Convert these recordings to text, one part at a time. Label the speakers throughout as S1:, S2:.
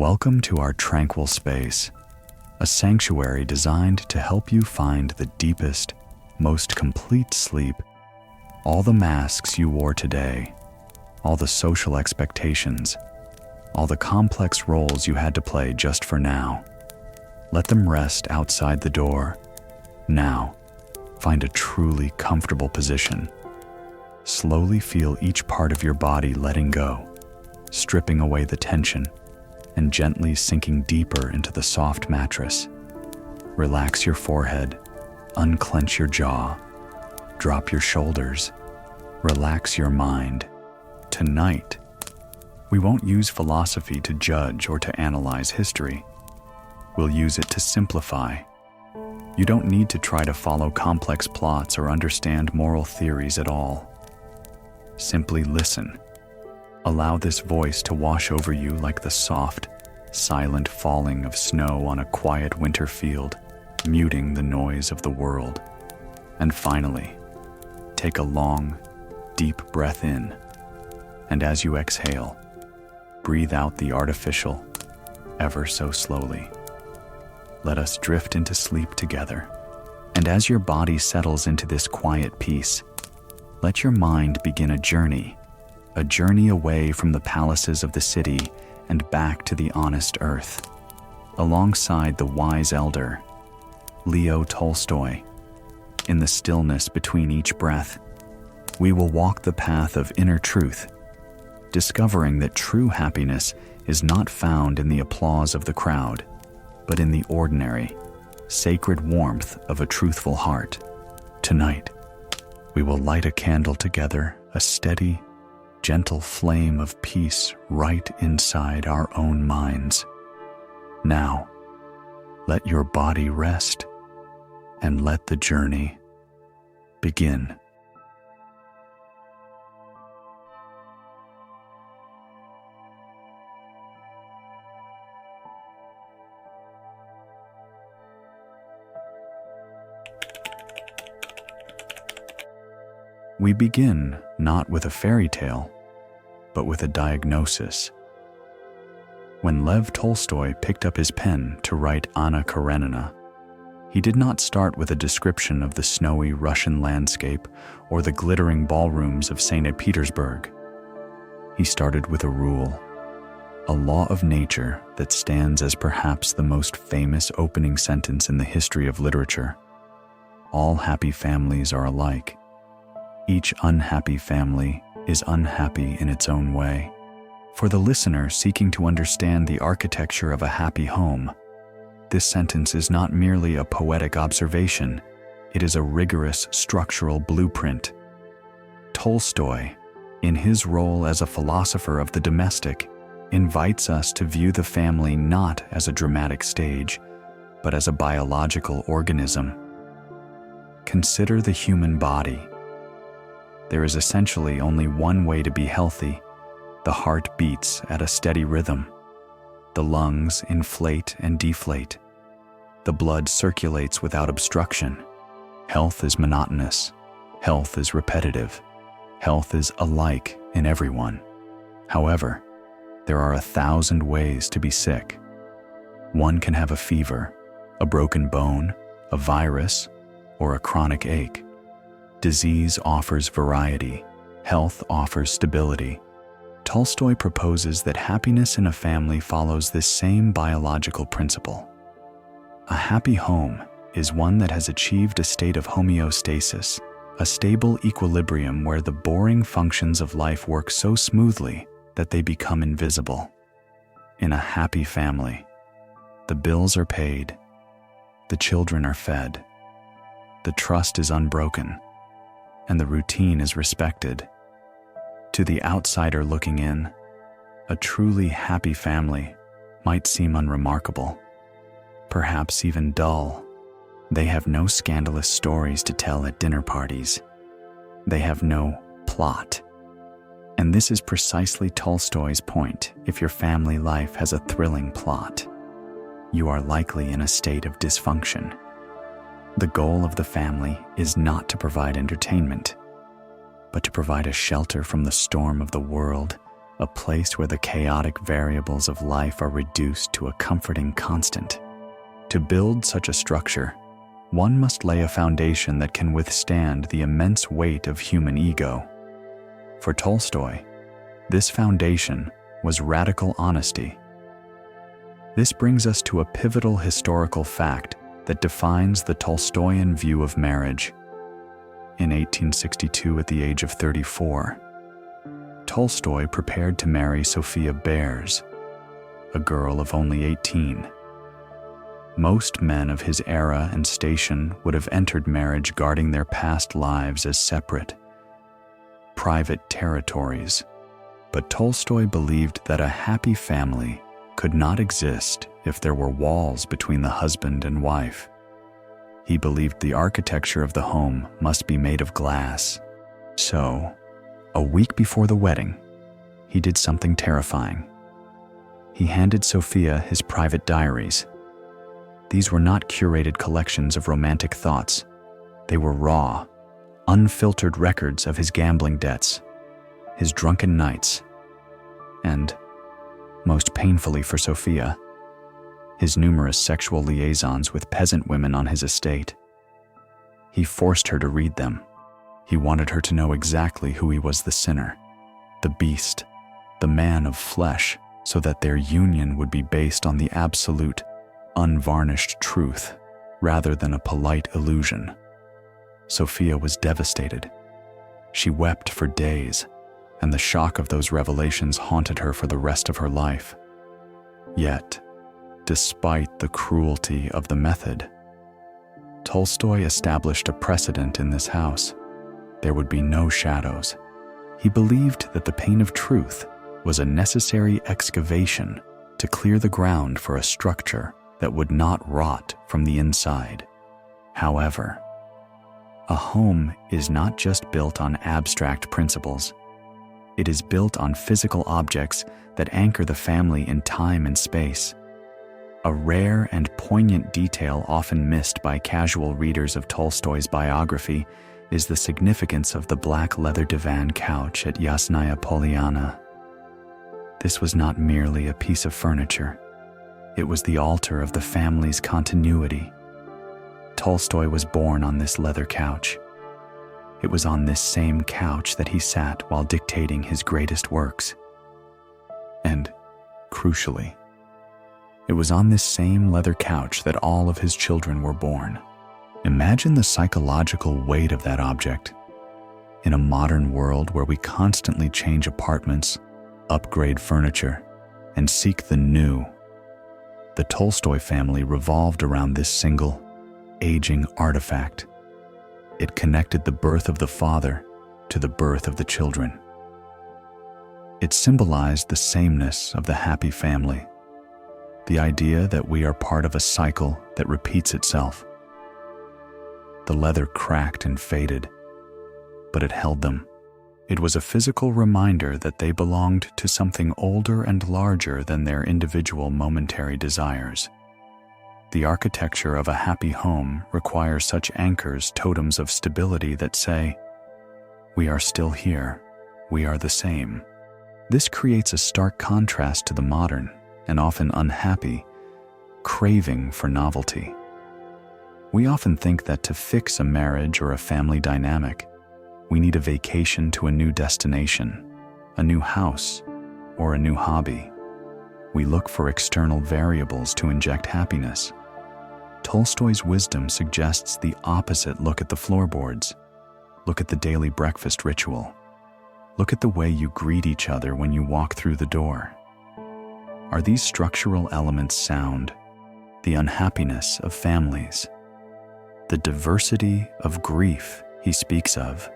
S1: Welcome to our tranquil space, a sanctuary designed to help you find the deepest, most complete sleep. All the masks you wore today, all the social expectations, all the complex roles you had to play just for now, let them rest outside the door. Now, find a truly comfortable position. Slowly feel each part of your body letting go, stripping away the tension, and gently sinking deeper into the soft mattress. Relax your forehead, unclench your jaw, drop your shoulders, relax your mind. Tonight, we won't use philosophy to judge or to analyze history. We'll use it to simplify. You don't need to try to follow complex plots or understand moral theories at all. Simply listen. Allow this voice to wash over you like the soft, silent falling of snow on a quiet winter field, muting the noise of the world. And finally, take a long, deep breath in, and as you exhale, breathe out the artificial, ever so slowly. Let us drift into sleep together. And as your body settles into this quiet peace, let your mind begin a journey away from the palaces of the city and back to the honest earth, alongside the wise elder, Leo Tolstoy. In the stillness between each breath, we will walk the path of inner truth, discovering that true happiness is not found in the applause of the crowd, but in the ordinary, sacred warmth of a truthful heart. Tonight, we will light a candle together, a steady, gentle flame of peace right inside our own minds. Now, let your body rest and let the journey begin. We begin not with a fairy tale, but with a diagnosis. When Lev Tolstoy picked up his pen to write Anna Karenina, he did not start with a description of the snowy Russian landscape or the glittering ballrooms of St. Petersburg. He started with a rule, a law of nature that stands as perhaps the most famous opening sentence in the history of literature. All happy families are alike. Each unhappy family is unhappy in its own way. For the listener seeking to understand the architecture of a happy home, this sentence is not merely a poetic observation, it is a rigorous structural blueprint. Tolstoy, in his role as a philosopher of the domestic, invites us to view the family not as a dramatic stage, but as a biological organism. Consider the human body. There is essentially only one way to be healthy. The heart beats at a steady rhythm. The lungs inflate and deflate. The blood circulates without obstruction. Health is monotonous. Health is repetitive. Health is alike in everyone. However, there are 1,000 ways to be sick. One can have a fever, a broken bone, a virus, or a chronic ache. Disease offers variety. Health offers stability. Tolstoy proposes that happiness in a family follows this same biological principle. A happy home is one that has achieved a state of homeostasis, a stable equilibrium where the boring functions of life work so smoothly that they become invisible. In a happy family, the bills are paid, the children are fed, the trust is unbroken, and the routine is respected. To the outsider looking in, a truly happy family might seem unremarkable, perhaps even dull. They have no scandalous stories to tell at dinner parties. They have no plot. And this is precisely Tolstoy's point. If your family life has a thrilling plot, you are likely in a state of dysfunction. The goal of the family is not to provide entertainment, but to provide a shelter from the storm of the world a place where the chaotic variables of life are reduced to a comforting constant. To build such a structure, one must lay a foundation that can withstand the immense weight of human ego. For Tolstoy, this foundation was radical honesty. This brings us to a pivotal historical fact that defines the Tolstoyan view of marriage. In 1862, at the age of 34, Tolstoy prepared to marry Sophia Behrs, a girl of only 18. Most men of his era and station would have entered marriage guarding their past lives as separate, private territories. But Tolstoy believed that a happy family could not exist if there were walls between the husband and wife. He believed the architecture of the home must be made of glass. So, a week before the wedding, he did something terrifying. He handed Sophia his private diaries. These were not curated collections of romantic thoughts. They were raw, unfiltered records of his gambling debts, his drunken nights, and, most painfully for Sophia, his numerous sexual liaisons with peasant women on his estate. He forced her to read them. He wanted her to know exactly who he was: the sinner, the beast, the man of flesh, so that their union would be based on the absolute, unvarnished truth rather than a polite illusion. Sophia was devastated. She wept for days, and the shock of those revelations haunted her for the rest of her life. Yet, despite the cruelty of the method, Tolstoy established a precedent in this house. There would be no shadows. He believed that the pain of truth was a necessary excavation to clear the ground for a structure that would not rot from the inside. However, a home is not just built on abstract principles. It is built on physical objects that anchor the family in time and space. A rare and poignant detail often missed by casual readers of Tolstoy's biography is the significance of the black leather divan couch at Yasnaya Polyana. This was not merely a piece of furniture. It was the altar of the family's continuity. Tolstoy was born on this leather couch. It was on this same couch that he sat while dictating his greatest works. And, crucially, it was on this same leather couch that all of his children were born. Imagine the psychological weight of that object. In a modern world where we constantly change apartments, upgrade furniture, and seek the new, the Tolstoy family revolved around this single, aging artifact. It connected the birth of the father to the birth of the children. It symbolized the sameness of the happy family, the idea that we are part of a cycle that repeats itself. The leather cracked and faded, but it held them. It was a physical reminder that they belonged to something older and larger than their individual momentary desires. The architecture of a happy home requires such anchors, totems of stability that say, "We are still here, we are the same." This creates a stark contrast to the modern, and often unhappy, craving for novelty. We often think that to fix a marriage or a family dynamic, we need a vacation to a new destination, a new house, or a new hobby. We look for external variables to inject happiness. Tolstoy's wisdom suggests the opposite. Look at the floorboards. Look at the daily breakfast ritual. Look at the way you greet each other when you walk through the door. Are these structural elements sound? The unhappiness of families, the diversity of grief he speaks of,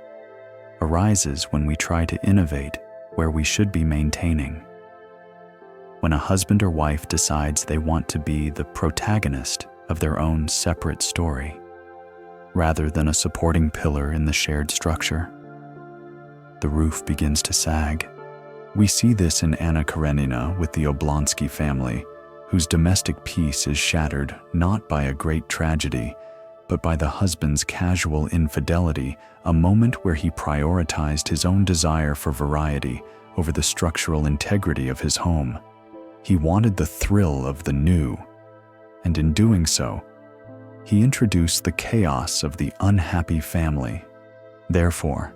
S1: arises when we try to innovate where we should be maintaining. When a husband or wife decides they want to be the protagonist of their own separate story, rather than a supporting pillar in the shared structure, the roof begins to sag. We see this in Anna Karenina with the Oblonsky family, whose domestic peace is shattered not by a great tragedy, but by the husband's casual infidelity, a moment where he prioritized his own desire for variety over the structural integrity of his home. He wanted the thrill of the new, and in doing so, he introduced the chaos of the unhappy family. Therefore,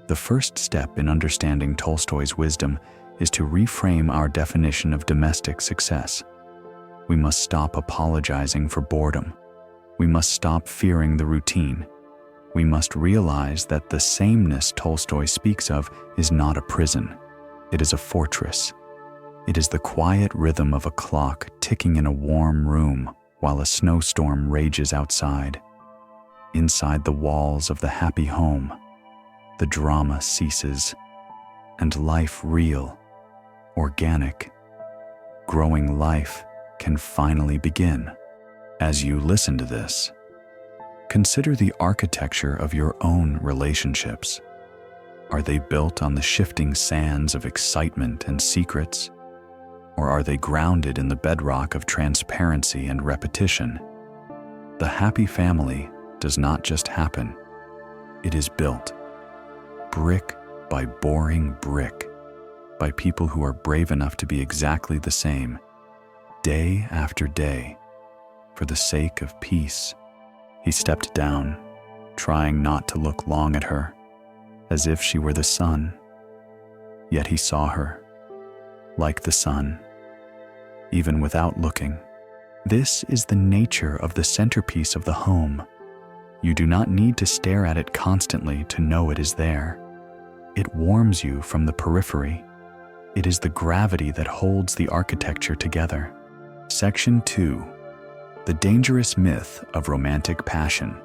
S1: the first step in understanding Tolstoy's wisdom is to reframe our definition of domestic success. We must stop apologizing for boredom. We must stop fearing the routine. We must realize that the sameness Tolstoy speaks of is not a prison. It is a fortress. It is the quiet rhythm of a clock ticking in a warm room while a snowstorm rages outside. Inside the walls of the happy home, the drama ceases, and life real, organic, growing life can finally begin. As you listen to this, consider the architecture of your own relationships. Are they built on the shifting sands of excitement and secrets? Or are they grounded in the bedrock of transparency and repetition? The happy family does not just happen. It is built, brick by boring brick, by people who are brave enough to be exactly the same, day after day, for the sake of peace. He stepped down, trying not to look long at her, as if she were the sun. Yet he saw her, like the sun, even without looking. This is the nature of the centerpiece of the home. You do not need to stare at it constantly to know it is there. It warms you from the periphery. It is the gravity that holds the architecture together. Section 2. The dangerous myth of romantic passion.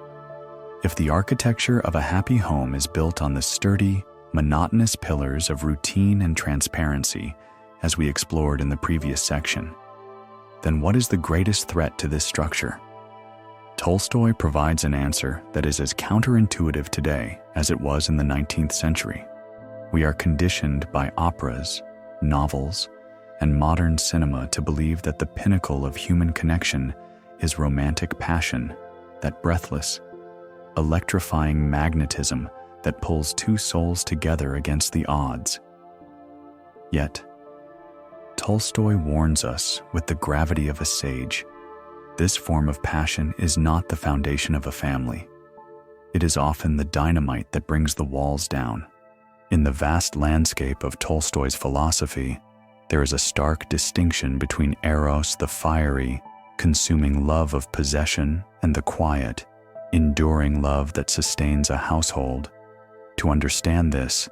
S1: If the architecture of a happy home is built on the sturdy, monotonous pillars of routine and transparency, as we explored in the previous section, then what is the greatest threat to this structure? Tolstoy provides an answer that is as counterintuitive today as it was in the 19th century. We are conditioned by operas, novels, and modern cinema to believe that the pinnacle of human connection is romantic passion, that breathless, electrifying magnetism that pulls two souls together against the odds. Yet, Tolstoy warns us with the gravity of a sage. This form of passion is not the foundation of a family. It is often the dynamite that brings the walls down. In the vast landscape of Tolstoy's philosophy, there is a stark distinction between eros, the fiery, consuming love of possession, and the quiet, enduring love that sustains a household. To understand this,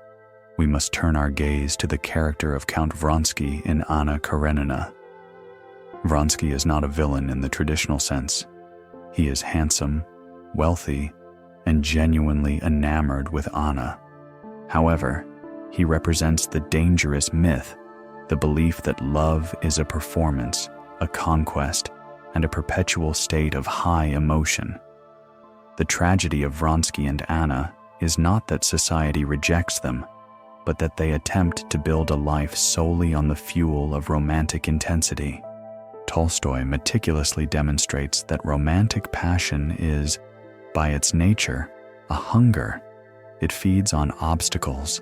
S1: we must turn our gaze to the character of Count Vronsky in Anna Karenina. Vronsky is not a villain in the traditional sense. He is handsome, wealthy, and genuinely enamored with Anna. However, he represents the dangerous myth, the belief that love is a performance, a conquest, and a perpetual state of high emotion. The tragedy of Vronsky and Anna is not that society rejects them, but that they attempt to build a life solely on the fuel of romantic intensity. Tolstoy meticulously demonstrates that romantic passion is, by its nature, a hunger. It feeds on obstacles.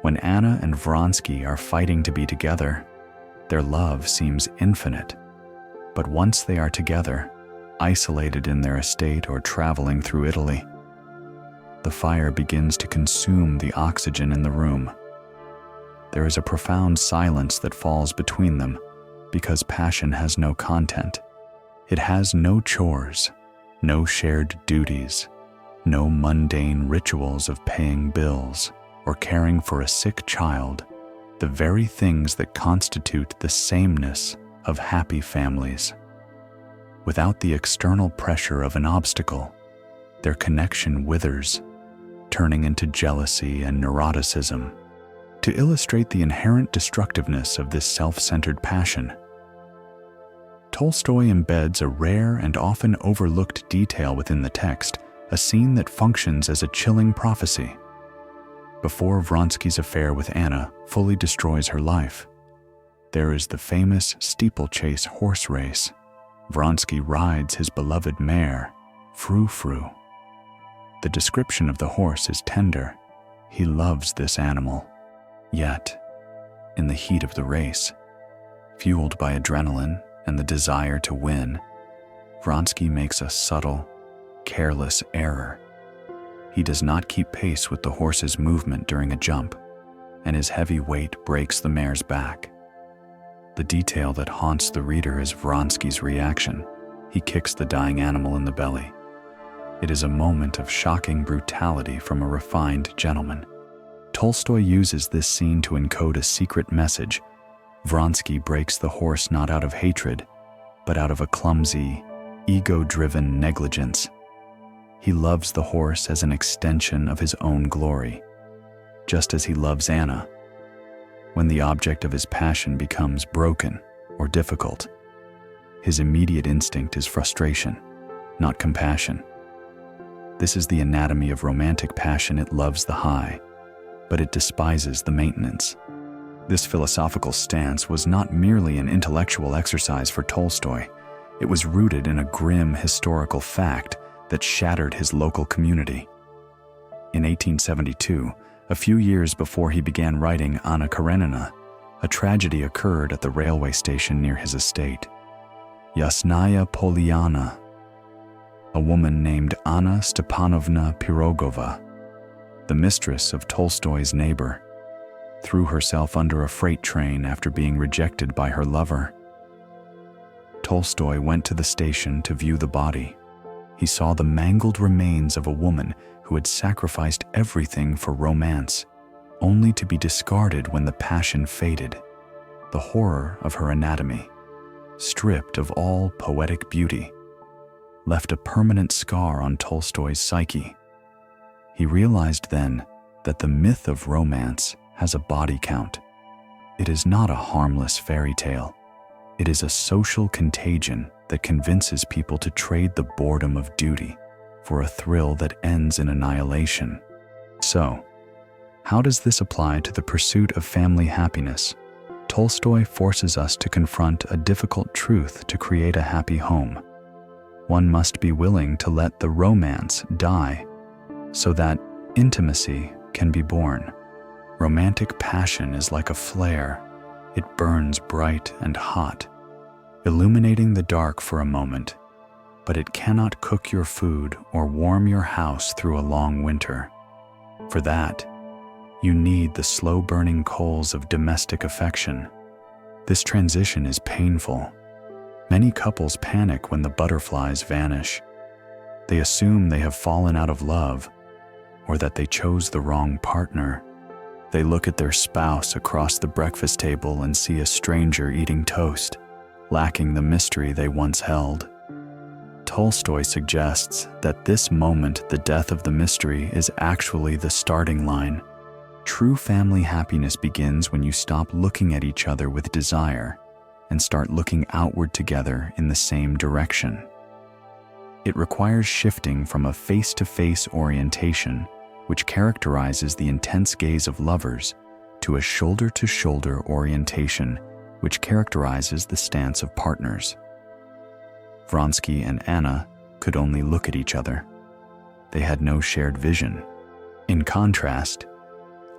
S1: When Anna and Vronsky are fighting to be together, their love seems infinite. But once they are together, isolated in their estate or traveling through Italy, the fire begins to consume the oxygen in the room. There is a profound silence that falls between them because passion has no content. It has no chores, no shared duties, no mundane rituals of paying bills or caring for a sick child, the very things that constitute the sameness of happy families. Without the external pressure of an obstacle, their connection withers, turning into jealousy and neuroticism. To illustrate the inherent destructiveness of this self-centered passion, Tolstoy embeds a rare and often overlooked detail within the text, a scene that functions as a chilling prophecy. Before Vronsky's affair with Anna fully destroys her life, there is the famous steeplechase horse race. Vronsky rides his beloved mare, Frou-Frou. The description of the horse is tender. He loves this animal. Yet, In the heat of the race, fueled by adrenaline and the desire to win, Vronsky makes a subtle, careless error. He does not keep pace with the horse's movement during a jump, and his heavy weight breaks the mare's back. The detail that haunts the reader is Vronsky's reaction. He kicks the dying animal in the belly. It is a moment of shocking brutality from a refined gentleman. Tolstoy uses this scene to encode a secret message. Vronsky breaks the horse not out of hatred, but out of a clumsy, ego-driven negligence. He loves the horse as an extension of his own glory, just as he loves Anna. When the object of his passion becomes broken or difficult, his immediate instinct is frustration, not compassion. This is the anatomy of romantic passion. It loves the high, but it despises the maintenance. This philosophical stance was not merely an intellectual exercise for Tolstoy. It was rooted in a grim historical fact that shattered his local community. In 1872, a few years before he began writing Anna Karenina, a tragedy occurred at the railway station near his estate. Yasnaya Polyana, a woman named Anna Stepanovna Pirogova, the mistress of Tolstoy's neighbor, threw herself under a freight train after being rejected by her lover. Tolstoy went to the station to view the body. He saw the mangled remains of a woman who had sacrificed everything for romance, only to be discarded when the passion faded. The horror of her anatomy, stripped of all poetic beauty, left a permanent scar on Tolstoy's psyche. He realized then that the myth of romance has a body count. It is not a harmless fairy tale. It is a social contagion that convinces people to trade the boredom of duty for a thrill that ends in annihilation. So, how does this apply to the pursuit of family happiness? Tolstoy forces us to confront a difficult truth to create a happy home. One must be willing to let the romance die so that intimacy can be born. Romantic passion is like a flare. It burns bright and hot, illuminating the dark for a moment, but it cannot cook your food or warm your house through a long winter. For that, you need the slow-burning coals of domestic affection. This transition is painful. Many couples panic when the butterflies vanish. They assume they have fallen out of love or that they chose the wrong partner. They look at their spouse across the breakfast table and see a stranger eating toast, lacking the mystery they once held. Tolstoy suggests that this moment, the death of the mystery, is actually the starting line. True family happiness begins when you stop looking at each other with desire and start looking outward together in the same direction. It requires shifting from a face-to-face orientation, which characterizes the intense gaze of lovers, to a shoulder-to-shoulder orientation, which characterizes the stance of partners. Vronsky and Anna could only look at each other. They had no shared vision. In contrast,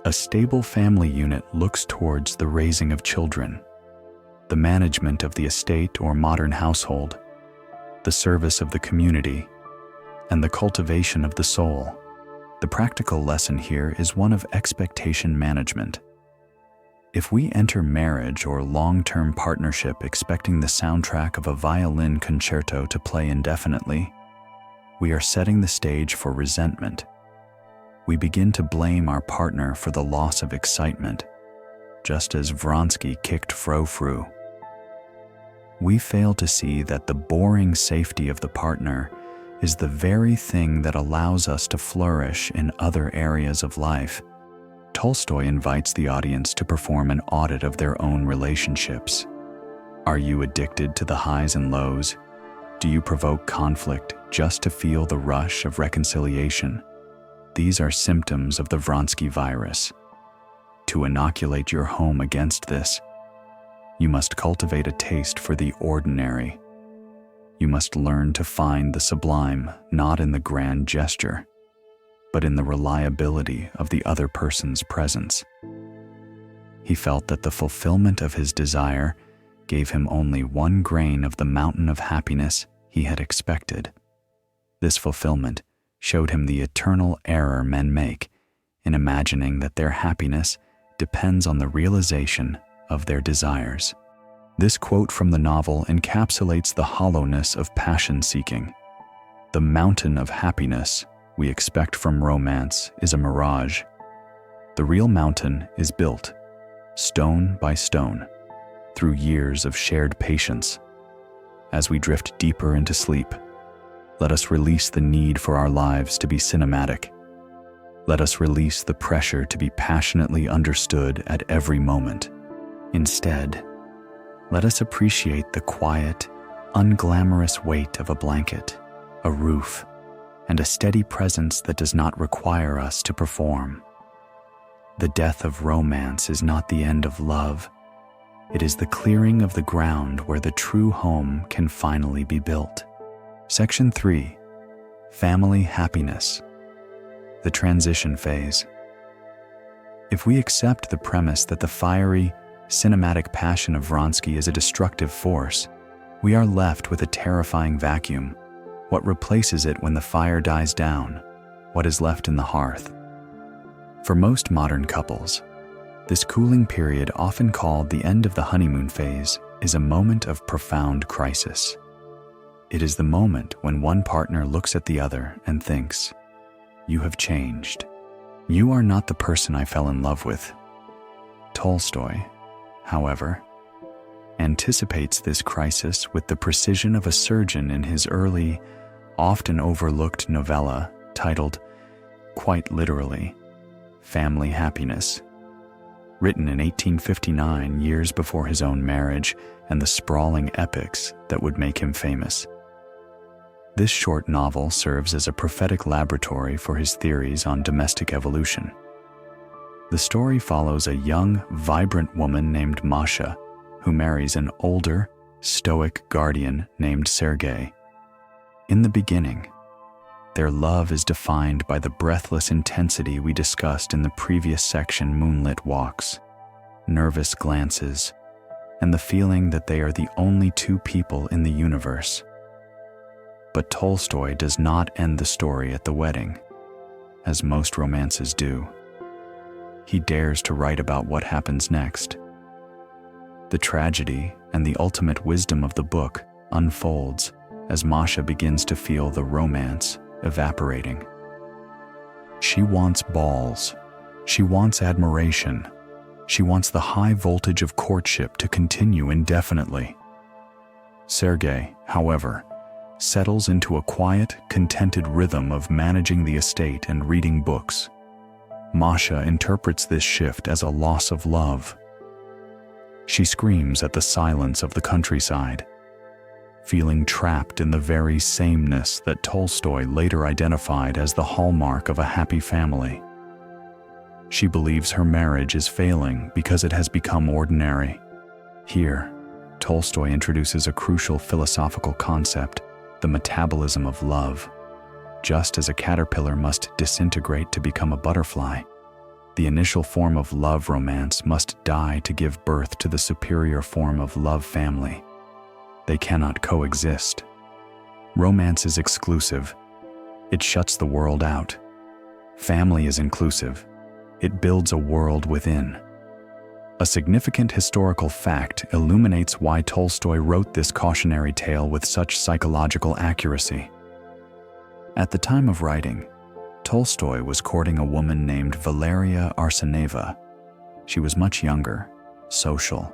S1: a stable family unit looks towards the raising of children, the management of the estate or modern household, the service of the community, and the cultivation of the soul. The practical lesson here is one of expectation management. If we enter marriage or long-term partnership expecting the soundtrack of a violin concerto to play indefinitely, we are setting the stage for resentment. We begin to blame our partner for the loss of excitement, just as Vronsky kicked Frou-Frou. We fail to see that the boring safety of the partner is the very thing that allows us to flourish in other areas of life. Tolstoy invites the audience to perform an audit of their own relationships. Are you addicted to the highs and lows? Do you provoke conflict just to feel the rush of reconciliation? These are symptoms of the Vronsky virus. To inoculate your home against this, you must cultivate a taste for the ordinary. You must learn to find the sublime not in the grand gesture, but in the reliability of the other person's presence. He felt that the fulfillment of his desire gave him only 1 grain of the mountain of happiness he had expected. This fulfillment showed him the eternal error men make in imagining that their happiness depends on the realization of their desires. This quote from the novel encapsulates the hollowness of passion-seeking. The mountain of happiness we expect from romance is a mirage. The real mountain is built, stone by stone, through years of shared patience. As we drift deeper into sleep, let us release the need for our lives to be cinematic. Let us release the pressure to be passionately understood at every moment. Instead, let us appreciate the quiet, unglamorous weight of a blanket, a roof, and a steady presence that does not require us to perform. The death of romance is not the end of love. It is the clearing of the ground where the true home can finally be built. Section 3. Family happiness. The transition phase. If we accept the premise that the fiery, cinematic passion of Vronsky is a destructive force, we are left with a terrifying vacuum. What replaces it when the fire dies down? What is left in the hearth? For most modern couples, this cooling period, often called the end of the honeymoon phase, is a moment of profound crisis. It is the moment when one partner looks at the other and thinks, "You have changed. You are not the person I fell in love with." Tolstoy, however, anticipates this crisis with the precision of a surgeon in his early, often overlooked novella titled, quite literally, Family Happiness. Written in 1859, years before his own marriage and the sprawling epics that would make him famous. This short novel serves as a prophetic laboratory for his theories on domestic evolution. The story follows a young, vibrant woman named Masha, who marries an older, stoic guardian named Sergei. In the beginning, their love is defined by the breathless intensity we discussed in the previous section, Moonlit Walks, nervous glances, and the feeling that they are the only 2 people in the universe. But Tolstoy does not end the story at the wedding, as most romances do. He dares to write about what happens next. The tragedy and the ultimate wisdom of the book unfolds as Masha begins to feel the romance evaporating. She wants balls. She wants admiration. She wants the high voltage of courtship to continue indefinitely. Sergei, however, settles into a quiet, contented rhythm of managing the estate and reading books. Masha interprets this shift as a loss of love. She screams at the silence of the countryside, feeling trapped in the very sameness that Tolstoy later identified as the hallmark of a happy family. She believes her marriage is failing because it has become ordinary. Here, Tolstoy introduces a crucial philosophical concept: the metabolism of love. Just as a caterpillar must disintegrate to become a butterfly, the initial form of love romance must die to give birth to the superior form of love family. They cannot coexist. Romance is exclusive. It shuts the world out. Family is inclusive. It builds a world within. A significant historical fact illuminates why Tolstoy wrote this cautionary tale with such psychological accuracy. At the time of writing, Tolstoy was courting a woman named Valeria Arseneva. She was much younger, social,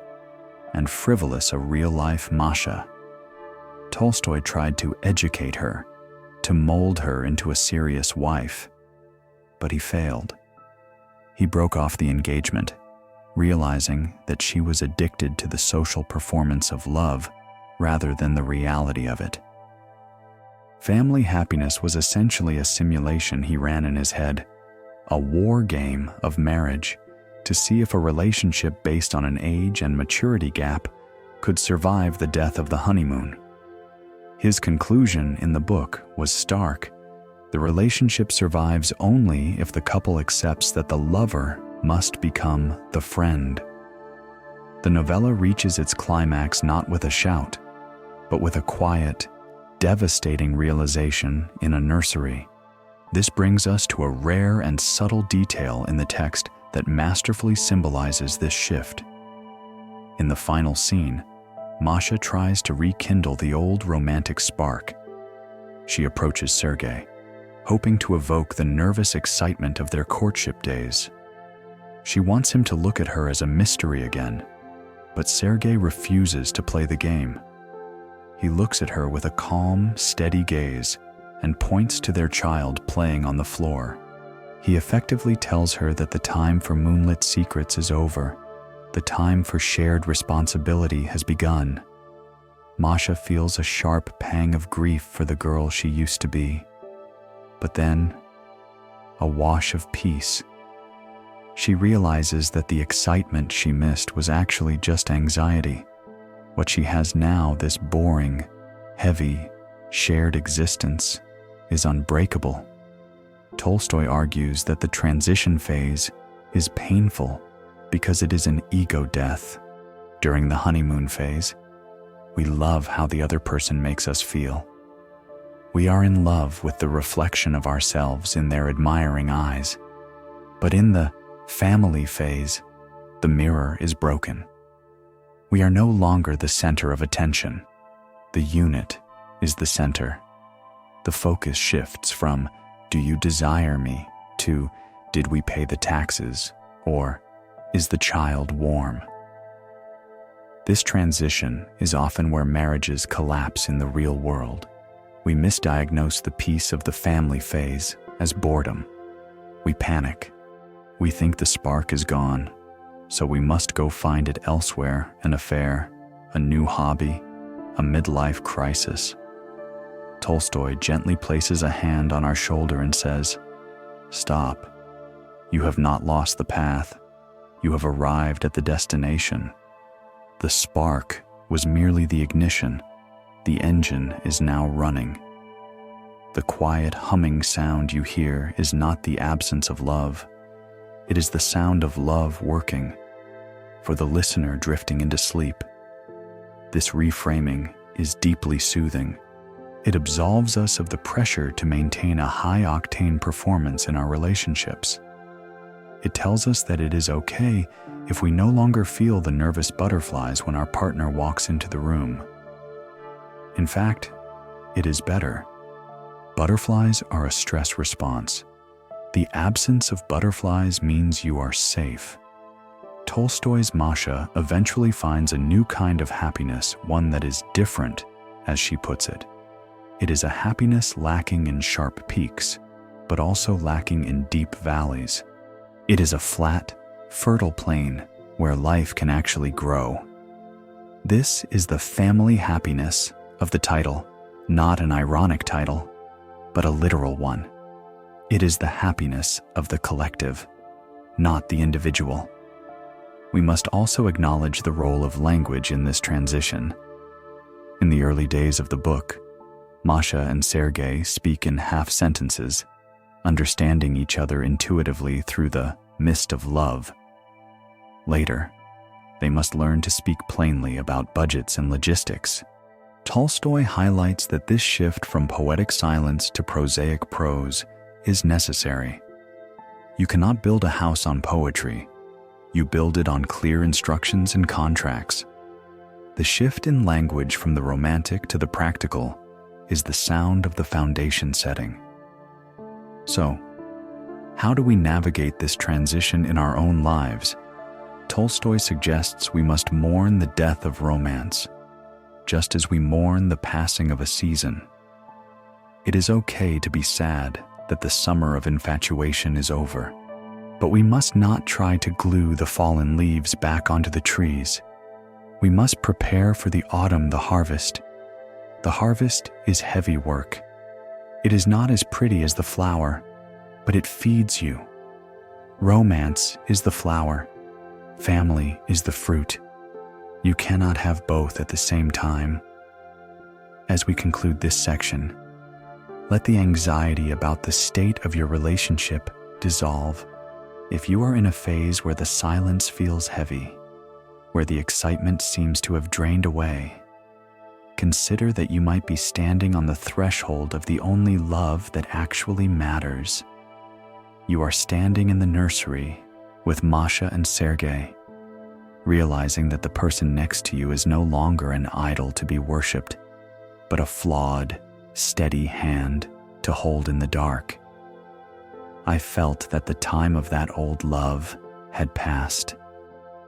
S1: and frivolous, a real-life Masha. Tolstoy tried to educate her, to mold her into a serious wife, but he failed. He broke off the engagement, realizing that she was addicted to the social performance of love rather than the reality of it. Family happiness was essentially a simulation he ran in his head, a war game of marriage, to see if a relationship based on an age and maturity gap could survive the death of the honeymoon. His conclusion in the book was stark. The relationship survives only if the couple accepts that the lover must become the friend The novella reaches its climax not with a shout, but with a quiet, devastating realization in a nursery. This brings us to a rare and subtle detail in the text that masterfully symbolizes this shift. In the final scene, Masha tries to rekindle the old romantic spark. She approaches Sergei, hoping to evoke the nervous excitement of their courtship days. She wants him to look at her as a mystery again, but Sergei refuses to play the game. He looks at her with a calm, steady gaze and points to their child playing on the floor. He effectively tells her that the time for moonlit secrets is over. The time for shared responsibility has begun. Masha feels a sharp pang of grief for the girl she used to be. But then, a wash of peace. She realizes that the excitement she missed was actually just anxiety. What she has now, this boring, heavy, shared existence, is unbreakable. Tolstoy argues that the transition phase is painful because it is an ego death. During the honeymoon phase, we love how the other person makes us feel. We are in love with the reflection of ourselves in their admiring eyes. But in the family phase, the mirror is broken. We are no longer the center of attention. The unit is the center. The focus shifts from, "Do you desire me?" to, "Did we pay the taxes?" or, "Is the child warm?" This transition is often where marriages collapse in the real world. We misdiagnose the peace of the family phase as boredom. We panic. We think the spark is gone, so we must go find it elsewhere: an affair, a new hobby, a midlife crisis. Tolstoy gently places a hand on our shoulder and says, "Stop. You have not lost the path. You have arrived at the destination. The spark was merely the ignition. The engine is now running. The quiet humming sound you hear is not the absence of love. It is the sound of love working, for the listener drifting into sleep." This reframing is deeply soothing. It absolves us of the pressure to maintain a high-octane performance in our relationships. It tells us that it is okay if we no longer feel the nervous butterflies when our partner walks into the room. In fact, it is better. Butterflies are a stress response. The absence of butterflies means you are safe. Tolstoy's Masha eventually finds a new kind of happiness, one that is different, as she puts it. It is a happiness lacking in sharp peaks, but also lacking in deep valleys. It is a flat, fertile plain where life can actually grow. This is the family happiness of the title, not an ironic title, but a literal one. It is the happiness of the collective, not the individual. We must also acknowledge the role of language in this transition. In the early days of the book, Masha and Sergei speak in half-sentences, understanding each other intuitively through the mist of love. Later, they must learn to speak plainly about budgets and logistics. Tolstoy highlights that this shift from poetic silence to prosaic prose is necessary. You cannot build a house on poetry. You build it on clear instructions and contracts. The shift in language from the romantic to the practical is the sound of the foundation setting. So, how do we navigate this transition in our own lives? Tolstoy suggests we must mourn the death of romance, just as we mourn the passing of a season. It is okay to be sad that the summer of infatuation is over, but we must not try to glue the fallen leaves back onto the trees. We must prepare for the autumn, the harvest. The harvest is heavy work. It is not as pretty as the flower, but it feeds you. Romance is the flower. Family is the fruit. You cannot have both at the same time. As we conclude this section, let the anxiety about the state of your relationship dissolve. If you are in a phase where the silence feels heavy, where the excitement seems to have drained away. Consider that you might be standing on the threshold of the only love that actually matters. You are standing in the nursery with Masha and Sergei, realizing that the person next to you is no longer an idol to be worshipped, but a flawed, steady hand to hold in the dark. I felt that the time of that old love had passed,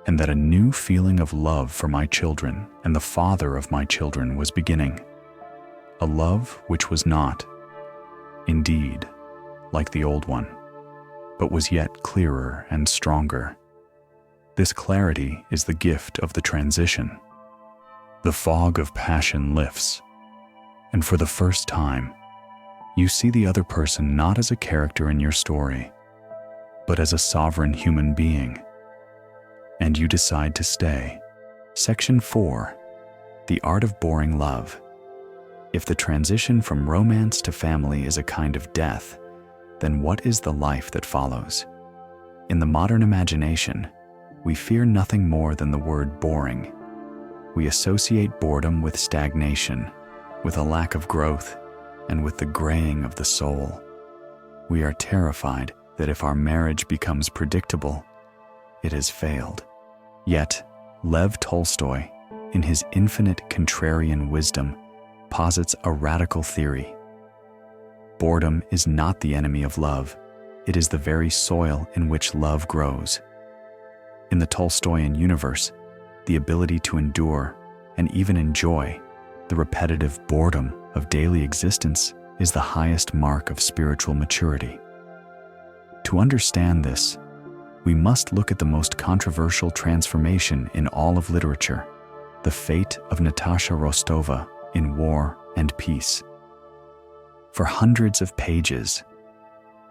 S1: and that a new feeling of love for my children and the father of my children was beginning. A love which was not, indeed, like the old one, but was yet clearer and stronger. This clarity is the gift of the transition. The fog of passion lifts, and for the first time, you see the other person not as a character in your story, but as a sovereign human being, and you decide to stay. Section 4. The Art of Boring Love. If the transition from romance to family is a kind of death, then what is the life that follows? In the modern imagination, we fear nothing more than the word boring. We associate boredom with stagnation, with a lack of growth, and with the graying of the soul. We are terrified that if our marriage becomes predictable, it has failed. Yet, Lev Tolstoy, in his infinite contrarian wisdom, posits a radical theory. Boredom is not the enemy of love, it is the very soil in which love grows. In the Tolstoyan universe, the ability to endure and even enjoy the repetitive boredom of daily existence is the highest mark of spiritual maturity. To understand this, we must look at the most controversial transformation in all of literature, the fate of Natasha Rostova in War and Peace. For hundreds of pages,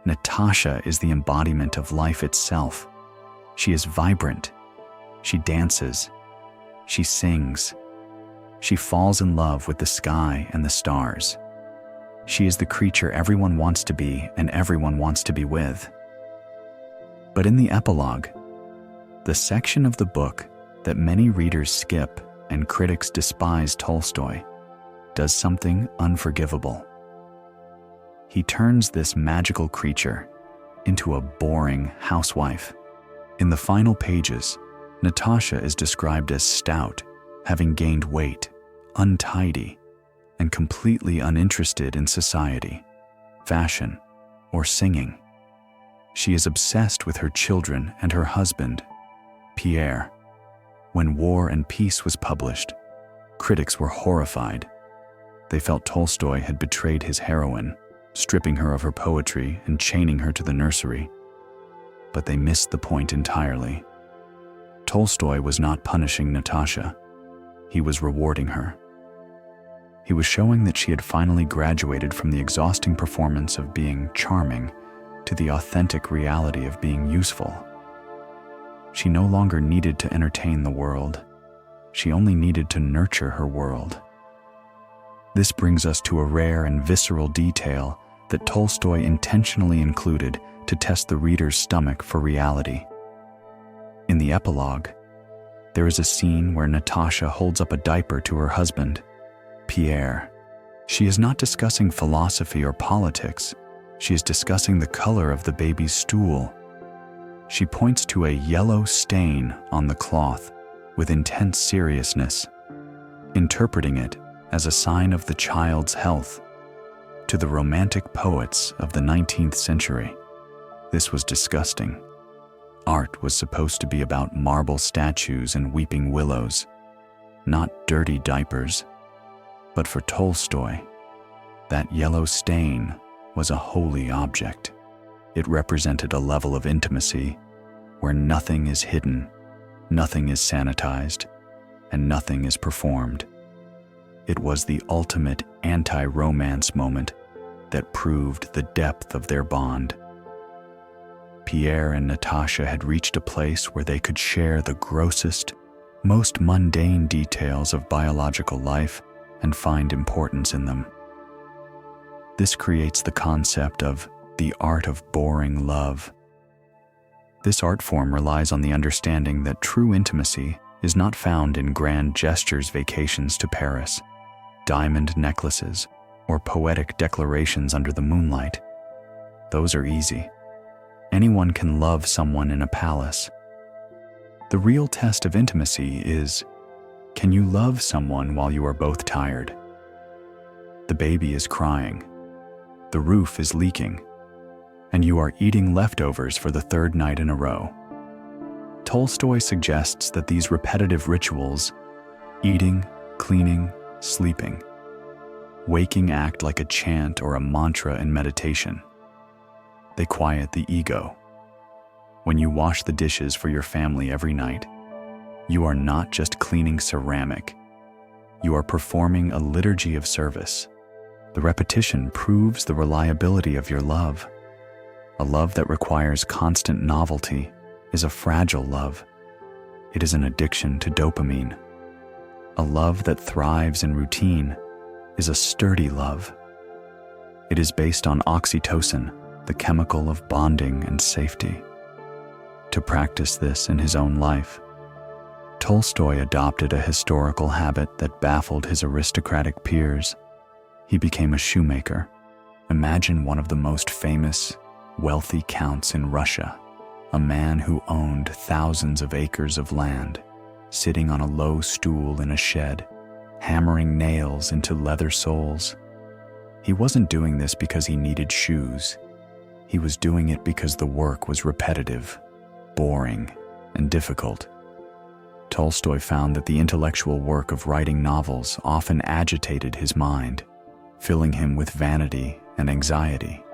S1: Natasha is the embodiment of life itself. She is vibrant. She dances. She sings. She falls in love with the sky and the stars. She is the creature everyone wants to be and everyone wants to be with. But in the epilogue, the section of the book that many readers skip and critics despise Tolstoy does something unforgivable. He turns this magical creature into a boring housewife. In the final pages, Natasha is described as stout, having gained weight, untidy, and completely uninterested in society, fashion, or singing. She is obsessed with her children and her husband, Pierre. When War and Peace was published, critics were horrified. They felt Tolstoy had betrayed his heroine, stripping her of her poetry and chaining her to the nursery. But they missed the point entirely. Tolstoy was not punishing Natasha. He was rewarding her. He was showing that she had finally graduated from the exhausting performance of being charming to the authentic reality of being useful. She no longer needed to entertain the world. She only needed to nurture her world. This brings us to a rare and visceral detail that Tolstoy intentionally included to test the reader's stomach for reality. In the epilogue, there is a scene where Natasha holds up a diaper to her husband, Pierre. She is not discussing philosophy or politics. She is discussing the color of the baby's stool. She points to a yellow stain on the cloth with intense seriousness, interpreting it as a sign of the child's health. To the romantic poets of the 19th century, this was disgusting. Art was supposed to be about marble statues and weeping willows, not dirty diapers. But for Tolstoy, that yellow stain was a holy object. It represented a level of intimacy where nothing is hidden, nothing is sanitized, and nothing is performed. It was the ultimate anti-romance moment that proved the depth of their bond. Pierre and Natasha had reached a place where they could share the grossest, most mundane details of biological life and find importance in them. This creates the concept of the art of boring love. This art form relies on the understanding that true intimacy is not found in grand gestures, vacations to Paris, diamond necklaces, or poetic declarations under the moonlight. Those are easy. Anyone can love someone in a palace. The real test of intimacy is, can you love someone while you are both tired? The baby is crying, the roof is leaking, and you are eating leftovers for the third night in a row. Tolstoy suggests that these repetitive rituals, eating, cleaning, sleeping, waking, act like a chant or a mantra in meditation. They quiet the ego. When you wash the dishes for your family every night, you are not just cleaning ceramic. You are performing a liturgy of service. The repetition proves the reliability of your love. A love that requires constant novelty is a fragile love. It is an addiction to dopamine. A love that thrives in routine is a sturdy love. It is based on oxytocin, the chemical of bonding and safety. To practice this in his own life, Tolstoy adopted a historical habit that baffled his aristocratic peers. He became a shoemaker. Imagine one of the most famous, wealthy counts in Russia, a man who owned thousands of acres of land, sitting on a low stool in a shed, hammering nails into leather soles. He wasn't doing this because he needed shoes. He was doing it because the work was repetitive, boring, and difficult. Tolstoy found that the intellectual work of writing novels often agitated his mind, filling him with vanity and anxiety.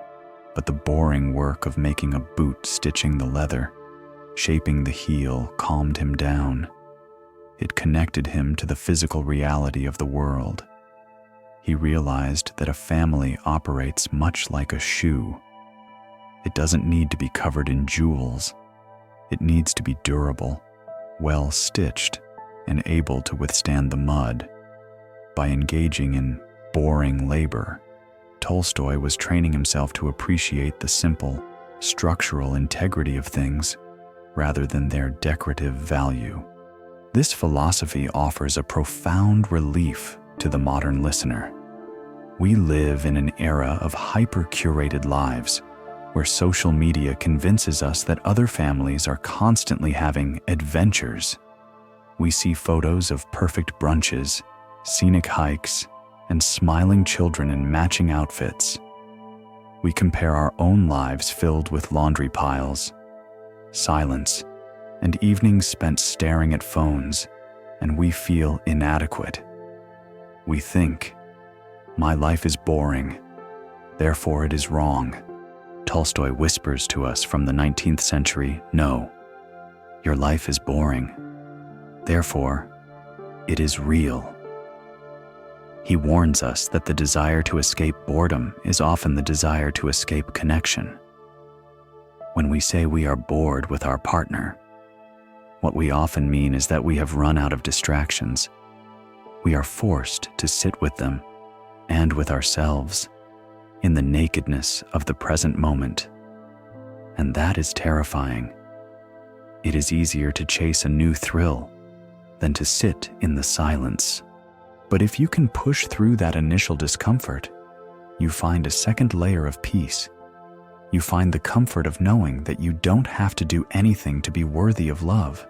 S1: But the boring work of making a boot, stitching the leather, shaping the heel, calmed him down. It connected him to the physical reality of the world. He realized that a family operates much like a shoe. It doesn't need to be covered in jewels. It needs to be durable, well stitched, and able to withstand the mud. By engaging in boring labor, Tolstoy was training himself to appreciate the simple, structural integrity of things rather than their decorative value. This philosophy offers a profound relief to the modern listener. We live in an era of hyper-curated lives where social media convinces us that other families are constantly having adventures. We see photos of perfect brunches, scenic hikes, and smiling children in matching outfits. We compare our own lives filled with laundry piles, silence, and evenings spent staring at phones, and we feel inadequate. We think, my life is boring, therefore it is wrong. Tolstoy whispers to us from the 19th century, no, your life is boring, therefore it is real. He warns us that the desire to escape boredom is often the desire to escape connection. When we say we are bored with our partner, what we often mean is that we have run out of distractions. We are forced to sit with them and with ourselves in the nakedness of the present moment. And that is terrifying. It is easier to chase a new thrill than to sit in the silence. But if you can push through that initial discomfort, you find a second layer of peace. You find the comfort of knowing that you don't have to do anything to be worthy of love.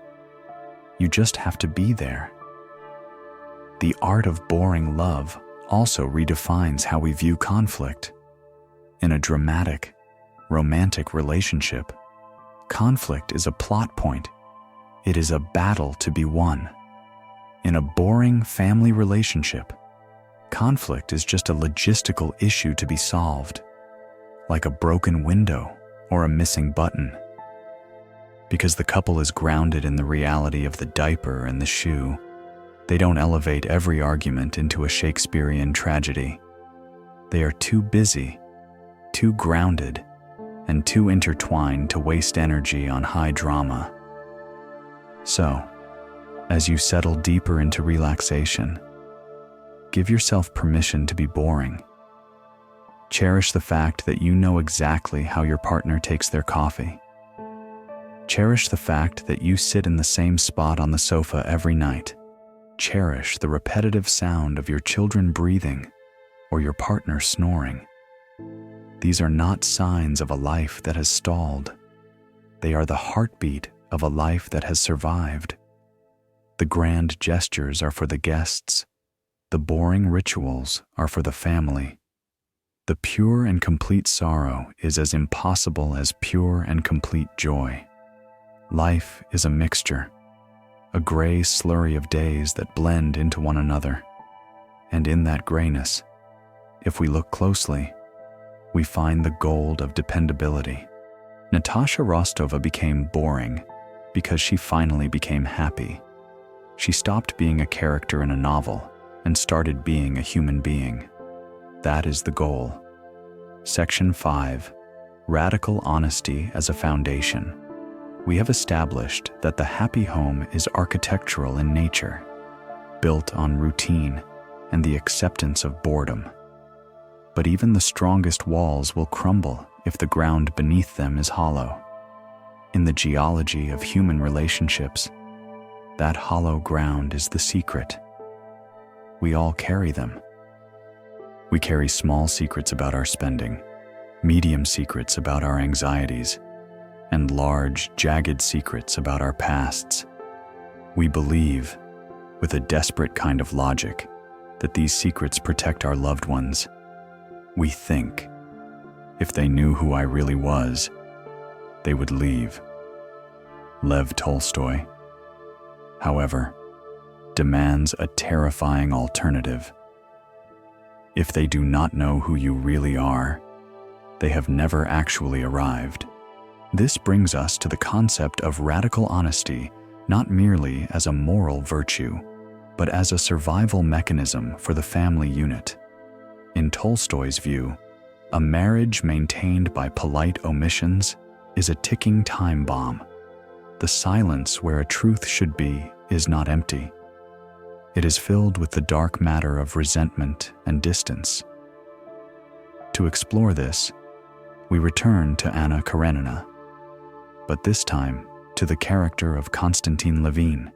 S1: You just have to be there. The art of boring love also redefines how we view conflict. In a dramatic, romantic relationship, conflict is a plot point. It is a battle to be won. In a boring family relationship, conflict is just a logistical issue to be solved, like a broken window or a missing button. Because the couple is grounded in the reality of the diaper and the shoe, they don't elevate every argument into a Shakespearean tragedy. They are too busy, too grounded, and too intertwined to waste energy on high drama. So, as you settle deeper into relaxation, give yourself permission to be boring. Cherish the fact that you know exactly how your partner takes their coffee. Cherish the fact that you sit in the same spot on the sofa every night. Cherish the repetitive sound of your children breathing or your partner snoring. These are not signs of a life that has stalled. They are the heartbeat of a life that has survived. The grand gestures are for the guests. The boring rituals are for the family. The pure and complete sorrow is as impossible as pure and complete joy. Life is a mixture, a gray slurry of days that blend into one another. And in that grayness, if we look closely, we find the gold of dependability. Natasha Rostova became boring because she finally became happy. She stopped being a character in a novel and started being a human being. That is the goal. Section 5. Radical honesty as a foundation. We have established that the happy home is architectural in nature, built on routine and the acceptance of boredom. But even the strongest walls will crumble if the ground beneath them is hollow. In the geology of human relationships, that hollow ground is the secret. We all carry them. We carry small secrets about our spending, medium secrets about our anxieties, and large, jagged secrets about our pasts. We believe, with a desperate kind of logic, that these secrets protect our loved ones. We think, if they knew who I really was, they would leave. Lev Tolstoy, however, demands a terrifying alternative. If they do not know who you really are, they have never actually arrived. This brings us to the concept of radical honesty, not merely as a moral virtue, but as a survival mechanism for the family unit. In Tolstoy's view, a marriage maintained by polite omissions is a ticking time bomb. The silence where a truth should be is not empty. It is filled with the dark matter of resentment and distance. To explore this, we return to Anna Karenina, but this time to the character of Konstantin Levin,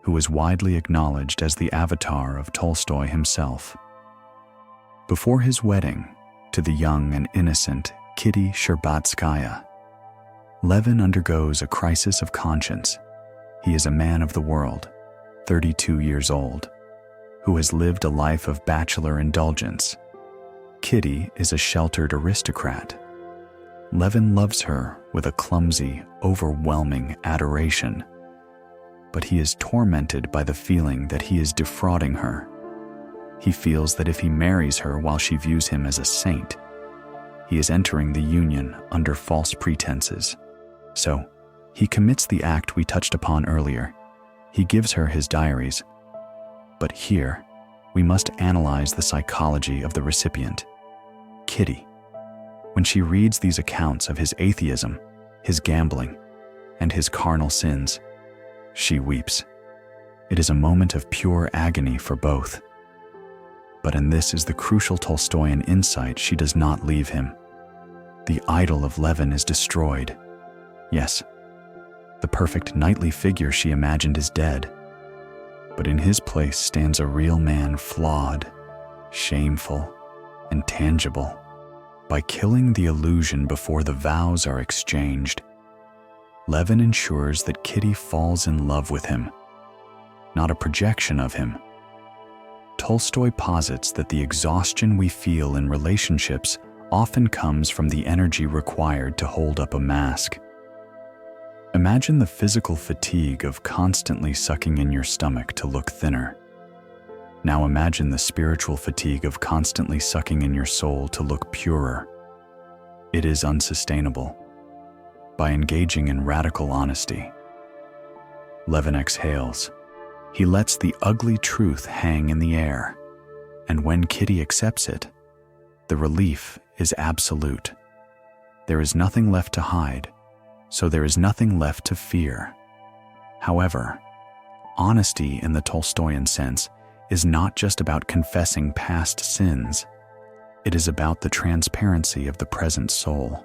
S1: who is widely acknowledged as the avatar of Tolstoy himself. Before his wedding to the young and innocent Kitty Sherbatskaya, Levin undergoes a crisis of conscience. He is a man of the world, 32 years old, who has lived a life of bachelor indulgence. Kitty is a sheltered aristocrat. Levin loves her with a clumsy, overwhelming adoration, but he is tormented by the feeling that he is defrauding her. He feels that if he marries her while she views him as a saint, he is entering the union under false pretenses. So, he commits the act we touched upon earlier. He gives her his diaries. But here, we must analyze the psychology of the recipient, Kitty. When she reads these accounts of his atheism, his gambling, and his carnal sins, she weeps. It is a moment of pure agony for both. But and this is the crucial Tolstoyan insight, she does not leave him. The idol of Levin is destroyed. Yes, the perfect knightly figure she imagined is dead. But in his place stands a real man, flawed, shameful, and tangible. By killing the illusion before the vows are exchanged, Levin ensures that Kitty falls in love with him, not a projection of him. Tolstoy posits that the exhaustion we feel in relationships often comes from the energy required to hold up a mask. Imagine the physical fatigue of constantly sucking in your stomach to look thinner. Now imagine the spiritual fatigue of constantly sucking in your soul to look purer. It is unsustainable. By engaging in radical honesty, Levin exhales. He lets the ugly truth hang in the air, and when Kitty accepts it, the relief is absolute. There is nothing left to hide, so there is nothing left to fear. However, honesty in the Tolstoyan sense is not just about confessing past sins. It is about the transparency of the present soul.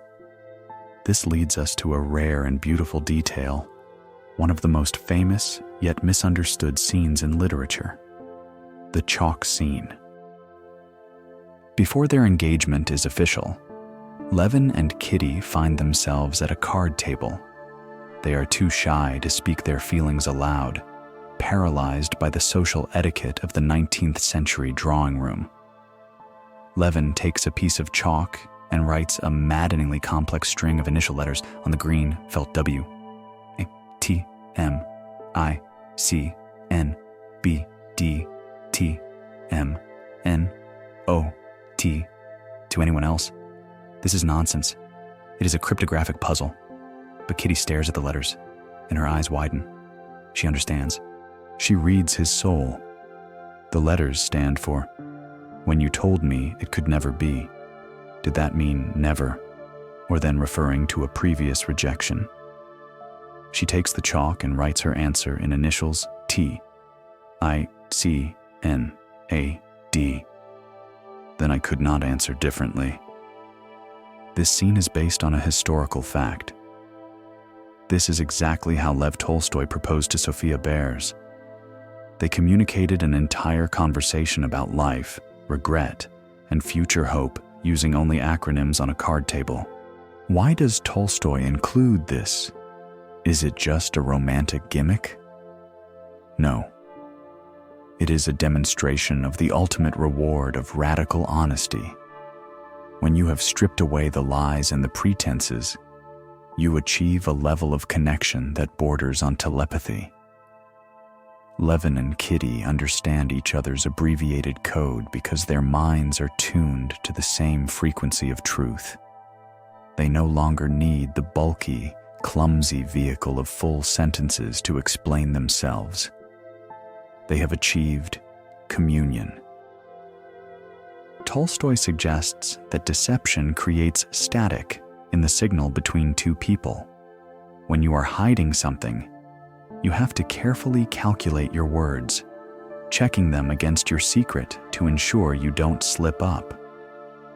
S1: This leads us to a rare and beautiful detail, one of the most famous yet misunderstood scenes in literature: the chalk scene. Before their engagement is official, Levin and Kitty find themselves at a card table. They are too shy to speak their feelings aloud, paralyzed by the social etiquette of the 19th century drawing room. Levin takes a piece of chalk and writes a maddeningly complex string of initial letters on the green felt W. A, T, M, I, C, N, B, D, T, M, N, O, T. To anyone else, this is nonsense. It is a cryptographic puzzle. But Kitty stares at the letters, and her eyes widen. She understands. She reads his soul. The letters stand for, "When you told me it could never be." Did that mean never, or then referring to a previous rejection? She takes the chalk and writes her answer in initials T, I, C, N, A, D. Then I could not answer differently. This scene is based on a historical fact. This is exactly how Lev Tolstoy proposed to Sophia Behrs. They communicated an entire conversation about life, regret, and future hope using only acronyms on a card table. Why does Tolstoy include this? Is it just a romantic gimmick? No. It is a demonstration of the ultimate reward of radical honesty. When you have stripped away the lies and the pretenses, you achieve a level of connection that borders on telepathy. Levin and Kitty understand each other's abbreviated code because their minds are tuned to the same frequency of truth. They no longer need the bulky, clumsy vehicle of full sentences to explain themselves. They have achieved communion. Tolstoy suggests that deception creates static in the signal between two people. When you are hiding something, you have to carefully calculate your words, checking them against your secret to ensure you don't slip up.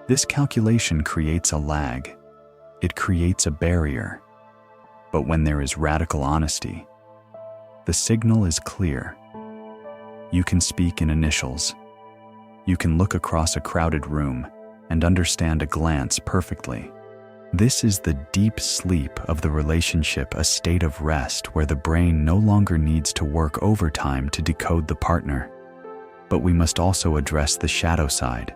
S1: This calculation creates a lag. It creates a barrier. But when there is radical honesty, the signal is clear. You can speak in initials. You can look across a crowded room and understand a glance perfectly. This is the deep sleep of the relationship, a state of rest where the brain no longer needs to work overtime to decode the partner. But we must also address the shadow side.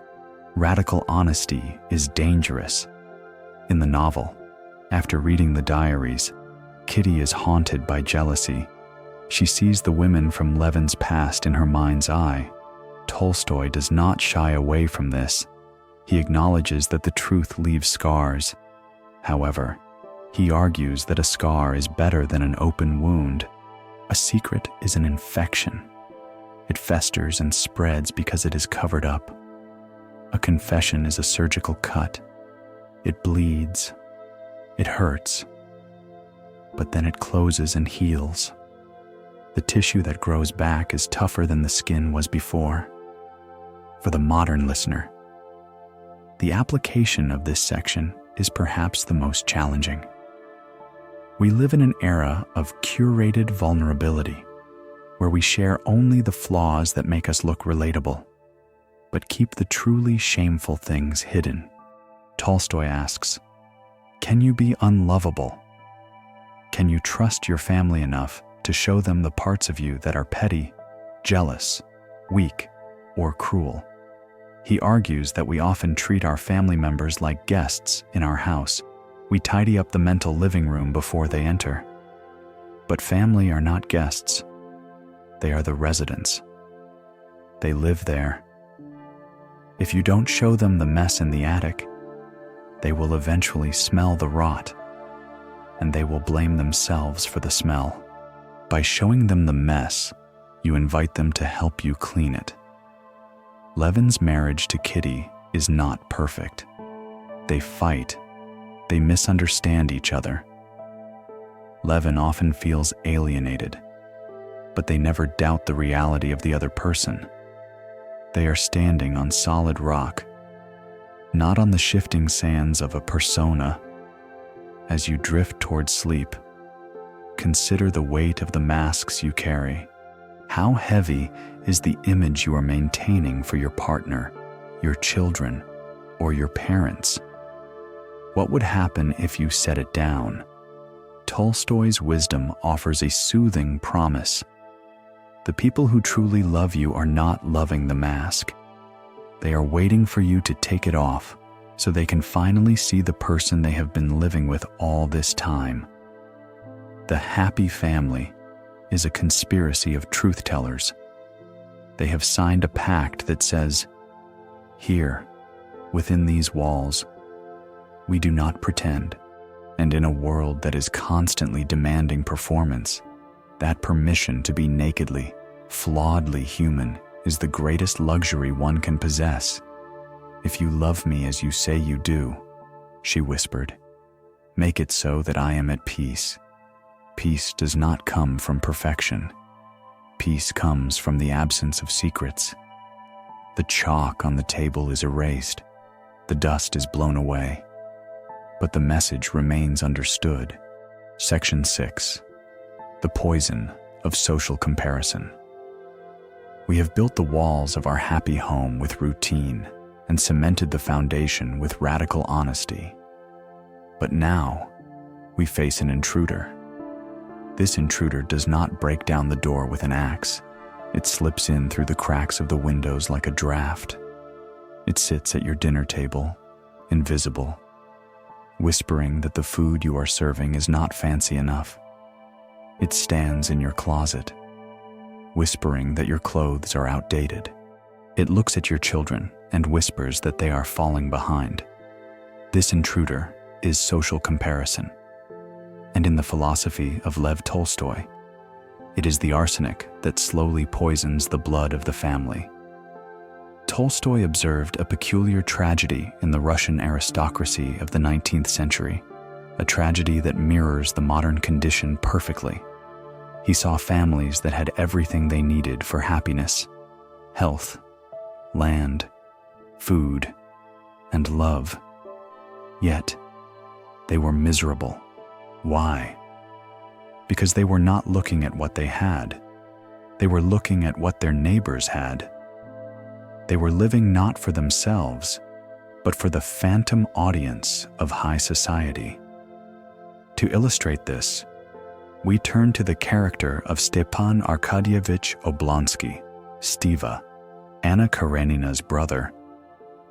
S1: Radical honesty is dangerous. In the novel, after reading the diaries, Kitty is haunted by jealousy. She sees the women from Levin's past in her mind's eye. Tolstoy does not shy away from this. He acknowledges that the truth leaves scars. However, he argues that a scar is better than an open wound. A secret is an infection. It festers and spreads because it is covered up. A confession is a surgical cut. It bleeds. It hurts. But then it closes and heals. The tissue that grows back is tougher than the skin was before. For the modern listener, the application of this section is perhaps the most challenging. We live in an era of curated vulnerability, where we share only the flaws that make us look relatable, but keep the truly shameful things hidden. Tolstoy asks, can you be unlovable? Can you trust your family enough to show them the parts of you that are petty, jealous, weak, or cruel? He argues that we often treat our family members like guests in our house. We tidy up the mental living room before they enter. But family are not guests. They are the residents. They live there. If you don't show them the mess in the attic, they will eventually smell the rot, and they will blame themselves for the smell. By showing them the mess, you invite them to help you clean it. Levin's marriage to Kitty is not perfect. They fight. They misunderstand each other. Levin often feels alienated, but they never doubt the reality of the other person. They are standing on solid rock, not on the shifting sands of a persona. as you drift towards sleep, consider the weight of the masks you carry. How heavy is the image you are maintaining for your partner, your children, or your parents? What would happen if you set it down? Tolstoy's wisdom offers a soothing promise. The people who truly love you are not loving the mask. They are waiting for you to take it off so they can finally see the person they have been living with all this time. The happy family is a conspiracy of truth-tellers. They have signed a pact that says, "Here, within these walls, we do not pretend." And in a world that is constantly demanding performance, that permission to be nakedly, flawedly human is the greatest luxury one can possess. "If you love me as you say you do," she whispered, "make it so that I am at peace." Peace does not come from perfection. Peace comes from the absence of secrets. The chalk on the table is erased. The dust is blown away. But the message remains understood. Section 6. The poison of social comparison. We have built the walls of our happy home with routine and cemented the foundation with radical honesty. But now, we face an intruder. This intruder does not break down the door with an axe. It slips in through the cracks of the windows like a draft. It sits at your dinner table, invisible, whispering that the food you are serving is not fancy enough. It stands in your closet, whispering that your clothes are outdated. It looks at your children and whispers that they are falling behind. This intruder is social comparison. And in the philosophy of Lev Tolstoy, it is the arsenic that slowly poisons the blood of the family. Tolstoy observed a peculiar tragedy in the Russian aristocracy of the 19th century, a tragedy that mirrors the modern condition perfectly. He saw families that had everything they needed for happiness: health, land, food, and love. Yet, they were miserable. Why? Because they were not looking at what they had. They were looking at what their neighbors had. They were living not for themselves, but for the phantom audience of high society. To illustrate this, we turn to the character of Stepan Arkadyevich Oblonsky, Stiva, Anna Karenina's brother.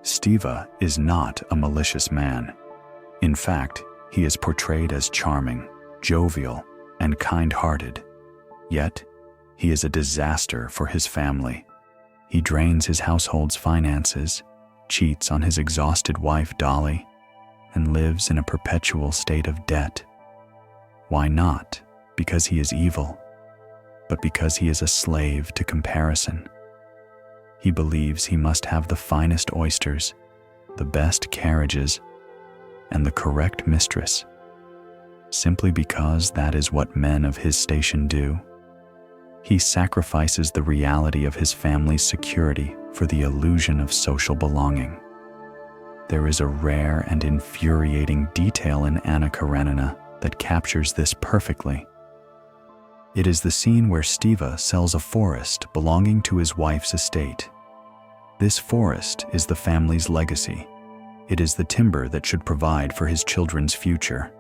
S1: Stiva is not a malicious man. In fact, he is portrayed as charming, jovial, and kind-hearted. Yet, he is a disaster for his family. He drains his household's finances, cheats on his exhausted wife Dolly, and lives in a perpetual state of debt. Why not? Because he is evil, but because he is a slave to comparison. He believes he must have the finest oysters, the best carriages, and the correct mistress, simply because that is what men of his station do. He sacrifices the reality of his family's security for the illusion of social belonging. There is a rare and infuriating detail in Anna Karenina that captures this perfectly. It is the scene where Stiva sells a forest belonging to his wife's estate. This forest is the family's legacy. It is the timber that should provide for his children's future.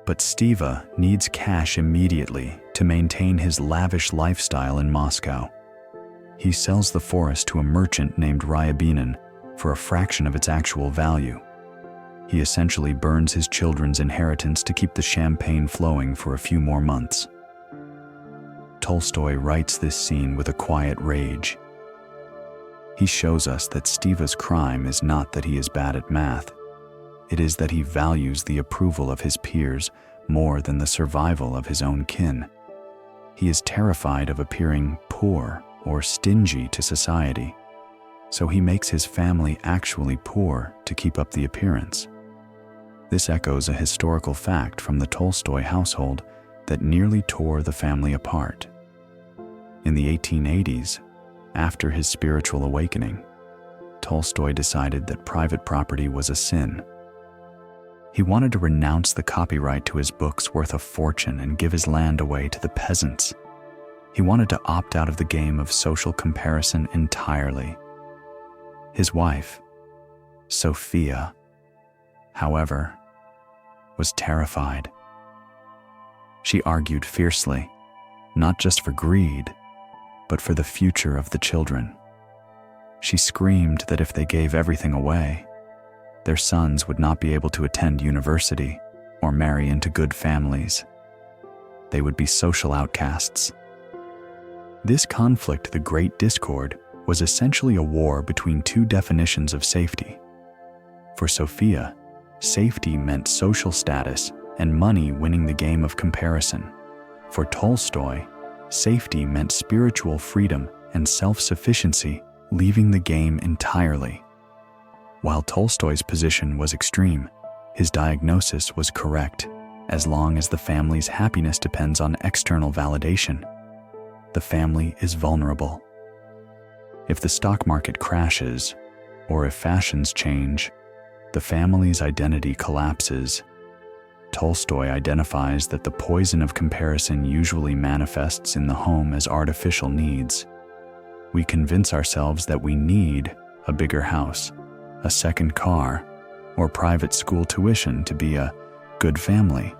S1: But Stiva needs cash immediately to maintain his lavish lifestyle in Moscow. He sells the forest to a merchant named Ryabinin for a fraction of its actual value. He essentially burns his children's inheritance to keep the champagne flowing for a few more months. Tolstoy writes this scene with a quiet rage. He shows us that Stiva's crime is not that he is bad at math. It is that he values the approval of his peers more than the survival of his own kin. He is terrified of appearing poor or stingy to society, so he makes his family actually poor to keep up the appearance. This echoes a historical fact from the Tolstoy household that nearly tore the family apart. In the 1880s, after his spiritual awakening, Tolstoy decided that private property was a sin. He wanted to renounce the copyright to his books worth a fortune and give his land away to the peasants. He wanted to opt out of the game of social comparison entirely. His wife, Sophia, however, was terrified. She argued fiercely, not just for greed, but for the future of the children. She screamed that if they gave everything away, their sons would not be able to attend university or marry into good families. They would be social outcasts. This conflict, the Great Discord, was essentially a war between two definitions of safety. For Sophia, safety meant social status and money winning the game of comparison. For Tolstoy, safety meant spiritual freedom and self-sufficiency, leaving the game entirely. While Tolstoy's position was extreme, his diagnosis was correct. As long as the family's happiness depends on external validation, the family is vulnerable. If the stock market crashes, or if fashions change, the family's identity collapses. Tolstoy identifies that the poison of comparison usually manifests in the home as artificial needs. We convince ourselves that we need a bigger house, a second car, or private school tuition to be a good family.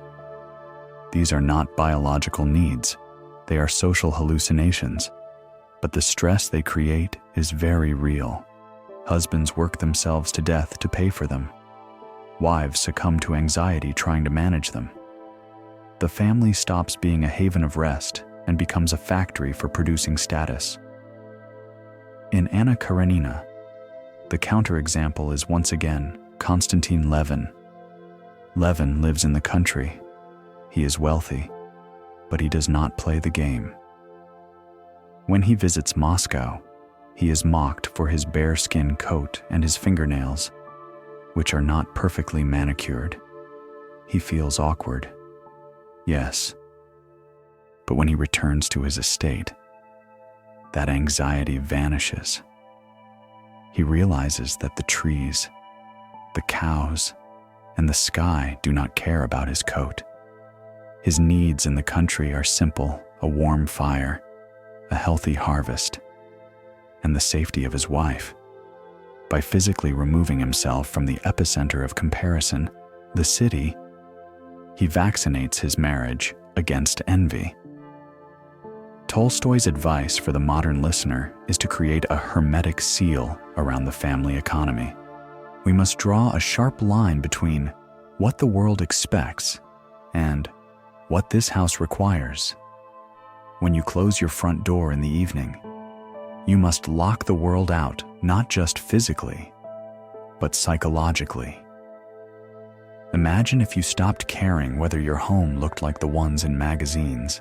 S1: These are not biological needs. They are social hallucinations. But the stress they create is very real. Husbands work themselves to death to pay for them. Wives succumb to anxiety trying to manage them. The family stops being a haven of rest and becomes a factory for producing status. In Anna Karenina, the counterexample is once again Konstantin Levin. Levin lives in the country. He is wealthy, but he does not play the game. When he visits Moscow, he is mocked for his bearskin coat and his fingernails, which are not perfectly manicured. He feels awkward. Yes. But when he returns to his estate, that anxiety vanishes. He realizes that the trees, the cows, and the sky do not care about his coat. His needs in the country are simple: a warm fire, a healthy harvest, and the safety of his wife. By physically removing himself from the epicenter of comparison, the city, he vaccinates his marriage against envy. Tolstoy's advice for the modern listener is to create a hermetic seal around the family economy. We must draw a sharp line between what the world expects and what this house requires. When you close your front door in the evening, you must lock the world out, not just physically, but psychologically. Imagine if you stopped caring whether your home looked like the ones in magazines.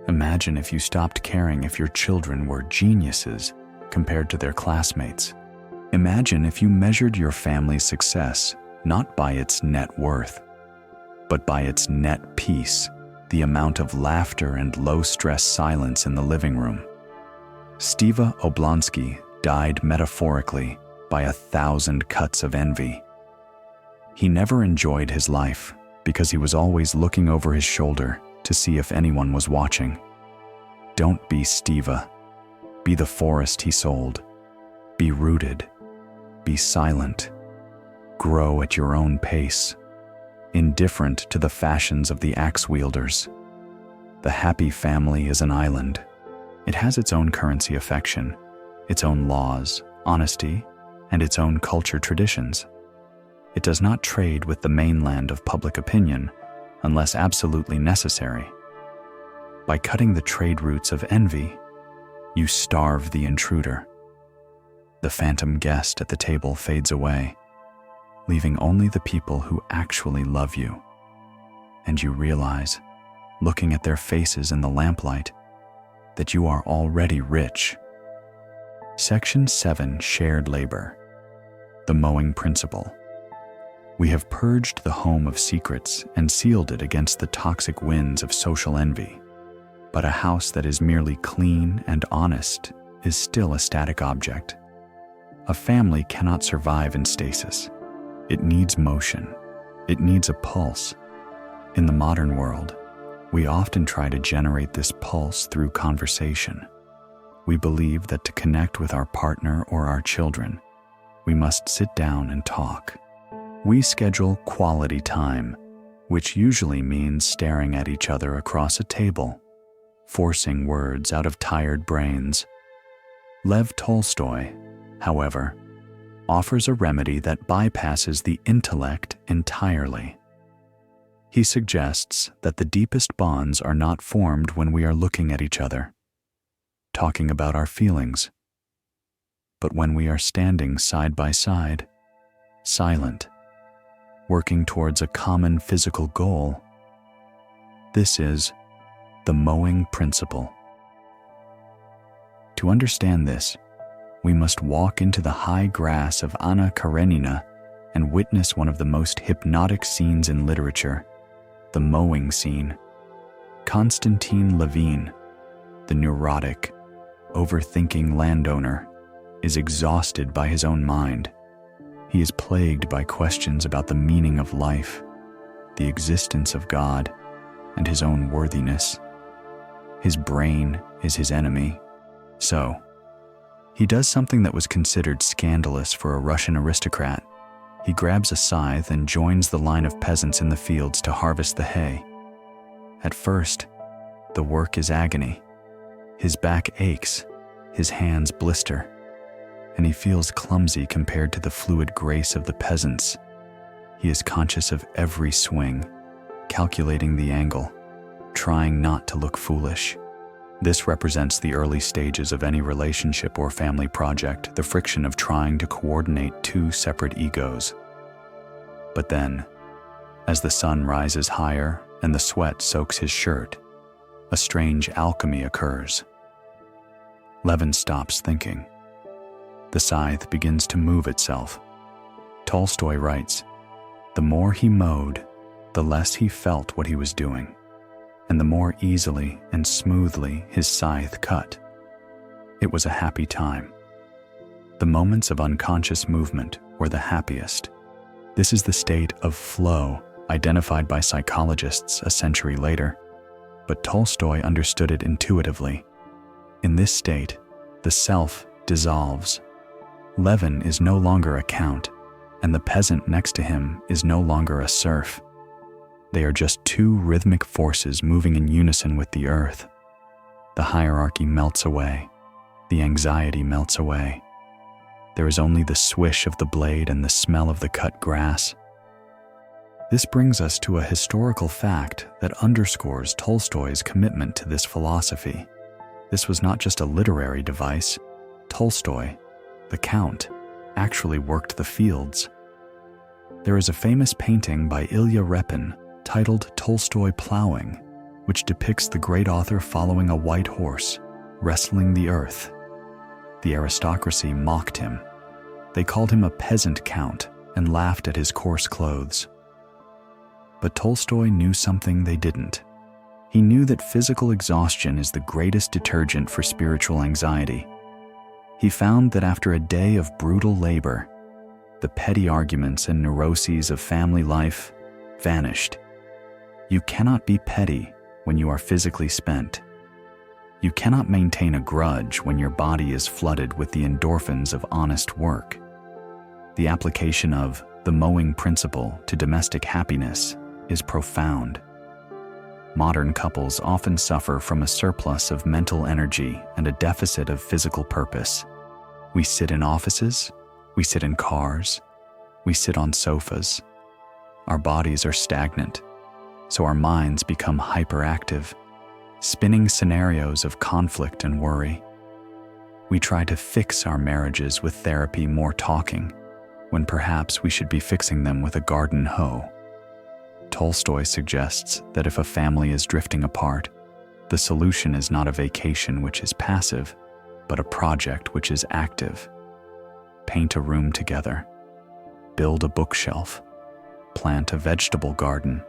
S1: Imagine if you stopped caring if your children were geniuses compared to their classmates. Imagine if you measured your family's success not by its net worth, but by its net peace, the amount of laughter and low-stress silence in the living room. Steva Oblonsky died metaphorically by 1,000 cuts of envy. He never enjoyed his life because he was always looking over his shoulder to see if anyone was watching. Don't be Steva. Be the forest he sold. Be rooted. Be silent. Grow at your own pace, indifferent to the fashions of the axe wielders. The happy family is an island. It has its own currency affection, its own laws, honesty, and its own culture traditions. It does not trade with the mainland of public opinion unless absolutely necessary. By cutting the trade routes of envy, you starve the intruder. The phantom guest at the table fades away, leaving only the people who actually love you. And you realize, looking at their faces in the lamplight, that you are already rich. Section 7, Shared Labor. The Mowing Principle. We have purged the home of secrets and sealed it against the toxic winds of social envy. But a house that is merely clean and honest is still a static object. A family cannot survive in stasis. It needs motion, It needs a pulse. In the modern world, we often try to generate this pulse through conversation. We believe that to connect with our partner or our children, we must sit down and talk. We schedule quality time, which usually means staring at each other across a table, forcing words out of tired brains. Lev Tolstoy, however, offers a remedy that bypasses the intellect entirely. He suggests that the deepest bonds are not formed when we are looking at each other, talking about our feelings, but when we are standing side by side, silent, working towards a common physical goal. This is the mowing principle. To understand this, we must walk into the high grass of Anna Karenina and witness one of the most hypnotic scenes in literature, the mowing scene. Konstantin Levine, the neurotic, overthinking landowner, is exhausted by his own mind. He is plagued by questions about the meaning of life, the existence of God, and his own worthiness. His brain is his enemy. So, he does something that was considered scandalous for a Russian aristocrat. He grabs a scythe and joins the line of peasants in the fields to harvest the hay. At first, the work is agony. His back aches, his hands blister, and he feels clumsy compared to the fluid grace of the peasants. He is conscious of every swing, calculating the angle, trying not to look foolish. This represents the early stages of any relationship or family project, the friction of trying to coordinate two separate egos. But then, as the sun rises higher and the sweat soaks his shirt, a strange alchemy occurs. Levin stops thinking. The scythe begins to move itself. Tolstoy writes, "The more he mowed, the less he felt what he was doing, and the more easily and smoothly his scythe cut. It was a happy time. The moments of unconscious movement were the happiest. This is the state of flow identified by psychologists a century later, but Tolstoy understood it intuitively. In this state, the self dissolves. Levin is no longer a count, and the peasant next to him is no longer a serf. They are just two rhythmic forces moving in unison with the earth. The hierarchy melts away. The anxiety melts away. There is only the swish of the blade and the smell of the cut grass. This brings us to a historical fact that underscores Tolstoy's commitment to this philosophy. This was not just a literary device. Tolstoy, the Count, actually worked the fields. There is a famous painting by Ilya Repin titled Tolstoy Plowing, which depicts the great author following a white horse, wrestling the earth. The aristocracy mocked him. They called him a peasant count and laughed at his coarse clothes. But Tolstoy knew something they didn't. He knew that physical exhaustion is the greatest detergent for spiritual anxiety. He found that after a day of brutal labor, the petty arguments and neuroses of family life vanished. You cannot be petty when you are physically spent. You cannot maintain a grudge when your body is flooded with the endorphins of honest work. The application of the mowing principle to domestic happiness is profound. Modern couples often suffer from a surplus of mental energy and a deficit of physical purpose. We sit in offices, we sit in cars, we sit on sofas. Our bodies are stagnant, so our minds become hyperactive, spinning scenarios of conflict and worry. We try to fix our marriages with therapy, more talking, when perhaps we should be fixing them with a garden hoe. Tolstoy suggests that if a family is drifting apart, the solution is not a vacation which is passive, but a project which is active. Paint a room together, build a bookshelf, plant a vegetable garden,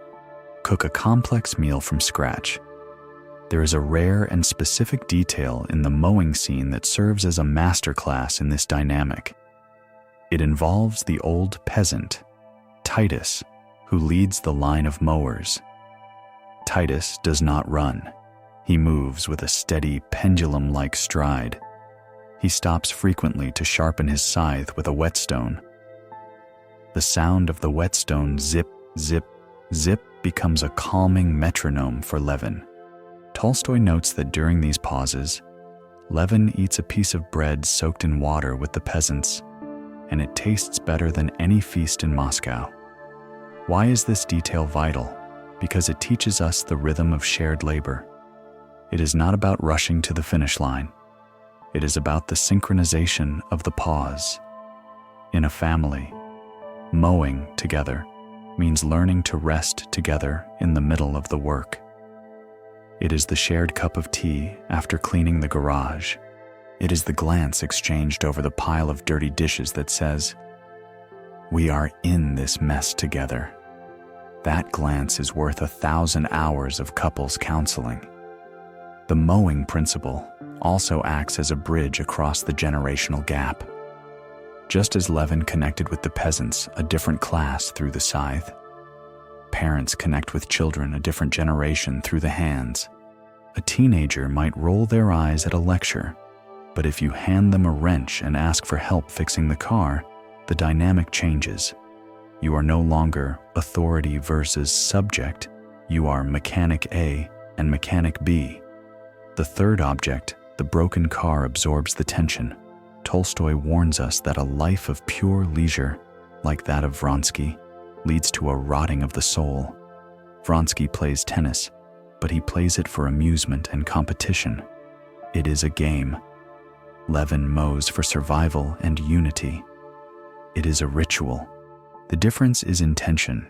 S1: cook a complex meal from scratch. There is a rare and specific detail in the mowing scene that serves as a masterclass in this dynamic. It involves the old peasant, Titus, who leads the line of mowers. Titus does not run. He moves with a steady, pendulum-like stride. He stops frequently to sharpen his scythe with a whetstone. The sound of the whetstone zip, zip, zip becomes a calming metronome for Levin. Tolstoy notes that during these pauses, Levin eats a piece of bread soaked in water with the peasants, and it tastes better than any feast in Moscow. Why is this detail vital? Because it teaches us the rhythm of shared labor. It is not about rushing to the finish line. It is about the synchronization of the pause. In a family, mowing together means learning to rest together in the middle of the work. It is the shared cup of tea after cleaning the garage. It is the glance exchanged over the pile of dirty dishes that says, "We are in this mess together." That glance is worth 1,000 hours of couples counseling. The mowing principle also acts as a bridge across the generational gap. Just as Levin connected with the peasants, a different class, through the scythe, parents connect with children, a different generation, through the hands. A teenager might roll their eyes at a lecture, but if you hand them a wrench and ask for help fixing the car, the dynamic changes. You are no longer authority versus subject. You are mechanic A and mechanic B. The third object, the broken car, absorbs the tension. Tolstoy warns us that a life of pure leisure, like that of Vronsky, leads to a rotting of the soul. Vronsky plays tennis, but he plays it for amusement and competition. It is a game. Levin mows for survival and unity. It is a ritual. The difference is intention.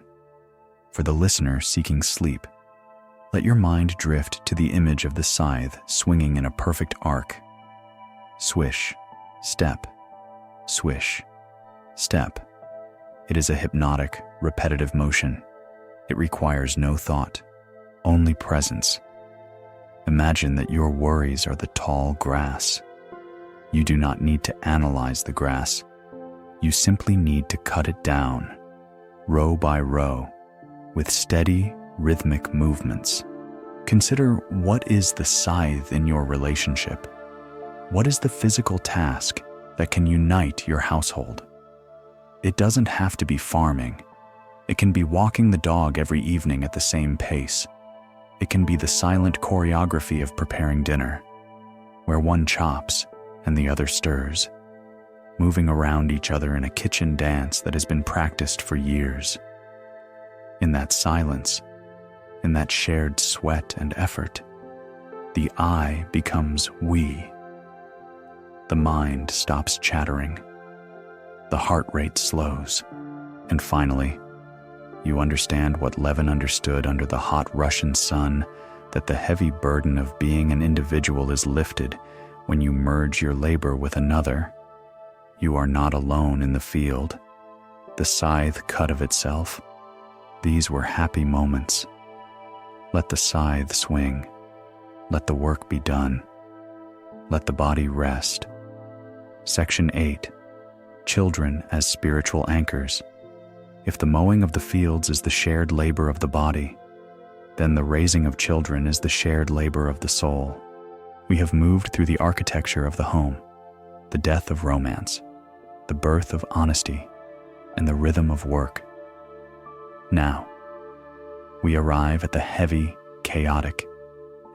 S1: For the listener seeking sleep, let your mind drift to the image of the scythe swinging in a perfect arc. Swish, step, swish, step. It is a hypnotic, repetitive motion. It requires no thought, only presence. Imagine that your worries are the tall grass. You do not need to analyze the grass. You simply need to cut it down, row by row, with steady, rhythmic movements. Consider, what is the scythe in your relationship? What is the physical task that can unite your household? It doesn't have to be farming. It can be walking the dog every evening at the same pace. It can be the silent choreography of preparing dinner, where one chops and the other stirs, moving around each other in a kitchen dance that has been practiced for years. In that silence, in that shared sweat and effort, the I becomes we. The mind stops chattering. The heart rate slows. And finally, you understand what Levin understood under the hot Russian sun, that the heavy burden of being an individual is lifted when you merge your labor with another. You are not alone in the field. The scythe cut of itself. These were happy moments. Let the scythe swing. Let the work be done. Let the body rest. Section 8. Children as spiritual anchors. If the mowing of the fields is the shared labor of the body, then the raising of children is the shared labor of the soul. We have moved through the architecture of the home, the death of romance, the birth of honesty, and the rhythm of work. Now, we arrive at the heavy, chaotic,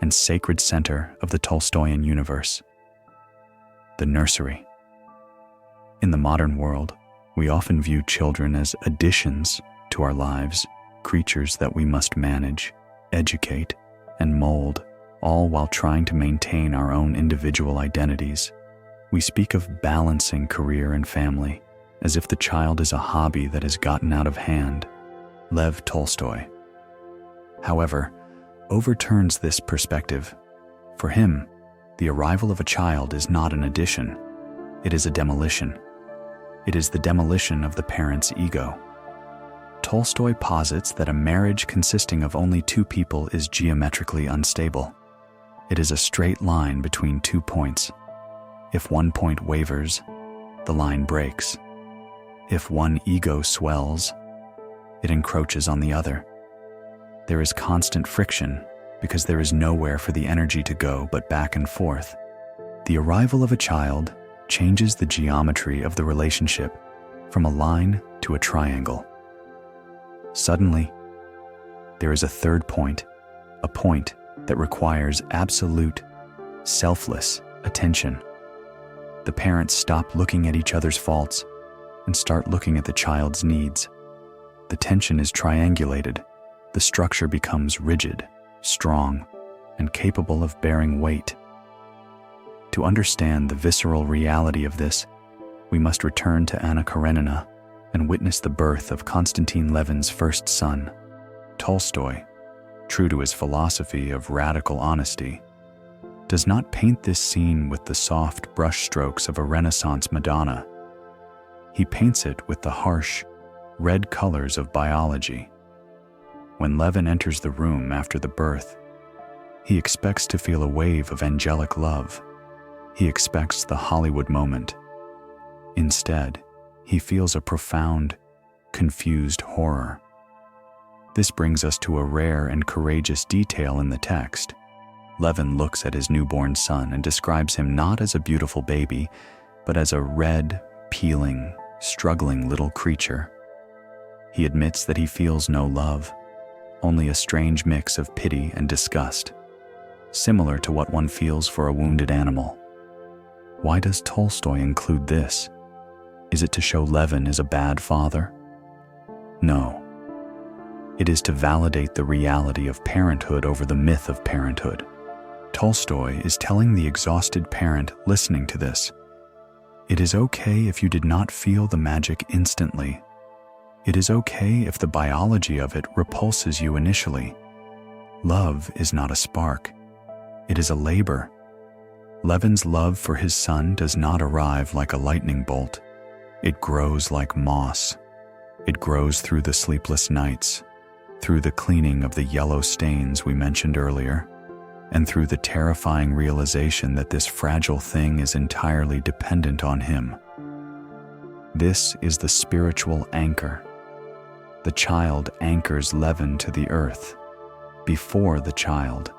S1: and sacred center of the Tolstoyan universe, the nursery. In the modern world, we often view children as additions to our lives, creatures that we must manage, educate, and mold, all while trying to maintain our own individual identities. We speak of balancing career and family, as if the child is a hobby that has gotten out of hand. Lev Tolstoy, however, overturns this perspective. For him, the arrival of a child is not an addition, it is a demolition. It is the demolition of the parent's ego. Tolstoy posits that a marriage consisting of only two people is geometrically unstable. It is a straight line between 2 points. If one point wavers, the line breaks. If one ego swells, it encroaches on the other. There is constant friction because there is nowhere for the energy to go but back and forth. The arrival of a child changes the geometry of the relationship from a line to a triangle. Suddenly, there is a third point, a point that requires absolute, selfless attention. The parents stop looking at each other's faults and start looking at the child's needs. The tension is triangulated. The structure becomes rigid, strong, and capable of bearing weight. To understand the visceral reality of this, we must return to Anna Karenina and witness the birth of Konstantin Levin's first son. Tolstoy, true to his philosophy of radical honesty, does not paint this scene with the soft brushstrokes of a Renaissance Madonna. He paints it with the harsh, red colors of biology. When Levin enters the room after the birth, he expects to feel a wave of angelic love. He expects the Hollywood moment. Instead, he feels a profound, confused horror. This brings us to a rare and courageous detail in the text. Levin looks at his newborn son and describes him not as a beautiful baby, but as a red, peeling, struggling little creature. He admits that he feels no love, only a strange mix of pity and disgust, similar to what one feels for a wounded animal. Why does Tolstoy include this? Is it to show Levin is a bad father? No. It is to validate the reality of parenthood over the myth of parenthood. Tolstoy is telling the exhausted parent listening to this, it is okay if you did not feel the magic instantly. It is okay if the biology of it repulses you initially. Love is not a spark. It is a labor. Levin's love for his son does not arrive like a lightning bolt. It grows like moss. It grows through the sleepless nights, through the cleaning of the yellow stains we mentioned earlier, and through the terrifying realization that this fragile thing is entirely dependent on him. This is the spiritual anchor. The child anchors Levin to the earth. Before the child,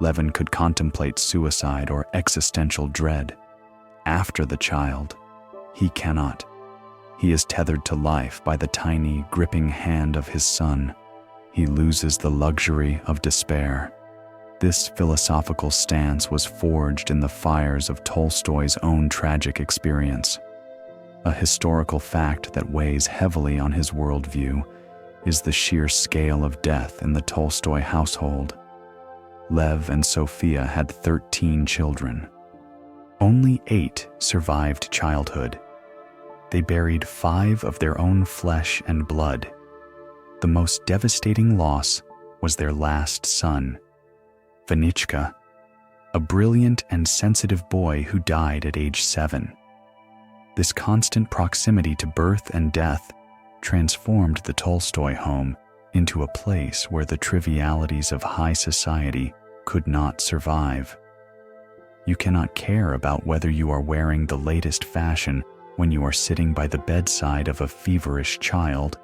S1: Levin could contemplate suicide or existential dread. After the child, he cannot. He is tethered to life by the tiny, gripping hand of his son. He loses the luxury of despair. This philosophical stance was forged in the fires of Tolstoy's own tragic experience. A historical fact that weighs heavily on his worldview is the sheer scale of death in the Tolstoy household. Lev and Sophia had 13 children. Only 8 survived childhood. They buried 5 of their own flesh and blood. The most devastating loss was their last son, Vanichka, a brilliant and sensitive boy who died at age 7. This constant proximity to birth and death transformed the Tolstoy home into a place where the trivialities of high society could not survive. You cannot care about whether you are wearing the latest fashion when you are sitting by the bedside of a feverish child.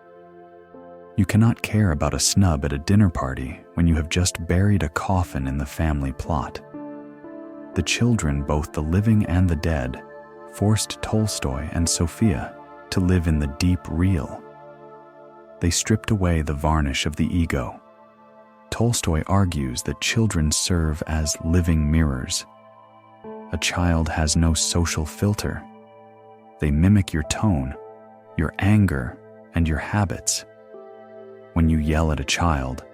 S1: You cannot care about a snub at a dinner party when you have just buried a coffin in the family plot. The children, both the living and the dead, forced Tolstoy and Sophia to live in the deep real. They stripped away the varnish of the ego. Tolstoy argues that children serve as living mirrors. A child has no social filter. They mimic your tone, your anger, and your habits. When you yell at a child,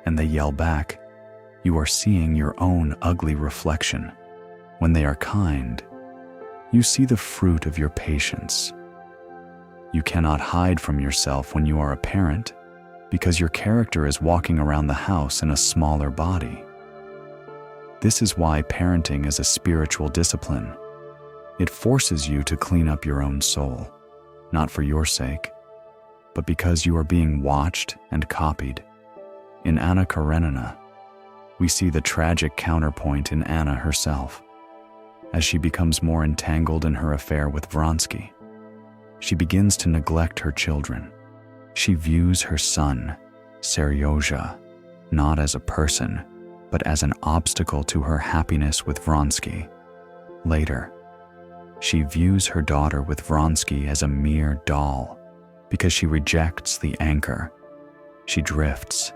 S1: and they yell back, you are seeing your own ugly reflection. When they are kind, you see the fruit of your patience. You cannot hide from yourself when you are a parent, because your character is walking around the house in a smaller body. This is why parenting is a spiritual discipline. It forces you to clean up your own soul, not for your sake, but because you are being watched and copied. In Anna Karenina, we see the tragic counterpoint in Anna herself. As she becomes more entangled in her affair with Vronsky, she begins to neglect her children. She views her son, Seryozha, not as a person, but as an obstacle to her happiness with Vronsky. Later, she views her daughter with Vronsky as a mere doll because she rejects the anchor. She drifts.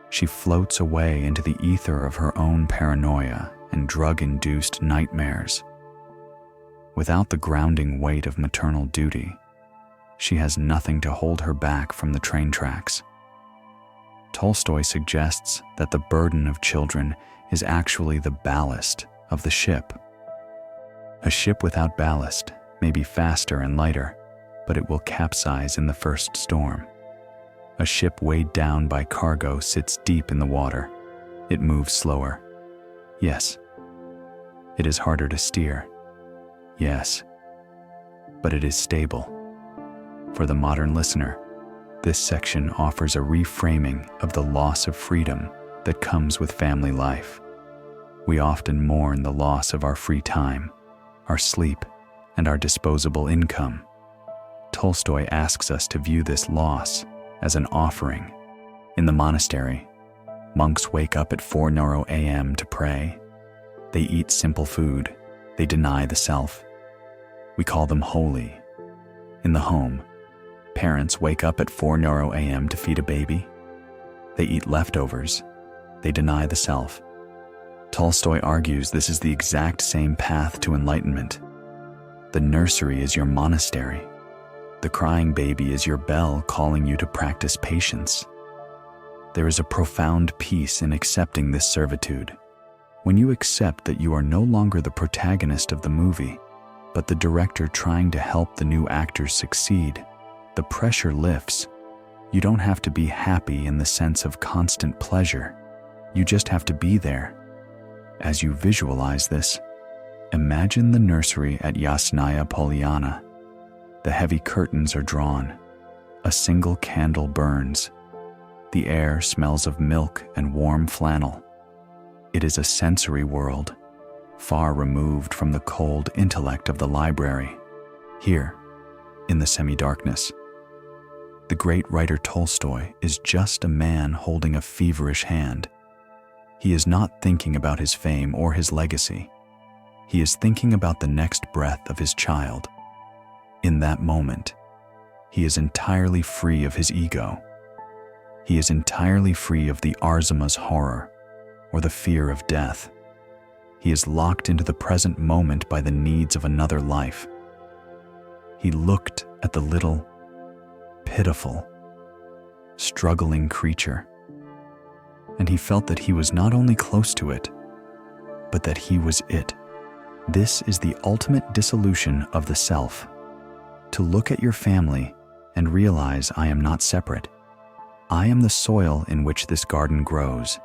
S1: She floats away into the ether of her own paranoia and drug-induced nightmares. Without the grounding weight of maternal duty, she has nothing to hold her back from the train tracks. Tolstoy suggests that the burden of children is actually the ballast of the ship. A ship without ballast may be faster and lighter, but it will capsize in the first storm. A ship weighed down by cargo sits deep in the water. It moves slower. Yes. It is harder to steer. Yes. But it is stable. For the modern listener, this section offers a reframing of the loss of freedom that comes with family life. We often mourn the loss of our free time, our sleep, and our disposable income. Tolstoy asks us to view this loss as an offering. In the monastery, monks wake up at 4 a.m. to pray. They eat simple food. They deny the self. We call them holy. In the home, parents wake up at 4 a.m. to feed a baby. They eat leftovers. They deny the self. Tolstoy argues this is the exact same path to enlightenment. The nursery is your monastery. The crying baby is your bell calling you to practice patience. There is a profound peace in accepting this servitude. When you accept that you are no longer the protagonist of the movie, but the director trying to help the new actors succeed, the pressure lifts. You don't have to be happy in the sense of constant pleasure. You just have to be there. As you visualize this, imagine the nursery at Yasnaya Polyana. The heavy curtains are drawn. A single candle burns. The air smells of milk and warm flannel. It is a sensory world, far removed from the cold intellect of the library. Here, in the semi-darkness, the great writer Tolstoy is just a man holding a feverish hand. He is not thinking about his fame or his legacy. He is thinking about the next breath of his child. In that moment, he is entirely free of his ego. He is entirely free of the Arzama's horror or the fear of death. He is locked into the present moment by the needs of another life. He looked at the little, pitiful, struggling creature, and he felt that he was not only close to it, but that he was it. This is the ultimate dissolution of the self. To look at your family and realize I am not separate. I am the soil in which this garden grows,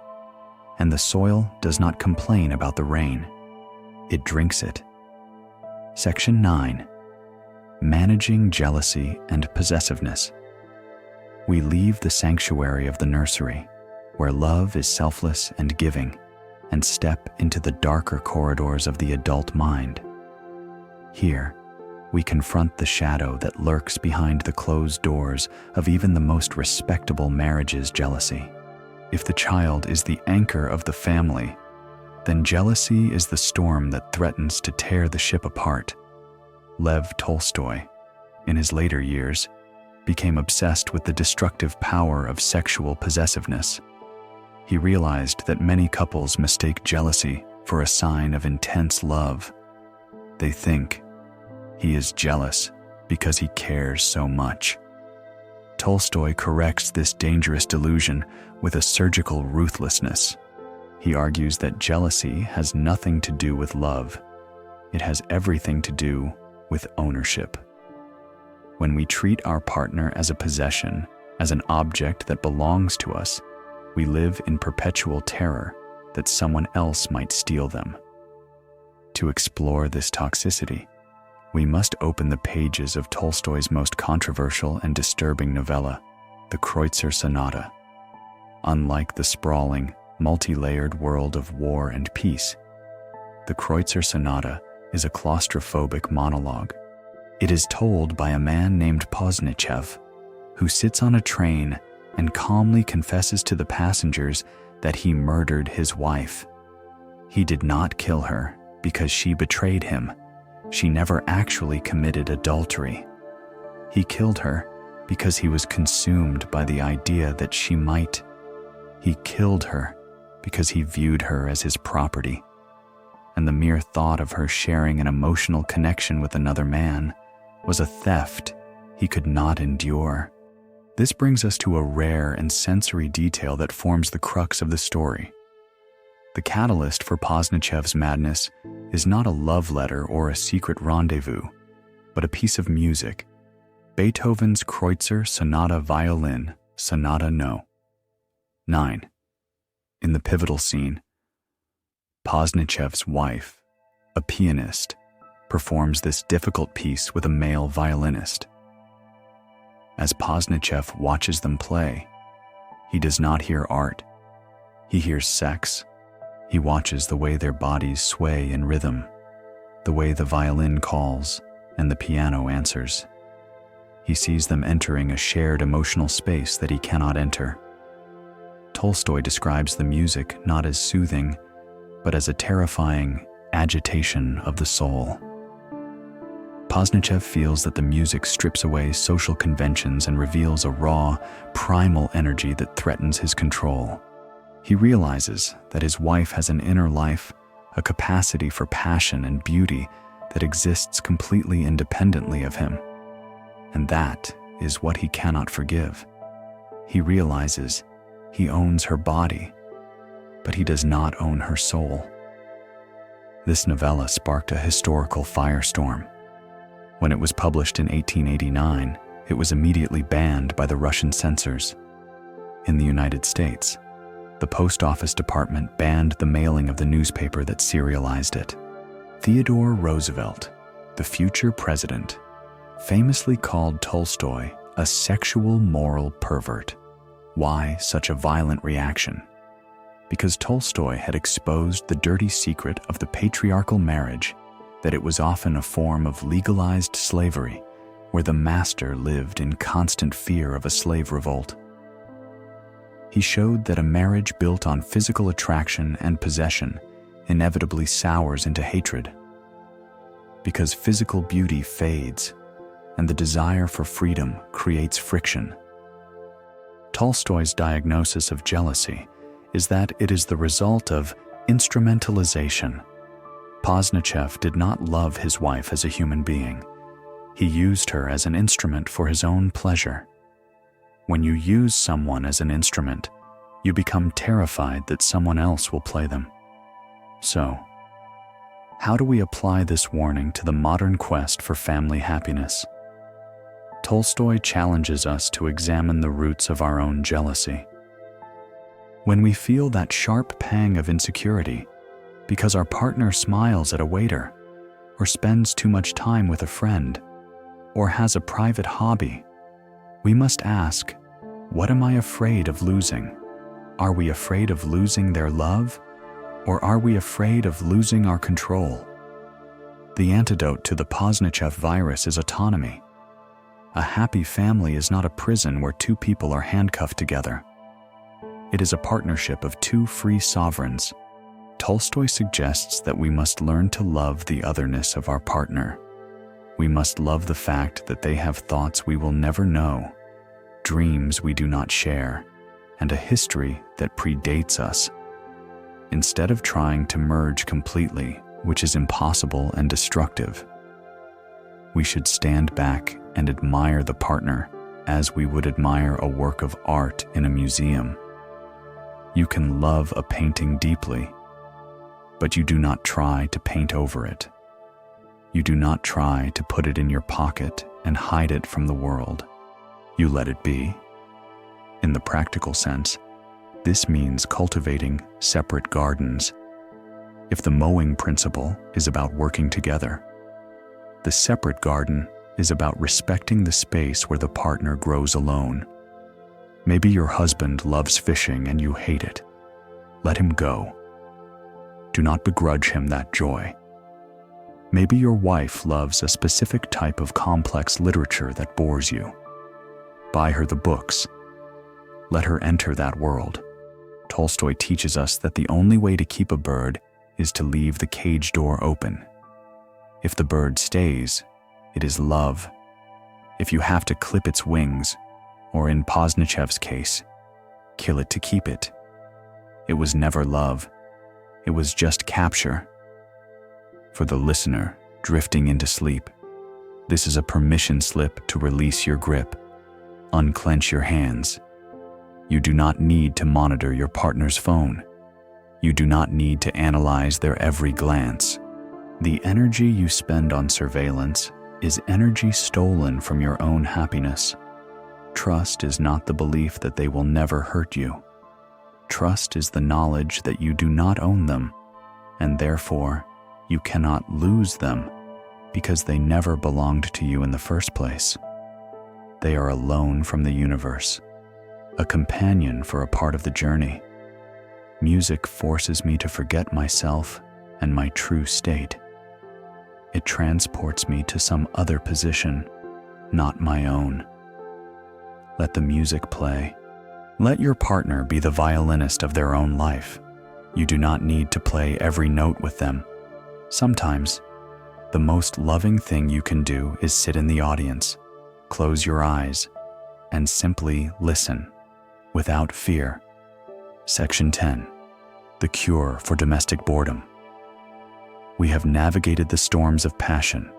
S1: and the soil does not complain about the rain. It drinks it. Section 9. Managing jealousy and possessiveness. We leave the sanctuary of the nursery, where love is selfless and giving, and step into the darker corridors of the adult mind. Here, we confront the shadow that lurks behind the closed doors of even the most respectable marriage's jealousy. If the child is the anchor of the family, then jealousy is the storm that threatens to tear the ship apart. Lev Tolstoy, in his later years, became obsessed with the destructive power of sexual possessiveness. He realized that many couples mistake jealousy for a sign of intense love. They think he is jealous because he cares so much. Tolstoy corrects this dangerous delusion with a surgical ruthlessness. He argues that jealousy has nothing to do with love. It has everything to do with ownership. When we treat our partner as a possession, as an object that belongs to us, we live in perpetual terror that someone else might steal them. To explore this toxicity, we must open the pages of Tolstoy's most controversial and disturbing novella, The Kreutzer Sonata. Unlike the sprawling, multi-layered world of war and peace, The Kreutzer Sonata is a claustrophobic monologue. It is told by a man named Posnichev, who sits on a train and calmly confesses to the passengers that he murdered his wife. He did not kill her because she betrayed him. She never actually committed adultery. He killed her because he was consumed by the idea that she might. He killed her because he viewed her as his property, and the mere thought of her sharing an emotional connection with another man was a theft he could not endure. This brings us to a rare and sensory detail that forms the crux of the story. The catalyst for Posnichev's madness is not a love letter or a secret rendezvous, but a piece of music, Beethoven's Kreutzer Sonata Violin, Sonata No. 9. In the pivotal scene, Posnichev's wife, a pianist, performs this difficult piece with a male violinist. As Posnichev watches them play, he does not hear art. He hears sex. He watches the way their bodies sway in rhythm, the way the violin calls and the piano answers. He sees them entering a shared emotional space that he cannot enter. Tolstoy describes the music not as soothing, but as a terrifying agitation of the soul. Posnichev feels that the music strips away social conventions and reveals a raw, primal energy that threatens his control. He realizes that his wife has an inner life, a capacity for passion and beauty that exists completely independently of him. And that is what he cannot forgive. He realizes he owns her body, but he does not own her soul. This novella sparked a historical firestorm. When it was published in 1889, it was immediately banned by the Russian censors. In the United States, the Post Office Department banned the mailing of the newspaper that serialized it. Theodore Roosevelt, the future president, famously called Tolstoy a sexual moral pervert. Why such a violent reaction? Because Tolstoy had exposed the dirty secret of the patriarchal marriage, that it was often a form of legalized slavery, where the master lived in constant fear of a slave revolt. He showed that a marriage built on physical attraction and possession inevitably sours into hatred. Because physical beauty fades, and the desire for freedom creates friction. Tolstoy's diagnosis of jealousy is that it is the result of instrumentalization. Posnichev did not love his wife as a human being. He used her as an instrument for his own pleasure. When you use someone as an instrument, you become terrified that someone else will play them. So, how do we apply this warning to the modern quest for family happiness? Tolstoy challenges us to examine the roots of our own jealousy. When we feel that sharp pang of insecurity because our partner smiles at a waiter, or spends too much time with a friend, or has a private hobby, we must ask, what am I afraid of losing? Are we afraid of losing their love? Or are we afraid of losing our control? The antidote to the Posnichev virus is autonomy. A happy family is not a prison where two people are handcuffed together. It is a partnership of two free sovereigns. Tolstoy suggests that we must learn to love the otherness of our partner. We must love the fact that they have thoughts we will never know, dreams we do not share, and a history that predates us. Instead of trying to merge completely, which is impossible and destructive, we should stand back and admire the partner as we would admire a work of art in a museum. You can love a painting deeply, but you do not try to paint over it. You do not try to put it in your pocket and hide it from the world. You let it be. In the practical sense, this means cultivating separate gardens. If the mowing principle is about working together, the separate garden is about respecting the space where the partner grows alone. Maybe your husband loves fishing and you hate it. Let him go. Do not begrudge him that joy. Maybe your wife loves a specific type of complex literature that bores you. Buy her the books. Let her enter that world. Tolstoy teaches us that the only way to keep a bird is to leave the cage door open. If the bird stays, it is love. If you have to clip its wings, or in Posnichev's case, kill it to keep it, it was never love. It was just capture. For the listener drifting into sleep, this is a permission slip to release your grip. Unclench your hands. You do not need to monitor your partner's phone. You do not need to analyze their every glance. The energy you spend on surveillance is energy stolen from your own happiness. Trust is not the belief that they will never hurt you. Trust is the knowledge that you do not own them, and therefore you cannot lose them because they never belonged to you in the first place. They are a loan from the universe, a companion for a part of the journey. Music forces me to forget myself and my true state. It transports me to some other position, not my own. Let the music play. Let your partner be the violinist of their own life. You do not need to play every note with them. Sometimes, the most loving thing you can do is sit in the audience, close your eyes, and simply listen, without fear. Section 10. The cure for domestic boredom. We have navigated the storms of passion,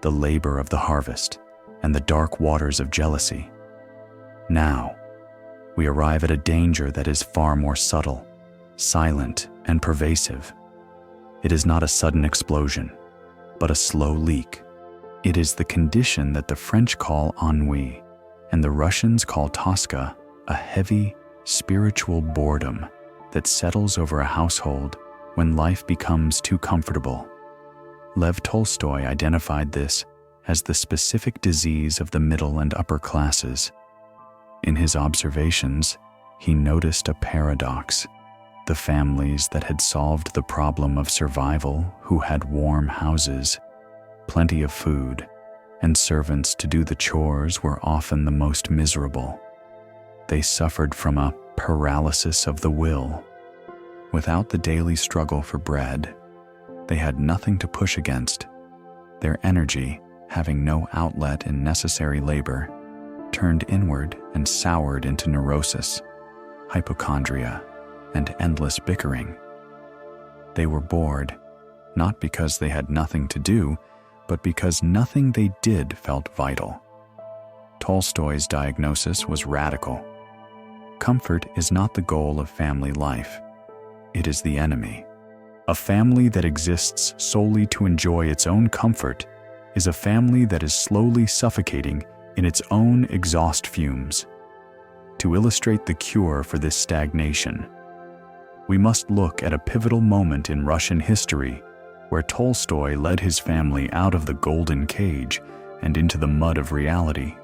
S1: the labor of the harvest, and the dark waters of jealousy. Now, we arrive at a danger that is far more subtle, silent, and pervasive. It is not a sudden explosion, but a slow leak. It is the condition that the French call ennui, and the Russians call toska, a heavy, spiritual boredom that settles over a household when life becomes too comfortable. Lev Tolstoy identified this as the specific disease of the middle and upper classes. In his observations, he noticed a paradox. The families that had solved the problem of survival, who had warm houses, plenty of food, and servants to do the chores, were often the most miserable. They suffered from a paralysis of the will. Without the daily struggle for bread, they had nothing to push against. Their energy, having no outlet in necessary labor, turned inward and soured into neurosis, hypochondria, and endless bickering. They were bored, not because they had nothing to do, but because nothing they did felt vital. Tolstoy's diagnosis was radical. Comfort is not the goal of family life. It is the enemy. A family that exists solely to enjoy its own comfort is a family that is slowly suffocating in its own exhaust fumes. To illustrate the cure for this stagnation, we must look at a pivotal moment in Russian history where Tolstoy led his family out of the golden cage and into the mud of reality.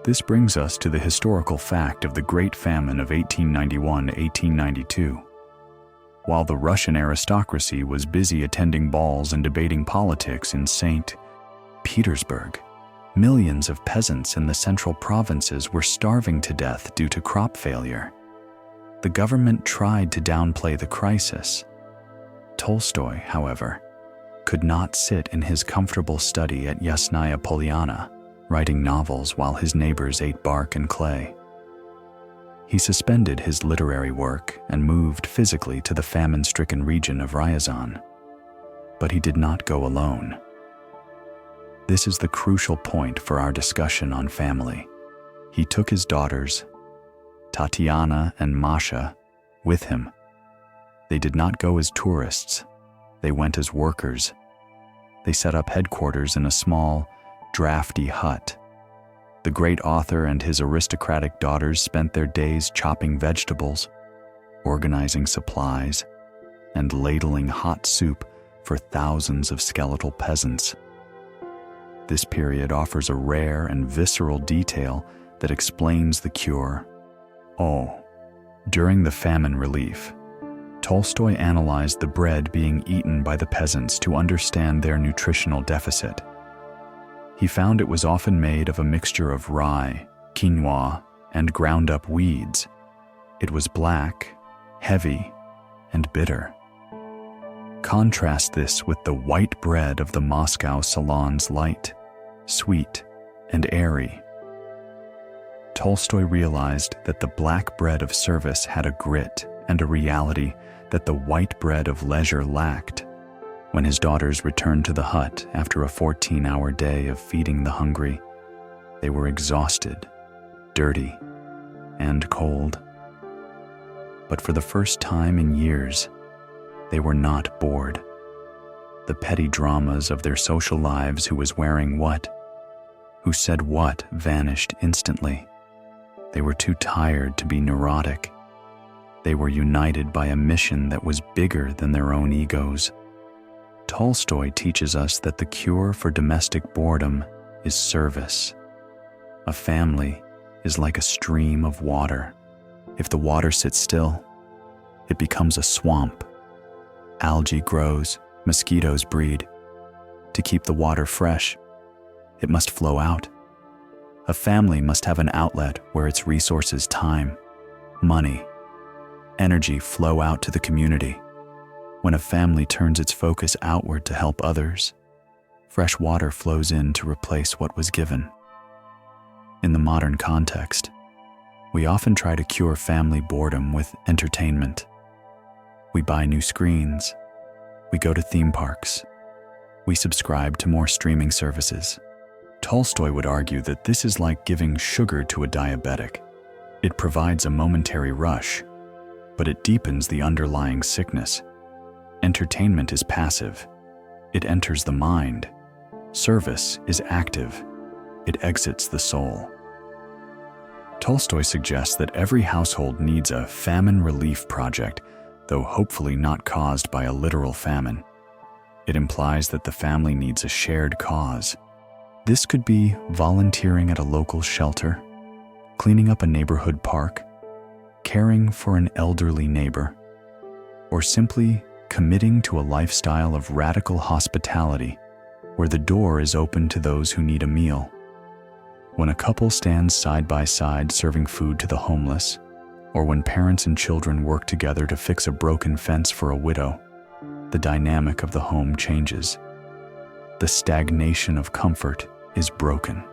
S1: This brings us to the historical fact of the Great Famine of 1891-1892. While the Russian aristocracy was busy attending balls and debating politics in St. Petersburg, millions of peasants in the central provinces were starving to death due to crop failure. The government tried to downplay the crisis. Tolstoy, however, could not sit in his comfortable study at Yasnaya Polyana, writing novels while his neighbors ate bark and clay. He suspended his literary work and moved physically to the famine-stricken region of Ryazan. But he did not go alone. This is the crucial point for our discussion on family. He took his daughters, Tatiana and Masha, with him. They did not go as tourists. They went as workers. They set up headquarters in a small, drafty hut. The great author and his aristocratic daughters spent their days chopping vegetables, organizing supplies, and ladling hot soup for thousands of skeletal peasants. This period offers a rare and visceral detail that explains the cure. During the famine relief, Tolstoy analyzed the bread being eaten by the peasants to understand their nutritional deficit. He found it was often made of a mixture of rye, quinoa, and ground-up weeds. It was black, heavy, and bitter. Contrast this with the white bread of the Moscow salons, light, sweet, and airy. Tolstoy realized that the black bread of service had a grit and a reality that the white bread of leisure lacked. When his daughters returned to the hut after a 14-hour day of feeding the hungry, they were exhausted, dirty, and cold. But for the first time in years, they were not bored. The petty dramas of their social lives, who was wearing what, who said what, vanished instantly. They were too tired to be neurotic. They were united by a mission that was bigger than their own egos. Tolstoy teaches us that the cure for domestic boredom is service. A family is like a stream of water. If the water sits still, it becomes a swamp. Algae grows, mosquitoes breed. To keep the water fresh, it must flow out. A family must have an outlet where its resources, time, money, energy flow out to the community. When a family turns its focus outward to help others, fresh water flows in to replace what was given. In the modern context, we often try to cure family boredom with entertainment. We buy new screens, we go to theme parks, we subscribe to more streaming services. Tolstoy would argue that this is like giving sugar to a diabetic. It provides a momentary rush, but it deepens the underlying sickness. Entertainment is passive. It enters the mind. Service is active. It exits the soul. Tolstoy suggests that every household needs a famine relief project, though hopefully not caused by a literal famine. It implies that the family needs a shared cause. This could be volunteering at a local shelter, cleaning up a neighborhood park, caring for an elderly neighbor, or simply committing to a lifestyle of radical hospitality where the door is open to those who need a meal. When a couple stands side by side serving food to the homeless, or when parents and children work together to fix a broken fence for a widow, the dynamic of the home changes. The stagnation of comfort is broken.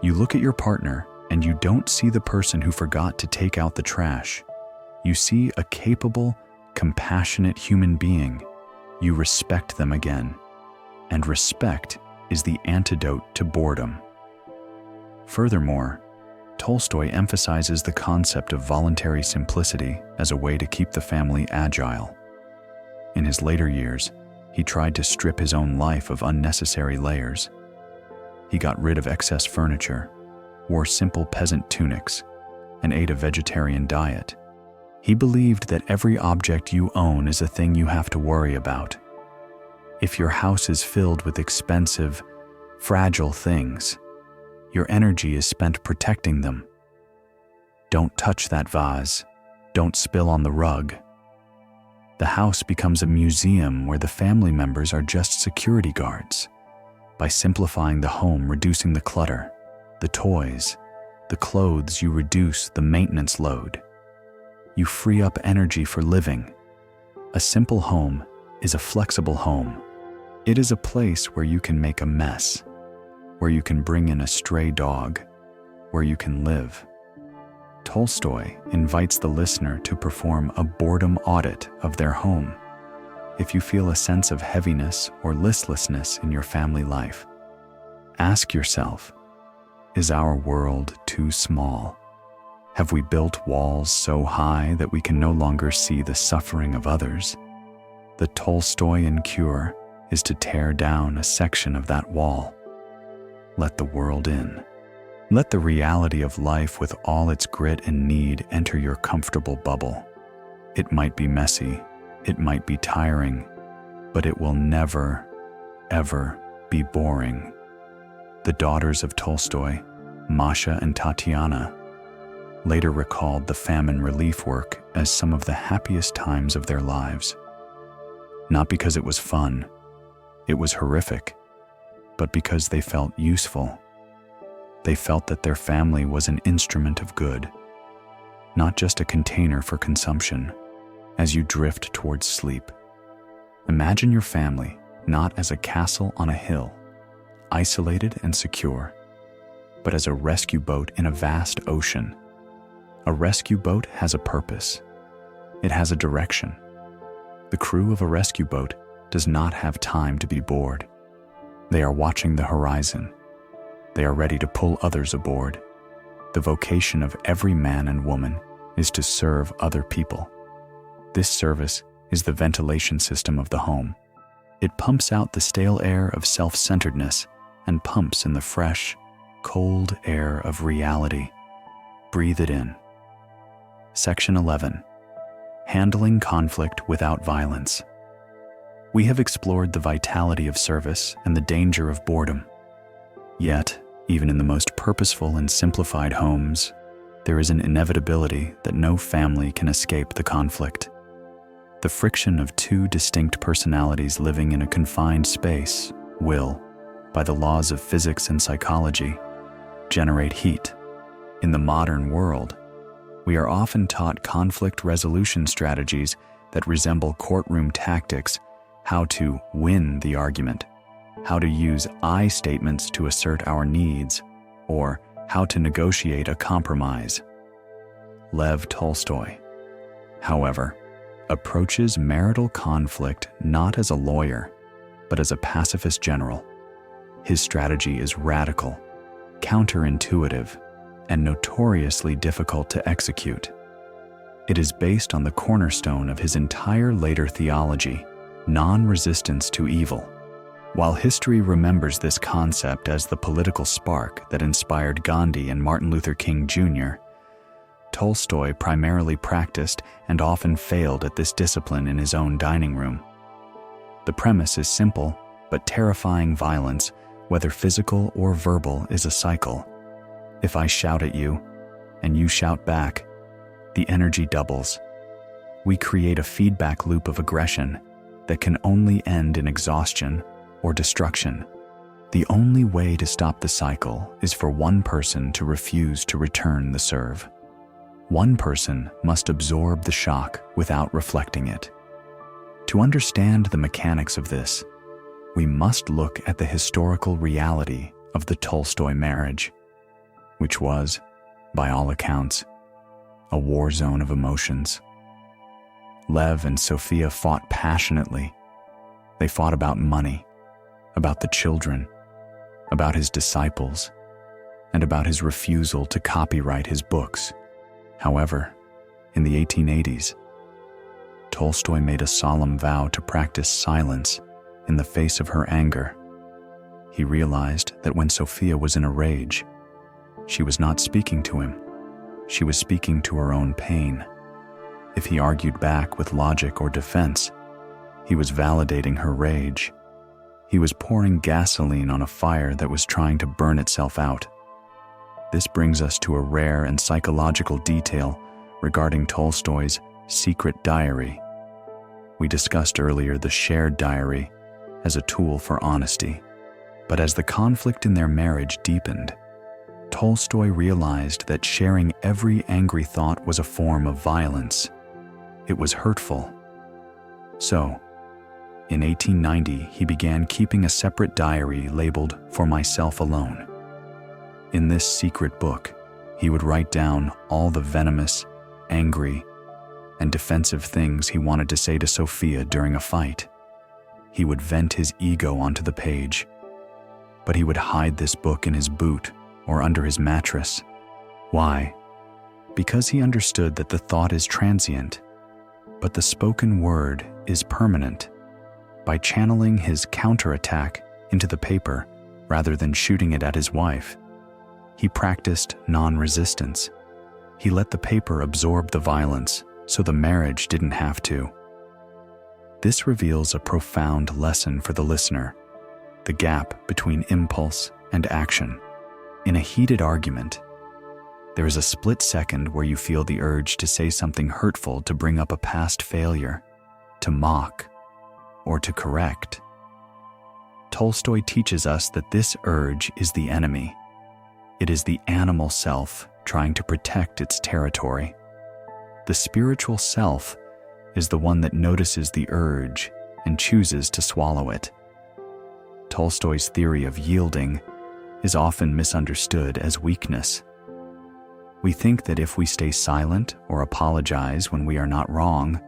S1: You look at your partner and you don't see the person who forgot to take out the trash. You see a capable, compassionate human being. You respect them again. And respect is the antidote to boredom. Furthermore, Tolstoy emphasizes the concept of voluntary simplicity as a way to keep the family agile. In his later years, he tried to strip his own life of unnecessary layers. He got rid of excess furniture, wore simple peasant tunics, and ate a vegetarian diet. He believed that every object you own is a thing you have to worry about. If your house is filled with expensive, fragile things, your energy is spent protecting them. Don't touch that vase. Don't spill on the rug. The house becomes a museum where the family members are just security guards. By simplifying the home, reducing the clutter, the toys, the clothes, you reduce the maintenance load. You free up energy for living. A simple home is a flexible home. It is a place where you can make a mess, where you can bring in a stray dog, where you can live. Tolstoy invites the listener to perform a boredom audit of their home. If you feel a sense of heaviness or listlessness in your family life, ask yourself, is our world too small? Have we built walls so high that we can no longer see the suffering of others? The Tolstoyan cure is to tear down a section of that wall. Let the world in. Let the reality of life with all its grit and need enter your comfortable bubble. It might be messy, it might be tiring, but it will never, ever be boring. The daughters of Tolstoy, Masha and Tatiana, later recalled the famine relief work as some of the happiest times of their lives. Not because it was fun, it was horrific, but because they felt useful. They felt that their family was an instrument of good, not just a container for consumption. As you drift towards sleep, imagine your family not as a castle on a hill, isolated and secure, but as a rescue boat in a vast ocean. A rescue boat has a purpose. It has a direction. The crew of a rescue boat does not have time to be bored. They are watching the horizon. They are ready to pull others aboard. The vocation of every man and woman is to serve other people. This service is the ventilation system of the home. It pumps out the stale air of self-centeredness and pumps in the fresh, cold air of reality. Breathe it in. Section 11. Handling conflict without violence. We have explored the vitality of service and the danger of boredom. Yet, even in the most purposeful and simplified homes, there is an inevitability that no family can escape the conflict. The friction of two distinct personalities living in a confined space will, by the laws of physics and psychology, generate heat. In the modern world, we are often taught conflict resolution strategies that resemble courtroom tactics, how to win the argument, how to use I statements to assert our needs, or how to negotiate a compromise. Lev Tolstoy, however, approaches marital conflict not as a lawyer, but as a pacifist general. His strategy is radical, counterintuitive, and notoriously difficult to execute. It is based on the cornerstone of his entire later theology, non-resistance to evil. While history remembers this concept as the political spark that inspired Gandhi and Martin Luther King Jr., Tolstoy primarily practiced and often failed at this discipline in his own dining room. The premise is simple, but terrifying violence, whether physical or verbal, is a cycle. If I shout at you, and you shout back, the energy doubles. We create a feedback loop of aggression that can only end in exhaustion or destruction. The only way to stop the cycle is for one person to refuse to return the serve. One person must absorb the shock without reflecting it. To understand the mechanics of this, we must look at the historical reality of the Tolstoy marriage, which was, by all accounts, a war zone of emotions. Lev and Sophia fought passionately. They fought about money, about the children, about his disciples, and about his refusal to copyright his books. However, in the 1880s, Tolstoy made a solemn vow to practice silence in the face of her anger. He realized that when Sophia was in a rage, she was not speaking to him. She was speaking to her own pain. If he argued back with logic or defense, he was validating her rage. He was pouring gasoline on a fire that was trying to burn itself out. This brings us to a rare and psychological detail regarding Tolstoy's secret diary. We discussed earlier the shared diary as a tool for honesty. But as the conflict in their marriage deepened, Tolstoy realized that sharing every angry thought was a form of violence. It was hurtful. So, in 1890, he began keeping a separate diary labeled "For Myself Alone." In this secret book, he would write down all the venomous, angry, and defensive things he wanted to say to Sophia during a fight. He would vent his ego onto the page, but he would hide this book in his boot or under his mattress. Why? Because he understood that the thought is transient, but the spoken word is permanent. By channeling his counterattack into the paper rather than shooting it at his wife, he practiced non-resistance. He let the paper absorb the violence so the marriage didn't have to. This reveals a profound lesson for the listener: the gap between impulse and action. In a heated argument, there is a split second where you feel the urge to say something hurtful, to bring up a past failure, to mock, or to correct. Tolstoy teaches us that this urge is the enemy. It is the animal self trying to protect its territory. The spiritual self is the one that notices the urge and chooses to swallow it. Tolstoy's theory of yielding is often misunderstood as weakness. We think that if we stay silent or apologize when we are not wrong,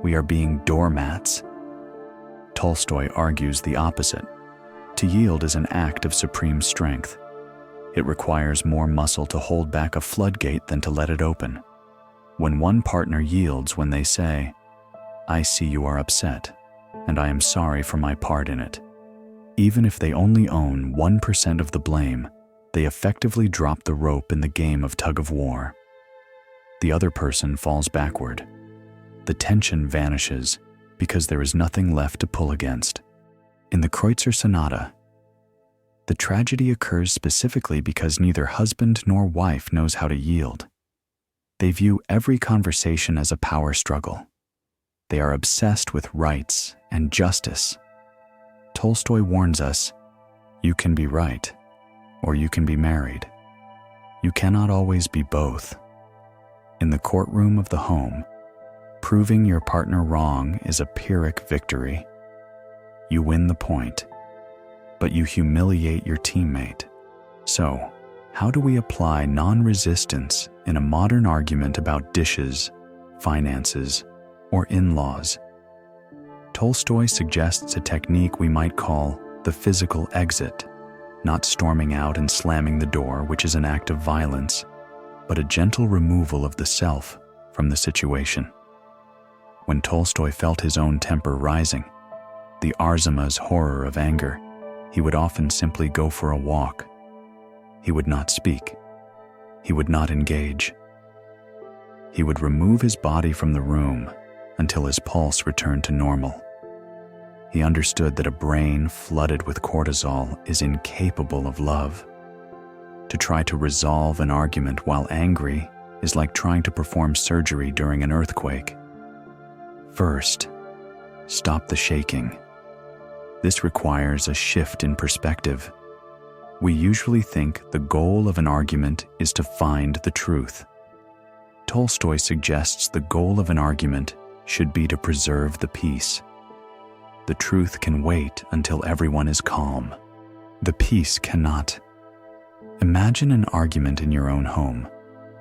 S1: we are being doormats. Tolstoy argues the opposite. To yield is an act of supreme strength. It requires more muscle to hold back a floodgate than to let it open. When one partner yields when they say, "I see you are upset, and I am sorry for my part in it," even if they only own 1% of the blame, they effectively drop the rope in the game of tug-of-war. The other person falls backward. The tension vanishes because there is nothing left to pull against. In the Kreutzer Sonata, the tragedy occurs specifically because neither husband nor wife knows how to yield. They view every conversation as a power struggle. They are obsessed with rights and justice. Tolstoy warns us, you can be right, or you can be married. You cannot always be both. In the courtroom of the home, proving your partner wrong is a Pyrrhic victory. You win the point, but you humiliate your teammate. So, how do we apply non-resistance in a modern argument about dishes, finances, or in-laws? Tolstoy suggests a technique we might call the physical exit, not storming out and slamming the door, which is an act of violence, but a gentle removal of the self from the situation. When Tolstoy felt his own temper rising, the Arzama's horror of anger, he would often simply go for a walk. He would not speak. He would not engage. He would remove his body from the room until his pulse returned to normal. He understood that a brain flooded with cortisol is incapable of love. To try to resolve an argument while angry is like trying to perform surgery during an earthquake. First, stop the shaking. This requires a shift in perspective. We usually think the goal of an argument is to find the truth. Tolstoy suggests the goal of an argument should be to preserve the peace. The truth can wait until everyone is calm. The peace cannot. Imagine an argument in your own home.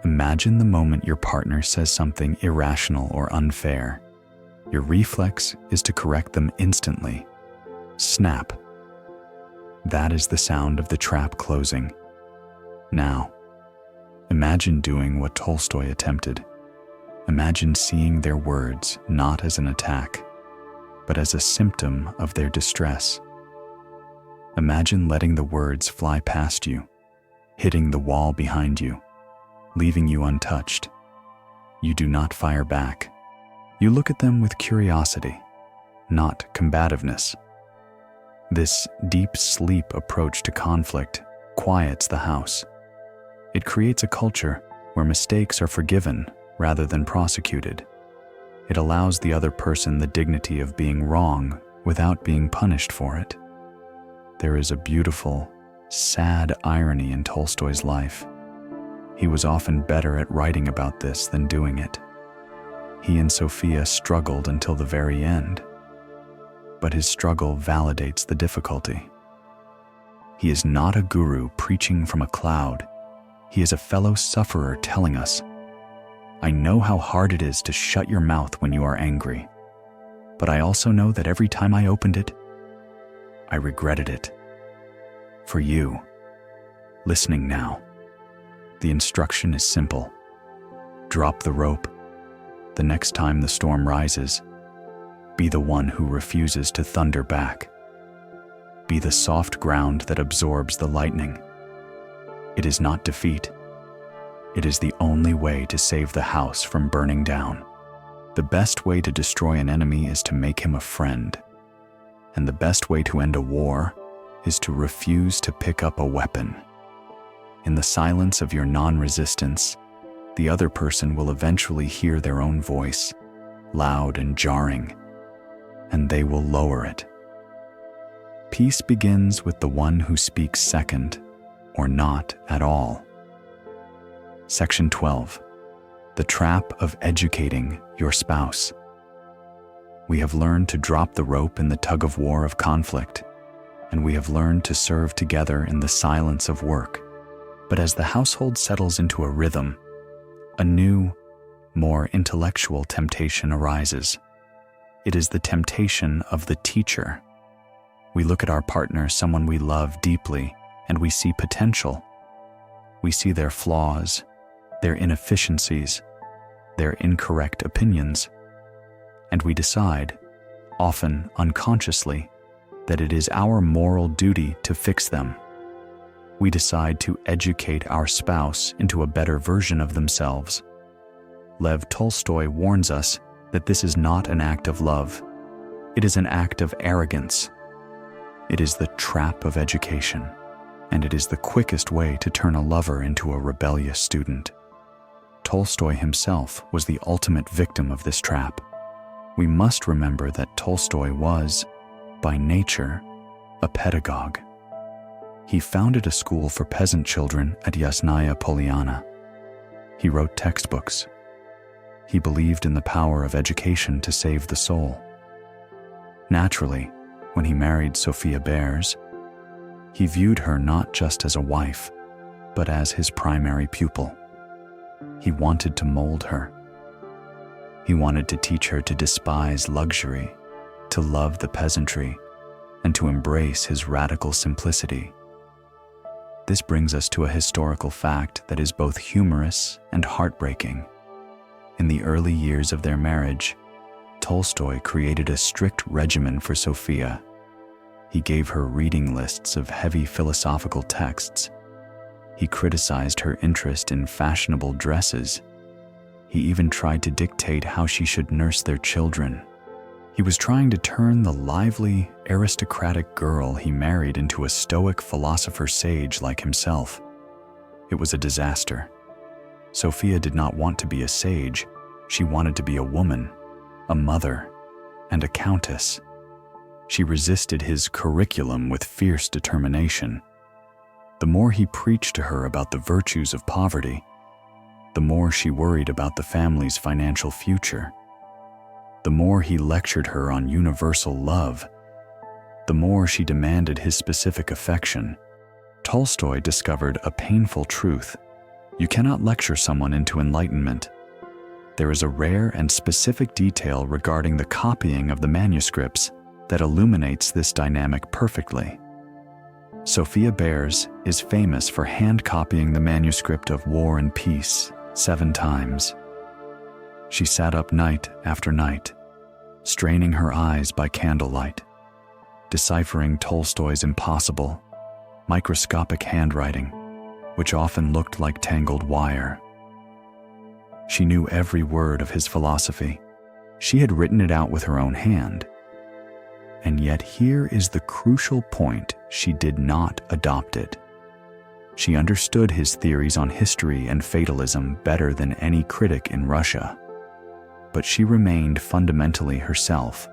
S1: Imagine the moment your partner says something irrational or unfair. Your reflex is to correct them instantly. Snap. That is the sound of the trap closing. Now, imagine doing what Tolstoy attempted. Imagine seeing their words not as an attack, but as a symptom of their distress. Imagine letting the words fly past you, hitting the wall behind you, leaving you untouched. You do not fire back. You look at them with curiosity, not combativeness. This deep sleep approach to conflict quiets the house. It creates a culture where mistakes are forgiven rather than prosecuted. It allows the other person the dignity of being wrong without being punished for it. There is a beautiful, sad irony in Tolstoy's life. He was often better at writing about this than doing it. He and Sophia struggled until the very end, but his struggle validates the difficulty. He is not a guru preaching from a cloud. He is a fellow sufferer telling us, I know how hard it is to shut your mouth when you are angry, but I also know that every time I opened it, I regretted it. For you, listening now, the instruction is simple. Drop the rope. The next time the storm rises, be the one who refuses to thunder back. Be the soft ground that absorbs the lightning. It is not defeat. It is the only way to save the house from burning down. The best way to destroy an enemy is to make him a friend. And the best way to end a war is to refuse to pick up a weapon. In the silence of your non-resistance, the other person will eventually hear their own voice, loud and jarring, and they will lower it. Peace begins with the one who speaks second, or not at all. Section 12. The trap of educating your spouse. We have learned to drop the rope in the tug-of-war of conflict, and we have learned to serve together in the silence of work. But as the household settles into a rhythm, a new, more intellectual temptation arises. It is the temptation of the teacher. We look at our partner, someone we love deeply, and we see potential. We see their flaws, their inefficiencies, their incorrect opinions, and we decide, often unconsciously, that it is our moral duty to fix them. We decide to educate our spouse into a better version of themselves. Leo Tolstoy warns us that this is not an act of love. It is an act of arrogance. It is the trap of education, and it is the quickest way to turn a lover into a rebellious student. Tolstoy himself was the ultimate victim of this trap. We must remember that Tolstoy was, by nature, a pedagogue. He founded a school for peasant children at Yasnaya Polyana. He wrote textbooks. He believed in the power of education to save the soul. Naturally, when he married Sophia Behrs, he viewed her not just as a wife, but as his primary pupil. He wanted to mold her. He wanted to teach her to despise luxury, to love the peasantry, and to embrace his radical simplicity. This brings us to a historical fact that is both humorous and heartbreaking. In the early years of their marriage, Tolstoy created a strict regimen for Sophia. He gave her reading lists of heavy philosophical texts. He criticized her interest in fashionable dresses. He even tried to dictate how she should nurse their children. He was trying to turn the lively, aristocratic girl he married into a stoic philosopher sage like himself. It was a disaster. Sophia did not want to be a sage. She wanted to be a woman, a mother, and a countess. She resisted his curriculum with fierce determination. The more he preached to her about the virtues of poverty, the more she worried about the family's financial future. The more he lectured her on universal love, the more she demanded his specific affection. Tolstoy discovered a painful truth. You cannot lecture someone into enlightenment. There is a rare and specific detail regarding the copying of the manuscripts that illuminates this dynamic perfectly. Sophia Behrs is famous for hand-copying the manuscript of War and Peace 7 times. She sat up night after night, straining her eyes by candlelight, deciphering Tolstoy's impossible, microscopic handwriting, which often looked like tangled wire. She knew every word of his philosophy. She had written it out with her own hand. And yet here is the crucial point: she did not adopt it. She understood his theories on history and fatalism better than any critic in Russia. But she remained fundamentally herself.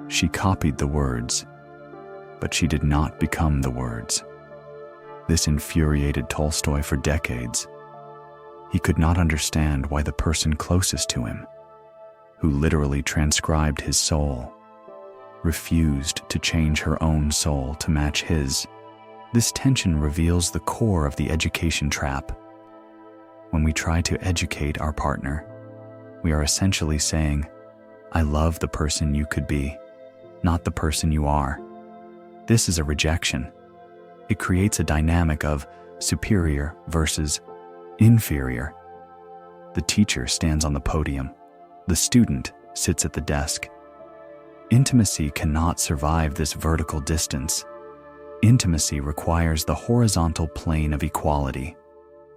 S1: She copied the words, but she did not become the words. This infuriated Tolstoy for decades. He could not understand why the person closest to him, who literally transcribed his soul, refused to change her own soul to match his. This tension reveals the core of the education trap. When we try to educate our partner, we are essentially saying, "I love the person you could be, not the person you are." This is a rejection. It creates a dynamic of superior versus inferior. The teacher stands on the podium. The student sits at the desk. Intimacy cannot survive this vertical distance. Intimacy requires the horizontal plane of equality.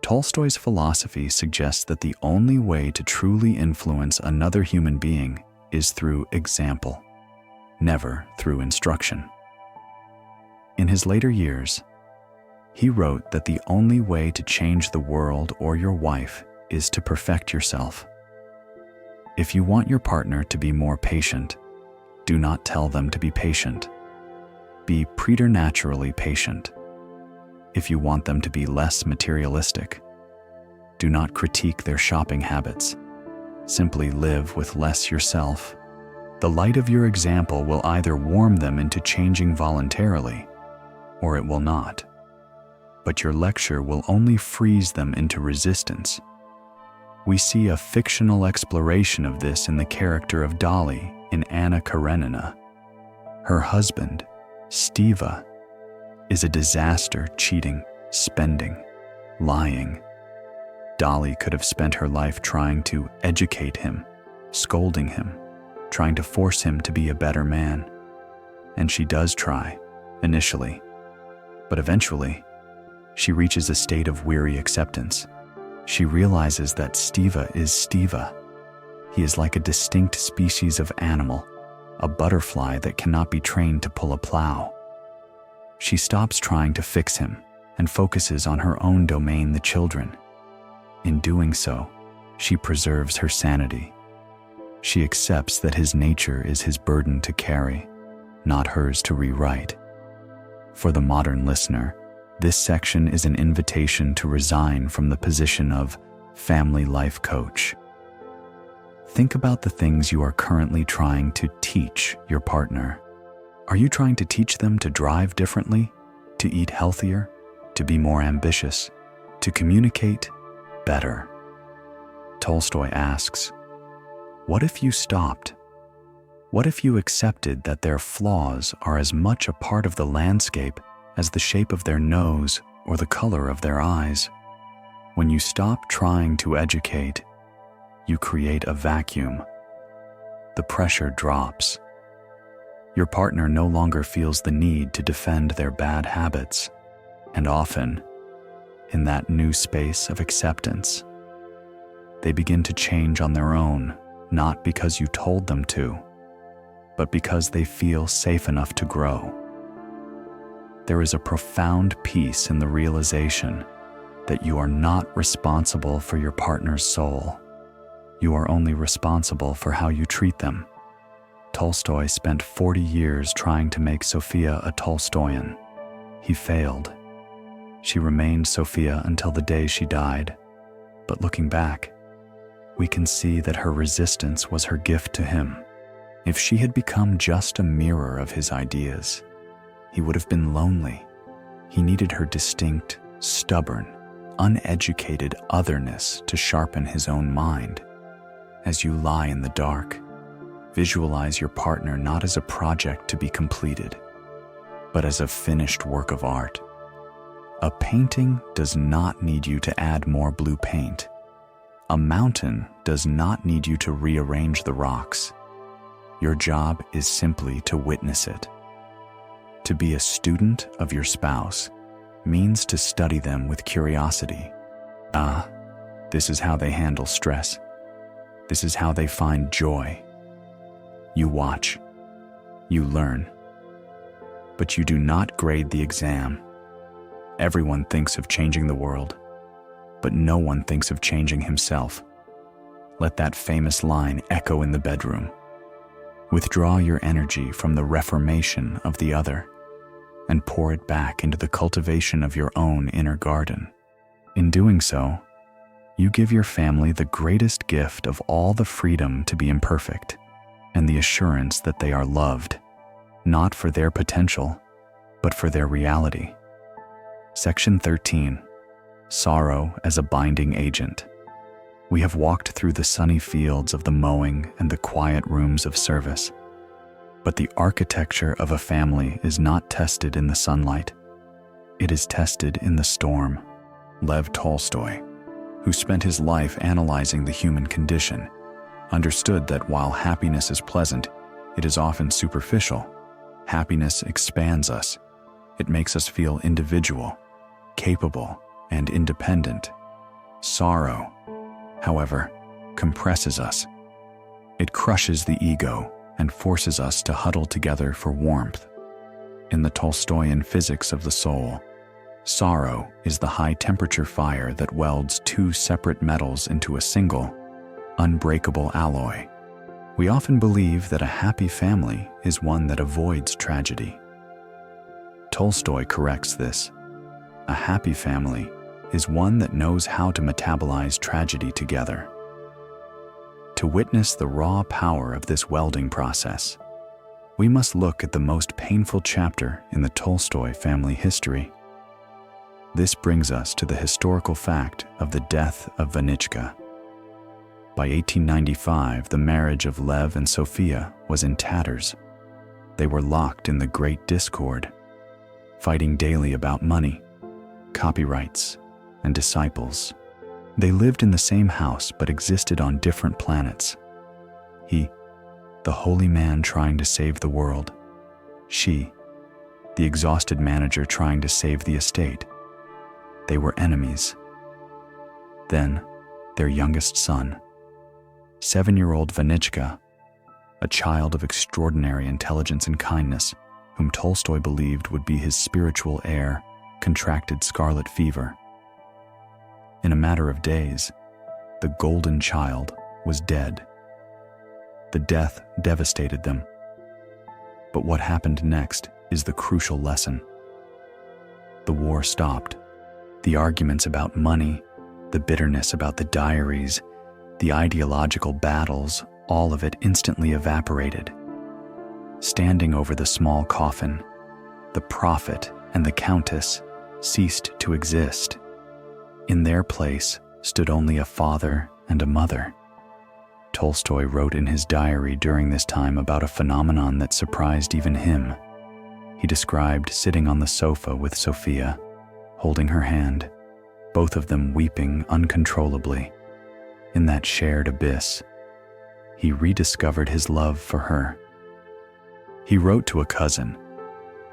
S1: Tolstoy's philosophy suggests that the only way to truly influence another human being is through example, never through instruction. In his later years, he wrote that the only way to change the world or your wife is to perfect yourself. If you want your partner to be more patient, do not tell them to be patient. Be preternaturally patient. if you want them to be less materialistic. Do not critique their shopping habits. Simply live with less yourself. The light of your example will either warm them into changing voluntarily, or it will not. But your lecture will only freeze them into resistance. We see a fictional exploration of this in the character of Dolly in Anna Karenina. Her husband, Steva, is a disaster, cheating, spending, lying. Dolly could have spent her life trying to educate him, scolding him, trying to force him to be a better man. And she does try, initially. But eventually, she reaches a state of weary acceptance. She realizes that Steva is Steva. He is like a distinct species of animal, a butterfly that cannot be trained to pull a plow. She stops trying to fix him and focuses on her own domain, the children. In doing so, she preserves her sanity. She accepts that his nature is his burden to carry, not hers to rewrite. For the modern listener, this section is an invitation to resign from the position of family life coach. Think about the things you are currently trying to teach your partner. Are you trying to teach them to drive differently, to eat healthier, to be more ambitious, to communicate better? Tolstoy asks, what if you stopped? What if you accepted that their flaws are as much a part of the landscape as the shape of their nose or the color of their eyes? When you stop trying to educate, you create a vacuum. The pressure drops. Your partner no longer feels the need to defend their bad habits, and often, in that new space of acceptance, they begin to change on their own, not because you told them to, but because they feel safe enough to grow. There is a profound peace in the realization that you are not responsible for your partner's soul. You are only responsible for how you treat them. Tolstoy spent 40 years trying to make Sophia a Tolstoyan. He failed. She remained Sophia until the day she died. But looking back, we can see that her resistance was her gift to him. If she had become just a mirror of his ideas, he would have been lonely. He needed her distinct, stubborn, uneducated otherness to sharpen his own mind. As you lie in the dark, visualize your partner not as a project to be completed, but as a finished work of art. A painting does not need you to add more blue paint. A mountain does not need you to rearrange the rocks. Your job is simply to witness it. To be a student of your spouse means to study them with curiosity. This is how they handle stress. This is how they find joy. You watch. You learn. But you do not grade the exam. Everyone thinks of changing the world, but no one thinks of changing himself. Let that famous line echo in the bedroom. Withdraw your energy from the reformation of the other and pour it back into the cultivation of your own inner garden. In doing so, you give your family the greatest gift of all, the freedom to be imperfect and the assurance that they are loved, not for their potential, but for their reality. Section 13. Sorrow as a binding agent. We have walked through the sunny fields of the mowing and the quiet rooms of service. But the architecture of a family is not tested in the sunlight. It is tested in the storm. Leo Tolstoy, who spent his life analyzing the human condition, understood that while happiness is pleasant, it is often superficial. Happiness expands us. It makes us feel individual, capable, and independent. Sorrow, however, compresses us. It crushes the ego and forces us to huddle together for warmth. In the Tolstoyan physics of the soul, sorrow is the high-temperature fire that welds two separate metals into a single, unbreakable alloy. We often believe that a happy family is one that avoids tragedy. Tolstoy corrects this. A happy family is one that knows how to metabolize tragedy together. To witness the raw power of this welding process, we must look at the most painful chapter in the Tolstoy family history. This brings us to the historical fact of the death of Vanichka. By 1895, the marriage of Lev and Sophia was in tatters. They were locked in the Great Discord, fighting daily about money, copyrights, and disciples. They lived in the same house but existed on different planets. He, the holy man trying to save the world. She, the exhausted manager trying to save the estate. They were enemies. Then, their youngest son, 7-year-old Vanichka, a child of extraordinary intelligence and kindness, whom Tolstoy believed would be his spiritual heir, contracted scarlet fever. In a matter of days, the golden child was dead. The death devastated them. But what happened next is the crucial lesson. The war stopped. The arguments about money, the bitterness about the diaries, the ideological battles, all of it instantly evaporated. Standing over the small coffin, the prophet and the countess ceased to exist. In their place stood only a father and a mother. Tolstoy wrote in his diary during this time about a phenomenon that surprised even him. He described sitting on the sofa with Sophia, holding her hand, both of them weeping uncontrollably. In that shared abyss, he rediscovered his love for her. He wrote to a cousin,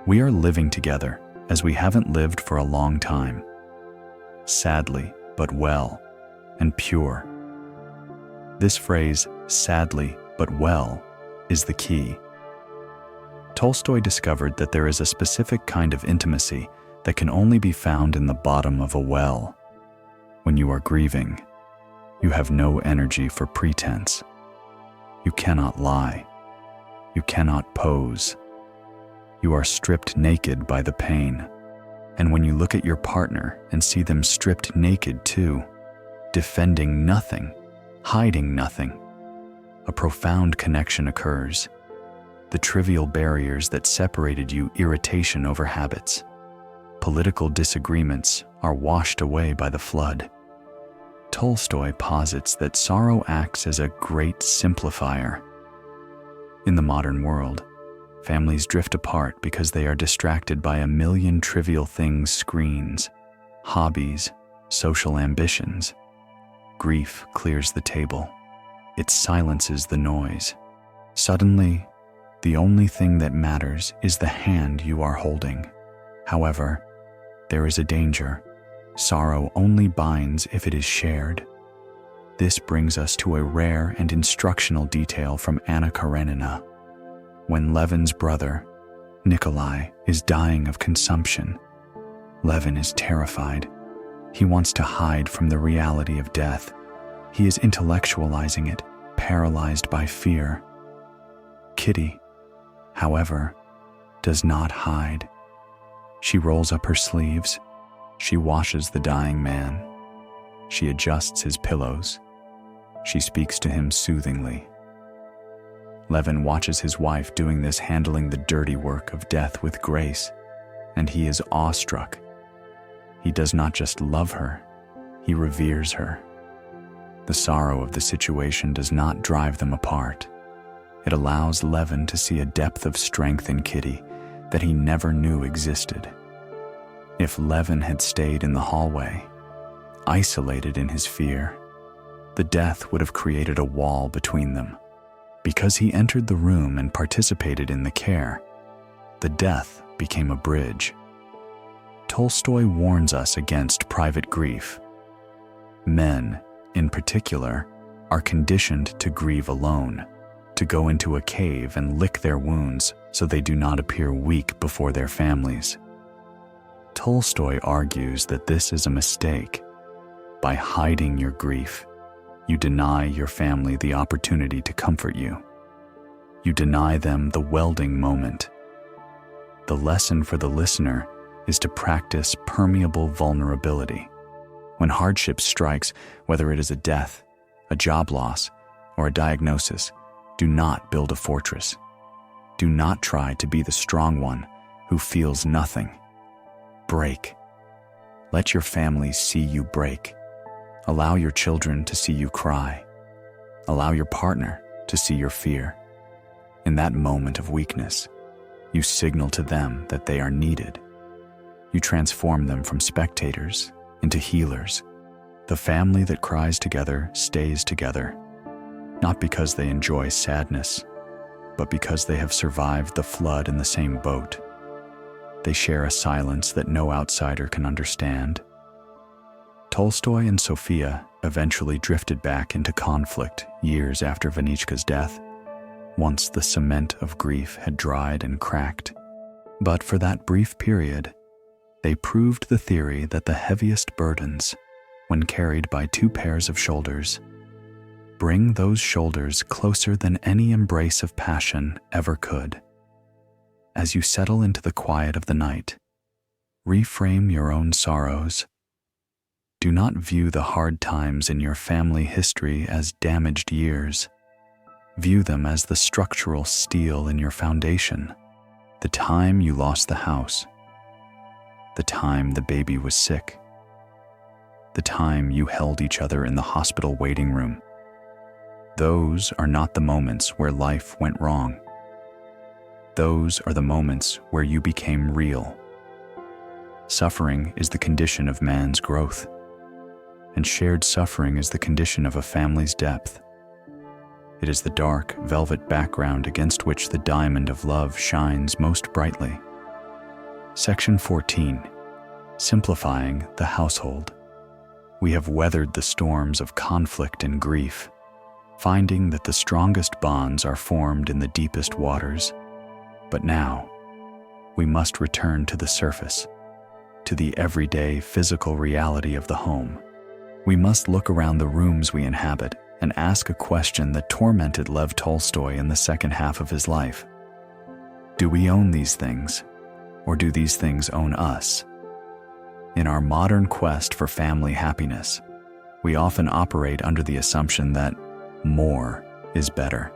S1: "We are living together as we haven't lived for a long time. Sadly, but well, and pure." This phrase, sadly but well, is the key. Tolstoy discovered that there is a specific kind of intimacy that can only be found in the bottom of a well. When you are grieving, you have no energy for pretense. You cannot lie. You cannot pose. You are stripped naked by the pain. And when you look at your partner and see them stripped naked too, defending nothing, hiding nothing, a profound connection occurs. The trivial barriers that separated you, irritation over habits, political disagreements, are washed away by the flood. Tolstoy posits that sorrow acts as a great simplifier. In the modern world, families drift apart because they are distracted by a million trivial things: screens, hobbies, social ambitions. Grief clears the table. It silences the noise. Suddenly, the only thing that matters is the hand you are holding. However, there is a danger. Sorrow only binds if it is shared. This brings us to a rare and instructional detail from Anna Karenina. When Levin's brother, Nikolai, is dying of consumption, Levin is terrified. He wants to hide from the reality of death. He is intellectualizing it, paralyzed by fear. Kitty, however, does not hide. She rolls up her sleeves. She washes the dying man. She adjusts his pillows. She speaks to him soothingly. Levin watches his wife doing this, handling the dirty work of death with grace, and he is awestruck. He does not just love her, he reveres her. The sorrow of the situation does not drive them apart. It allows Levin to see a depth of strength in Kitty that he never knew existed. If Levin had stayed in the hallway, isolated in his fear, the death would have created a wall between them. Because he entered the room and participated in the care, the death became a bridge. Tolstoy warns us against private grief. Men, in particular, are conditioned to grieve alone, to go into a cave and lick their wounds so they do not appear weak before their families. Tolstoy argues that this is a mistake. By hiding your grief, you deny your family the opportunity to comfort you. You deny them the welding moment. The lesson for the listener is to practice permeable vulnerability. When hardship strikes, whether it is a death, a job loss, or a diagnosis, do not build a fortress. Do not try to be the strong one who feels nothing. Break. Let your family see you break. Allow your children to see you cry. Allow your partner to see your fear. In that moment of weakness, you signal to them that they are needed. You transform them from spectators into healers. The family that cries together stays together, not because they enjoy sadness, but because they have survived the flood in the same boat. They share a silence that no outsider can understand. Tolstoy and Sophia eventually drifted back into conflict years after Vanichka's death, once the cement of grief had dried and cracked. But for that brief period, they proved the theory that the heaviest burdens, when carried by two pairs of shoulders, bring those shoulders closer than any embrace of passion ever could. As you settle into the quiet of the night, reframe your own sorrows. Do not view the hard times in your family history as damaged years. View them as the structural steel in your foundation. The time you lost the house, the time the baby was sick, the time you held each other in the hospital waiting room. Those are not the moments where life went wrong. Those are the moments where you became real. Suffering is the condition of man's growth, and shared suffering is the condition of a family's depth. It is the dark, velvet background against which the diamond of love shines most brightly. Section 14. Simplifying the household. We have weathered the storms of conflict and grief, finding that the strongest bonds are formed in the deepest waters. But now, we must return to the surface, to the everyday physical reality of the home. We must look around the rooms we inhabit and ask a question that tormented Lev Tolstoy in the second half of his life. Do we own these things, or do these things own us? In our modern quest for family happiness, we often operate under the assumption that more is better.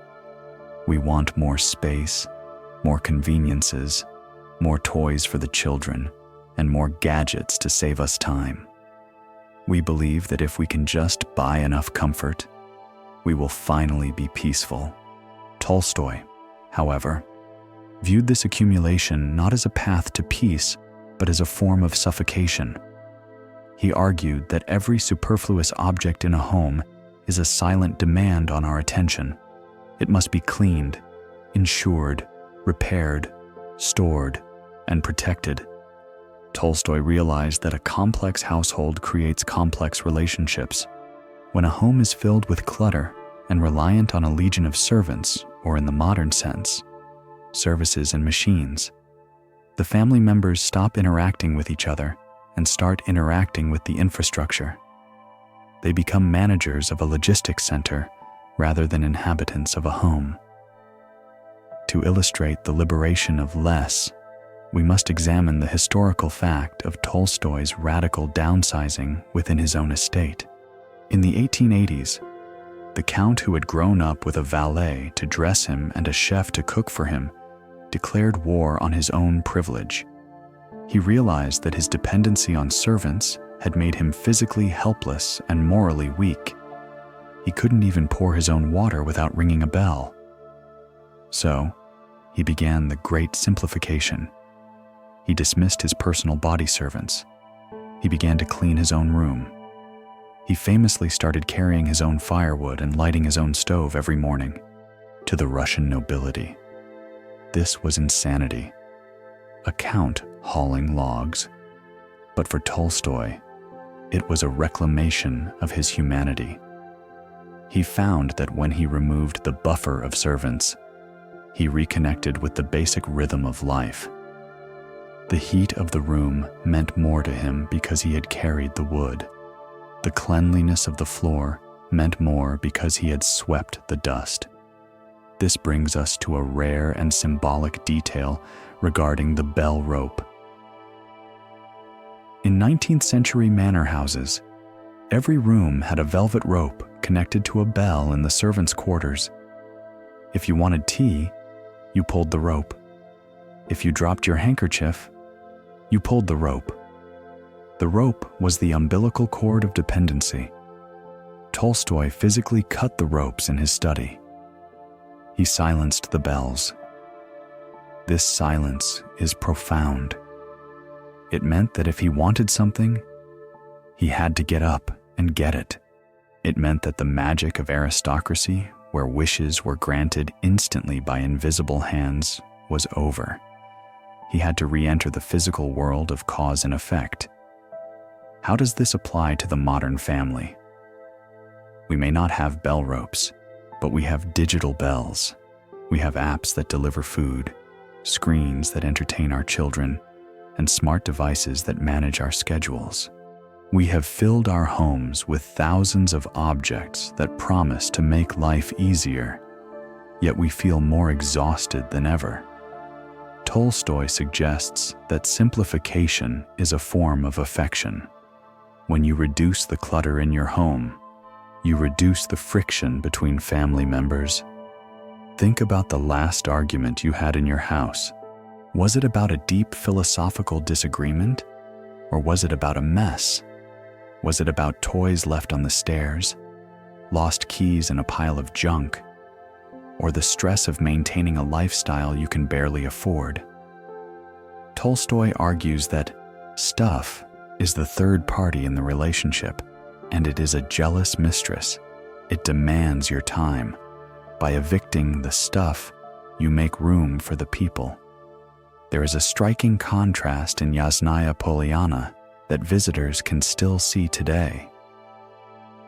S1: We want more space, more conveniences, more toys for the children, and more gadgets to save us time. We believe that if we can just buy enough comfort, we will finally be peaceful. Tolstoy, however, viewed this accumulation not as a path to peace, but as a form of suffocation. He argued that every superfluous object in a home is a silent demand on our attention. It must be cleaned, insured, repaired, stored, and protected. Tolstoy realized that a complex household creates complex relationships. When a home is filled with clutter and reliant on a legion of servants, or in the modern sense, services and machines, the family members stop interacting with each other and start interacting with the infrastructure. They become managers of a logistics center rather than inhabitants of a home. To illustrate the liberation of less, we must examine the historical fact of Tolstoy's radical downsizing within his own estate. In the 1880s, the count who had grown up with a valet to dress him and a chef to cook for him declared war on his own privilege. He realized that his dependency on servants had made him physically helpless and morally weak. He couldn't even pour his own water without ringing a bell. So, he began the great simplification. He dismissed his personal body servants. He began to clean his own room. He famously started carrying his own firewood and lighting his own stove every morning. To the Russian nobility, this was insanity. A count hauling logs. But for Tolstoy, it was a reclamation of his humanity. He found that when he removed the buffer of servants, he reconnected with the basic rhythm of life. The heat of the room meant more to him because he had carried the wood. The cleanliness of the floor meant more because he had swept the dust. This brings us to a rare and symbolic detail regarding the bell rope. In 19th century manor houses, every room had a velvet rope connected to a bell in the servants' quarters. If you wanted tea, you pulled the rope. If you dropped your handkerchief, you pulled the rope. The rope was the umbilical cord of dependency. Tolstoy physically cut the ropes in his study. He silenced the bells. This silence is profound. It meant that if he wanted something, he had to get up and get it. It meant that the magic of aristocracy, where wishes were granted instantly by invisible hands, was over. He had to re-enter the physical world of cause and effect. How does this apply to the modern family? We may not have bell ropes, but we have digital bells. We have apps that deliver food, screens that entertain our children, and smart devices that manage our schedules. We have filled our homes with thousands of objects that promise to make life easier, yet we feel more exhausted than ever. Tolstoy suggests that simplification is a form of affection. When you reduce the clutter in your home, you reduce the friction between family members. Think about the last argument you had in your house. Was it about a deep philosophical disagreement? Or was it about a mess? Was it about toys left on the stairs, lost keys in a pile of junk, or the stress of maintaining a lifestyle you can barely afford? Tolstoy argues that stuff is the third party in the relationship, and it is a jealous mistress. It demands your time. By evicting the stuff, you make room for the people. There is a striking contrast in Yasnaya Polyana that visitors can still see today.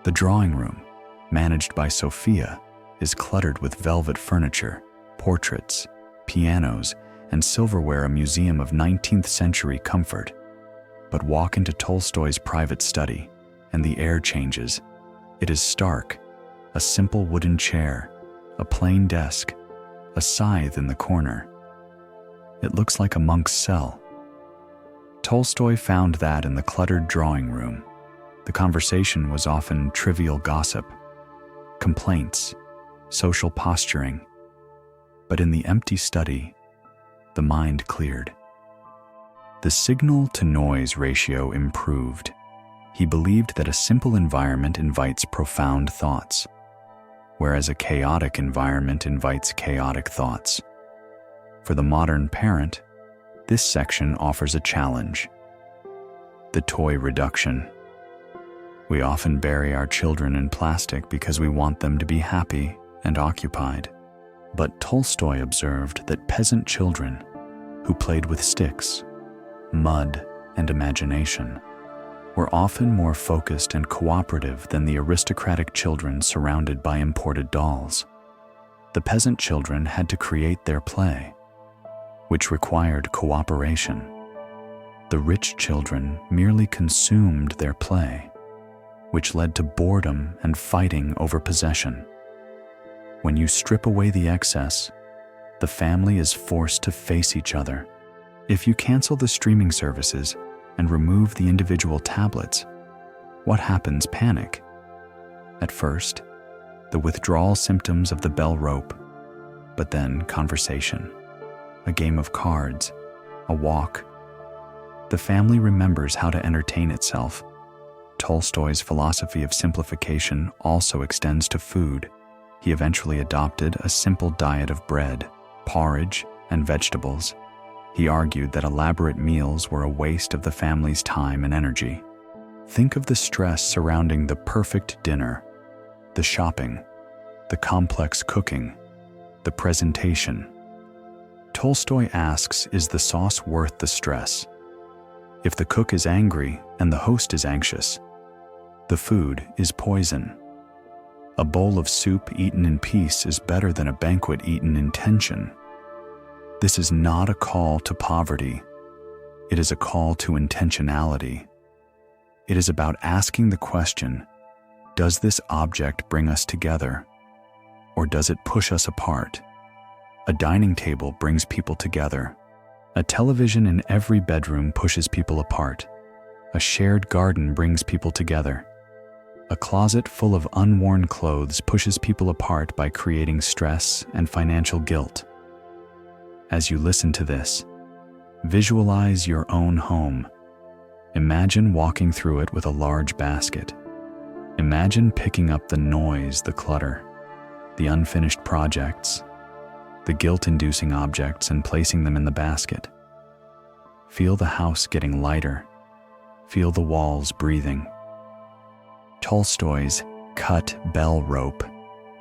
S1: The drawing room, managed by Sophia, is cluttered with velvet furniture, portraits, pianos, and silverware, a museum of 19th century comfort. But walk into Tolstoy's private study, and the air changes. It is stark, a simple wooden chair, a plain desk, a scythe in the corner. It looks like a monk's cell. Tolstoy found that in the cluttered drawing room, the conversation was often trivial gossip, complaints, social posturing. But in the empty study, the mind cleared. The signal-to-noise ratio improved. He believed that a simple environment invites profound thoughts, whereas a chaotic environment invites chaotic thoughts. For the modern parent, this section offers a challenge: the toy reduction. We often bury our children in plastic because we want them to be happy and occupied. But Tolstoy observed that peasant children, who played with sticks, mud, and imagination, were often more focused and cooperative than the aristocratic children surrounded by imported dolls. The peasant children had to create their play, which required cooperation. The rich children merely consumed their play, which led to boredom and fighting over possession. When you strip away the excess, the family is forced to face each other. If you cancel the streaming services and remove the individual tablets, what happens? Panic. At first, the withdrawal symptoms of the bell rope, but then conversation, a game of cards, a walk. The family remembers how to entertain itself. Tolstoy's philosophy of simplification also extends to food. He eventually adopted a simple diet of bread, porridge, and vegetables. He argued that elaborate meals were a waste of the family's time and energy. Think of the stress surrounding the perfect dinner, the shopping, the complex cooking, the presentation. Tolstoy asks, is the sauce worth the stress? If the cook is angry and the host is anxious, the food is poison. A bowl of soup eaten in peace is better than a banquet eaten in tension. This is not a call to poverty. It is a call to intentionality. It is about asking the question, does this object bring us together, or does it push us apart? A dining table brings people together. A television in every bedroom pushes people apart. A shared garden brings people together. A closet full of unworn clothes pushes people apart by creating stress and financial guilt. As you listen to this, visualize your own home. Imagine walking through it with a large basket. Imagine picking up the noise, the clutter, the unfinished projects, the guilt-inducing objects, and placing them in the basket. Feel the house getting lighter. Feel the walls breathing. Tolstoy's cut bell rope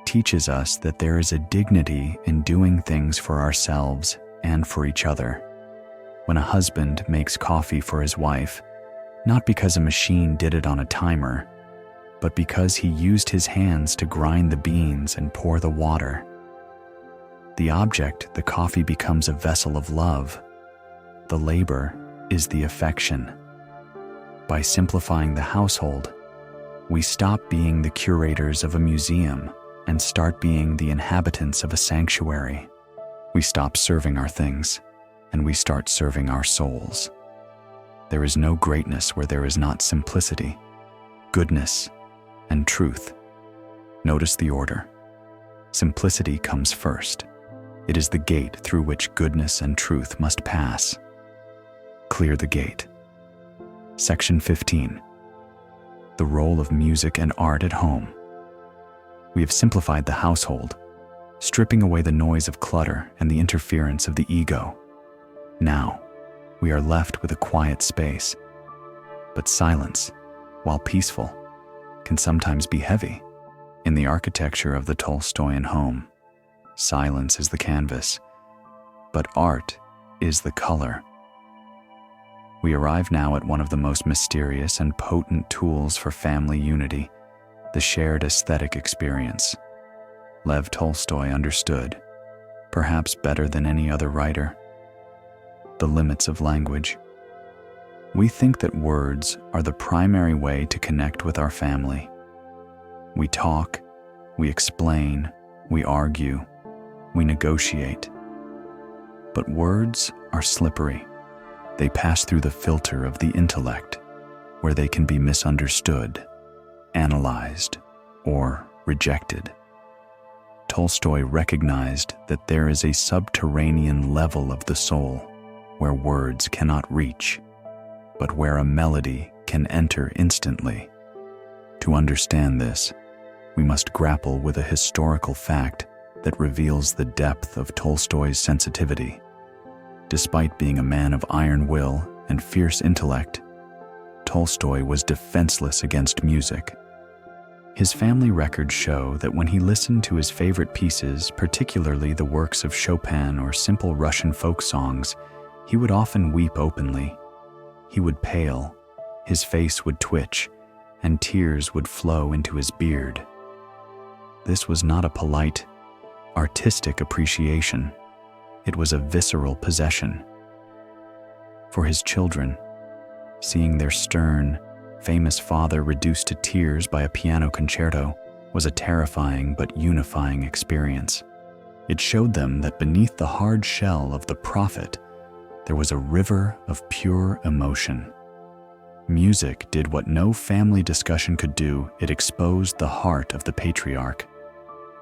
S1: teaches us that there is a dignity in doing things for ourselves and for each other. When a husband makes coffee for his wife, not because a machine did it on a timer, but because he used his hands to grind the beans and pour the water. The object, the coffee, becomes a vessel of love. The labor is the affection. By simplifying the household, we stop being the curators of a museum and start being the inhabitants of a sanctuary. We stop serving our things, and we start serving our souls. There is no greatness where there is not simplicity, goodness, and truth. Notice the order. Simplicity comes first. It is the gate through which goodness and truth must pass. Clear the gate. Section 15. The role of music and art at home. We have simplified the household, stripping away the noise of clutter and the interference of the ego. Now, we are left with a quiet space. But silence, while peaceful, can sometimes be heavy. In the architecture of the Tolstoyan home, silence is the canvas, but art is the color. We arrive now at one of the most mysterious and potent tools for family unity, the shared aesthetic experience. Lev Tolstoy understood, perhaps better than any other writer, the limits of language. We think that words are the primary way to connect with our family. We talk, we explain, we argue, we negotiate. But words are slippery. They pass through the filter of the intellect, where they can be misunderstood, analyzed, or rejected. Tolstoy recognized that there is a subterranean level of the soul where words cannot reach, but where a melody can enter instantly. To understand this, we must grapple with a historical fact that reveals the depth of Tolstoy's sensitivity. Despite being a man of iron will and fierce intellect, Tolstoy was defenseless against music. His family records show that when he listened to his favorite pieces, particularly the works of Chopin or simple Russian folk songs, he would often weep openly. He would pale, his face would twitch, and tears would flow into his beard. This was not a polite, artistic appreciation. It was a visceral possession. For his children, seeing their stern, famous father reduced to tears by a piano concerto was a terrifying but unifying experience. It showed them that beneath the hard shell of the prophet, there was a river of pure emotion. Music did what no family discussion could do. It exposed the heart of the patriarch.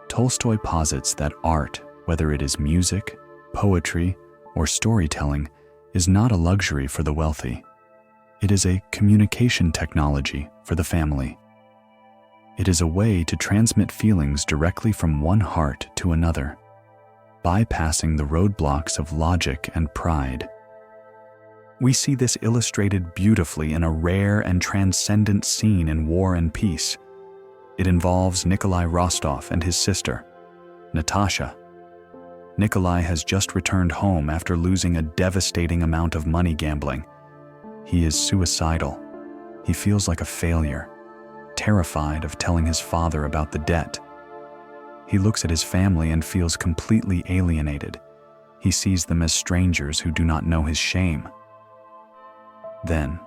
S1: Tolstoy posits that art, whether it is music, poetry, or storytelling, is not a luxury for the wealthy. It is a communication technology for the family. It is a way to transmit feelings directly from one heart to another, bypassing the roadblocks of logic and pride. We see this illustrated beautifully in a rare and transcendent scene in War and Peace. It involves Nikolai Rostov and his sister, Natasha. Nikolai has just returned home after losing a devastating amount of money gambling. He is suicidal. He feels like a failure, terrified of telling his father about the debt. He looks at his family and feels completely alienated. He sees them as strangers who do not know his shame. Then,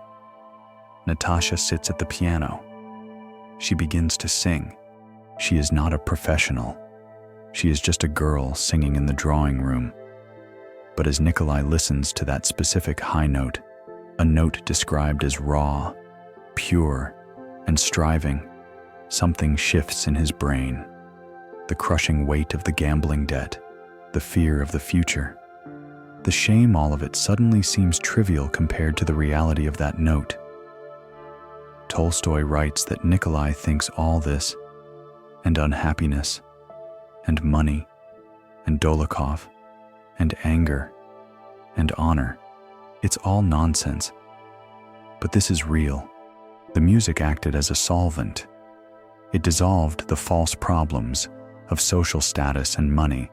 S1: Natasha sits at the piano. She begins to sing. She is not a professional. She is just a girl singing in the drawing room. But as Nikolai listens to that specific high note, a note described as raw, pure, and striving. Something shifts in his brain. The crushing weight of the gambling debt, the fear of the future, the shame, all of it suddenly seems trivial compared to the reality of that note. Tolstoy writes that Nikolai thinks all this, and unhappiness, and money, and Dolokhov, and anger, and honor, it's all nonsense. But this is real. The music acted as a solvent. It dissolved the false problems of social status and money,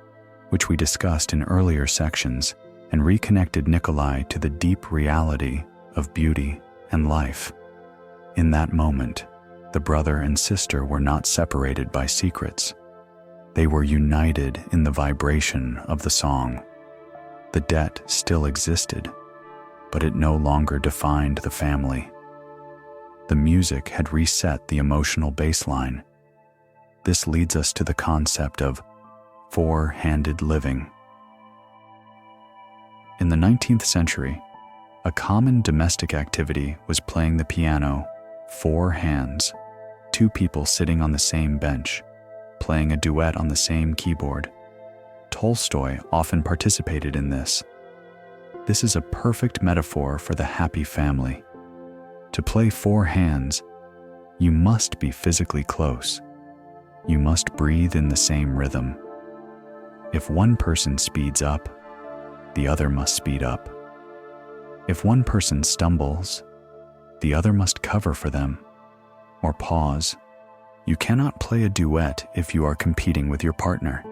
S1: which we discussed in earlier sections, and reconnected Nikolai to the deep reality of beauty and life. In that moment, the brother and sister were not separated by secrets. They were united in the vibration of the song. The debt still existed, but it no longer defined the family. The music had reset the emotional baseline. This leads us to the concept of four-handed living. In the 19th century, a common domestic activity was playing the piano, four hands, two people sitting on the same bench, playing a duet on the same keyboard. Tolstoy often participated in this. This is a perfect metaphor for the happy family. To play four hands, you must be physically close. You must breathe in the same rhythm. If one person speeds up, the other must speed up. If one person stumbles, the other must cover for them, or pause. You cannot play a duet if you are competing with your partner.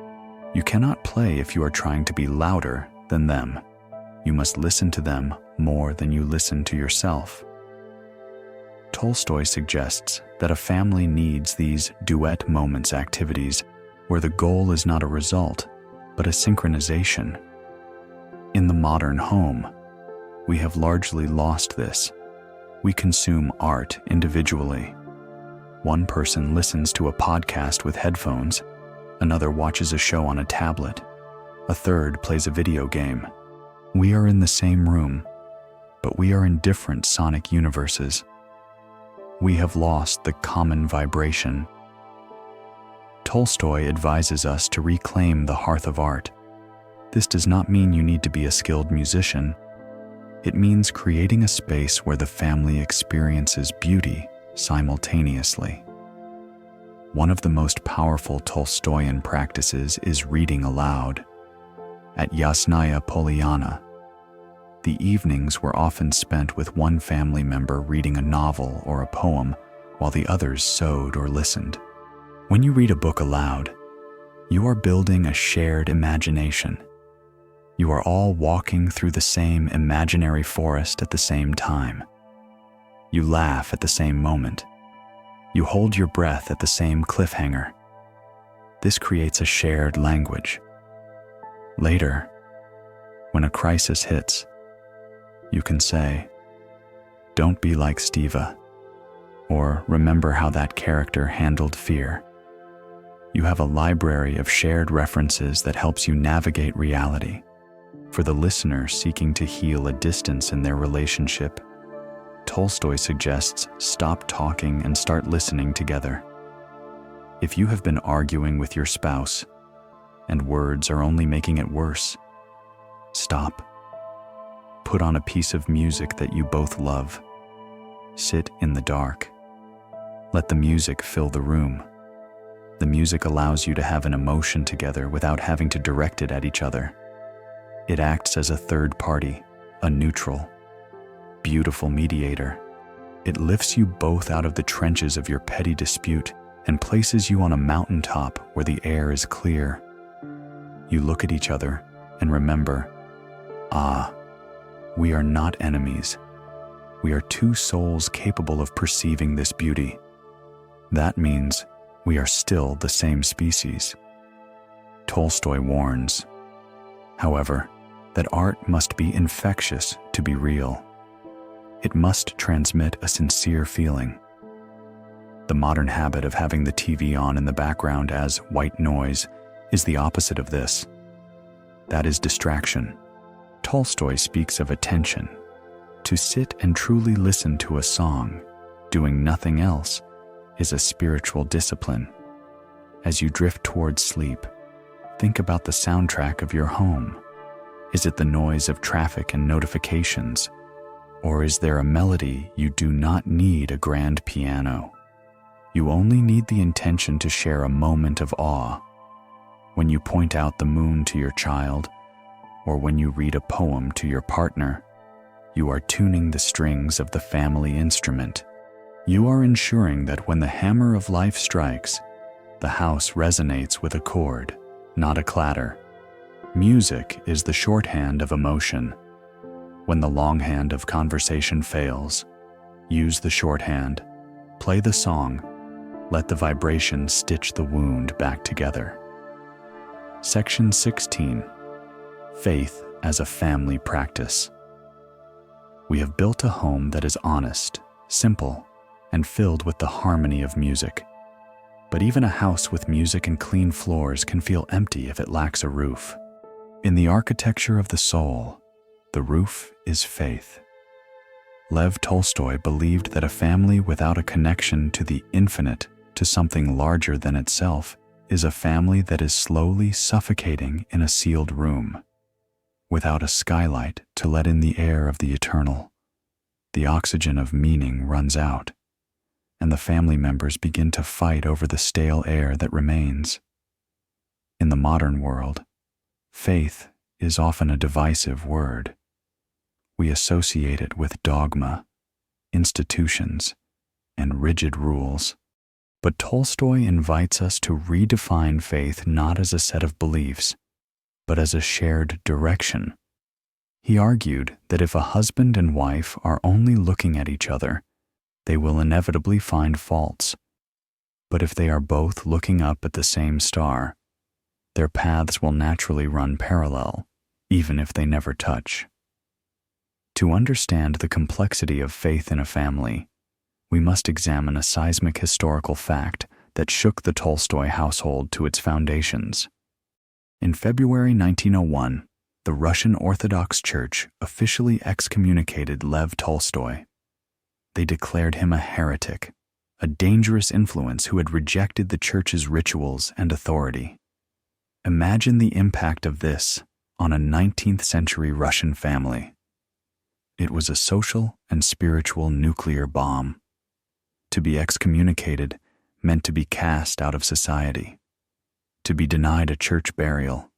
S1: You cannot play if you are trying to be louder than them. You must listen to them more than you listen to yourself. Tolstoy suggests that a family needs these duet moments activities where the goal is not a result, but a synchronization. In the modern home, we have largely lost this. We consume art individually. One person listens to a podcast with headphones, another watches a show on a tablet, a third plays a video game. We are in the same room, but we are in different sonic universes. We have lost the common vibration. Tolstoy advises us to reclaim the hearth of art. This does not mean you need to be a skilled musician. It means creating a space where the family experiences beauty simultaneously. One of the most powerful Tolstoyan practices is reading aloud. At Yasnaya Polyana, the evenings were often spent with one family member reading a novel or a poem while the others sewed or listened. When you read a book aloud, you are building a shared imagination. You are all walking through the same imaginary forest at the same time. You laugh at the same moment. You hold your breath at the same cliffhanger. This creates a shared language. Later, when a crisis hits, you can say, "Don't be like Stiva," or "Remember how that character handled fear." You have a library of shared references that helps you navigate reality. For the listener seeking to heal a distance in their relationship, Tolstoy suggests stop talking and start listening together. If you have been arguing with your spouse and words are only making it worse, stop. Put on a piece of music that you both love. Sit in the dark. Let the music fill the room. The music allows you to have an emotion together without having to direct it at each other. It acts as a third party, a neutral, beautiful mediator. It lifts you both out of the trenches of your petty dispute and places you on a mountaintop where the air is clear. You look at each other and remember, we are not enemies. We are two souls capable of perceiving this beauty. That means we are still the same species. Tolstoy warns, however, that art must be infectious to be real. It must transmit a sincere feeling. The modern habit of having the TV on in the background as white noise is the opposite of this. That is distraction. Tolstoy speaks of attention, To sit and truly listen to a song, doing nothing else, is a spiritual discipline. As you drift towards sleep, think about the soundtrack of your home. Is it the noise of traffic and notifications? Or is there a melody you do not need a grand piano? You only need the intention to share a moment of awe. When you point out the moon to your child, or when you read a poem to your partner, you are tuning the strings of the family instrument. You are ensuring that when the hammer of life strikes, the house resonates with a chord, not a clatter. Music is the shorthand of emotion. When the longhand of conversation fails, use the shorthand, play the song, let the vibration stitch the wound back together. Section 16. Faith as a family practice. We have built a home that is honest, simple, and filled with the harmony of music. But even a house with music and clean floors can feel empty if it lacks a roof. In the architecture of the soul, the roof is faith. Lev Tolstoy believed that a family without a connection to the infinite, to something larger than itself, is a family that is slowly suffocating in a sealed room. Without a skylight to let in the air of the eternal, the oxygen of meaning runs out, and the family members begin to fight over the stale air that remains. In the modern world, faith is often a divisive word. We associate it with dogma, institutions, and rigid rules. But Tolstoy invites us to redefine faith not as a set of beliefs, but as a shared direction. He argued that if a husband and wife are only looking at each other, they will inevitably find faults. But if they are both looking up at the same star, their paths will naturally run parallel, even if they never touch. To understand the complexity of faith in a family, we must examine a seismic historical fact that shook the Tolstoy household to its foundations. In February 1901, the Russian Orthodox Church officially excommunicated Lev Tolstoy. They declared him a heretic, a dangerous influence who had rejected the Church's rituals and authority. Imagine the impact of this on a 19th century Russian family. It was a social and spiritual nuclear bomb. To be excommunicated meant to be cast out of society, to be denied a church burial,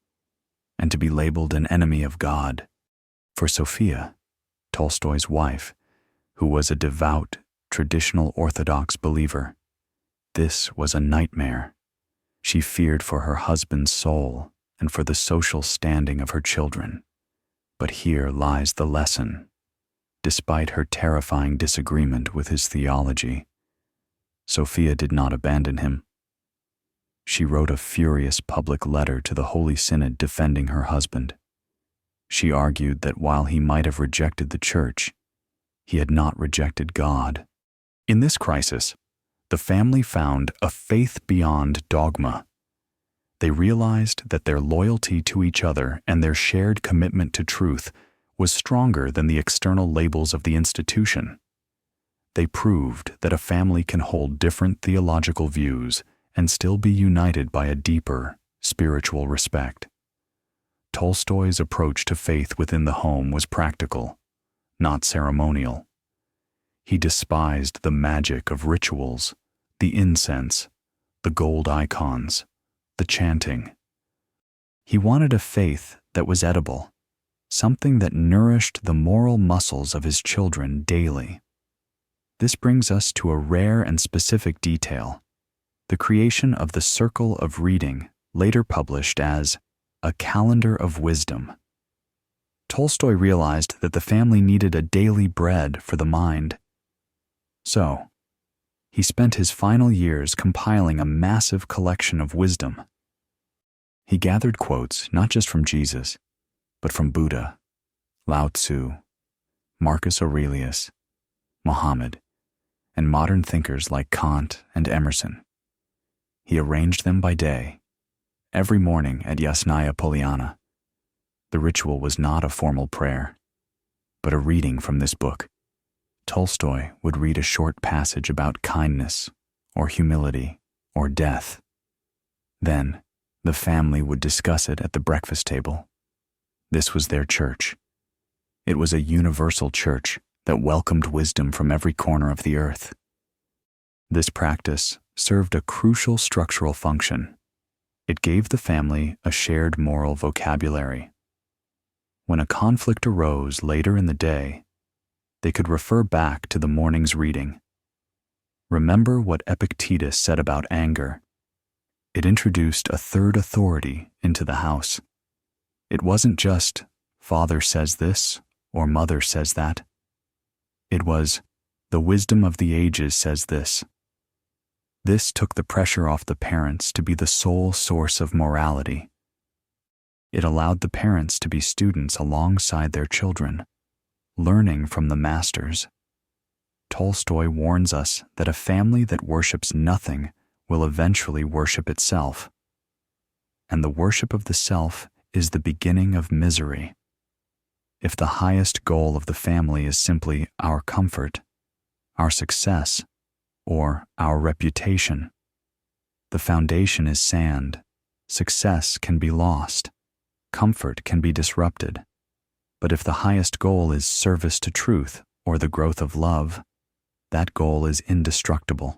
S1: and to be labeled an enemy of God. For Sophia, Tolstoy's wife, who was a devout, traditional Orthodox believer, this was a nightmare. She feared for her husband's soul and for the social standing of her children. But here lies the lesson. Despite her terrifying disagreement with his theology, Sophia did not abandon him. She wrote a furious public letter to the Holy Synod defending her husband. She argued that while he might have rejected the Church, he had not rejected God. In this crisis, the family found a faith beyond dogma. They realized that their loyalty to each other and their shared commitment to truth was stronger than the external labels of the institution. They proved that a family can hold different theological views and still be united by a deeper, spiritual respect. Tolstoy's approach to faith within the home was practical, not ceremonial. He despised the magic of rituals, the incense, the gold icons, the chanting. He wanted a faith that was edible, something that nourished the moral muscles of his children daily. This brings us to a rare and specific detail: the creation of the Circle of Reading, later published as A Calendar of Wisdom. Tolstoy realized that the family needed a daily bread for the mind. So, he spent his final years compiling a massive collection of wisdom. He gathered quotes not just from Jesus, but from Buddha, Lao Tzu, Marcus Aurelius, Muhammad, and modern thinkers like Kant and Emerson. He arranged them by day, every morning at Yasnaya Polyana. The ritual was not a formal prayer. but a reading from this book. Tolstoy would read a short passage about kindness, or humility, or death. Then, the family would discuss it at the breakfast table. This was their church. It was a universal church that welcomed wisdom from every corner of the earth. This practice served a crucial structural function. It gave the family a shared moral vocabulary. When a conflict arose later in the day, they could refer back to the morning's reading. Remember what Epictetus said about anger. It introduced a third authority into the house. It wasn't just, father says this or mother says that. It was, the wisdom of the ages says this. This took the pressure off the parents to be the sole source of morality. It allowed the parents to be students alongside their children, learning from the masters. Tolstoy warns us that a family that worships nothing will eventually worship itself. And the worship of the self is the beginning of misery. If the highest goal of the family is simply our comfort, our success, or our reputation, the foundation is sand. Success can be lost. Comfort can be disrupted. But if the highest goal is service to truth or the growth of love, that goal is indestructible.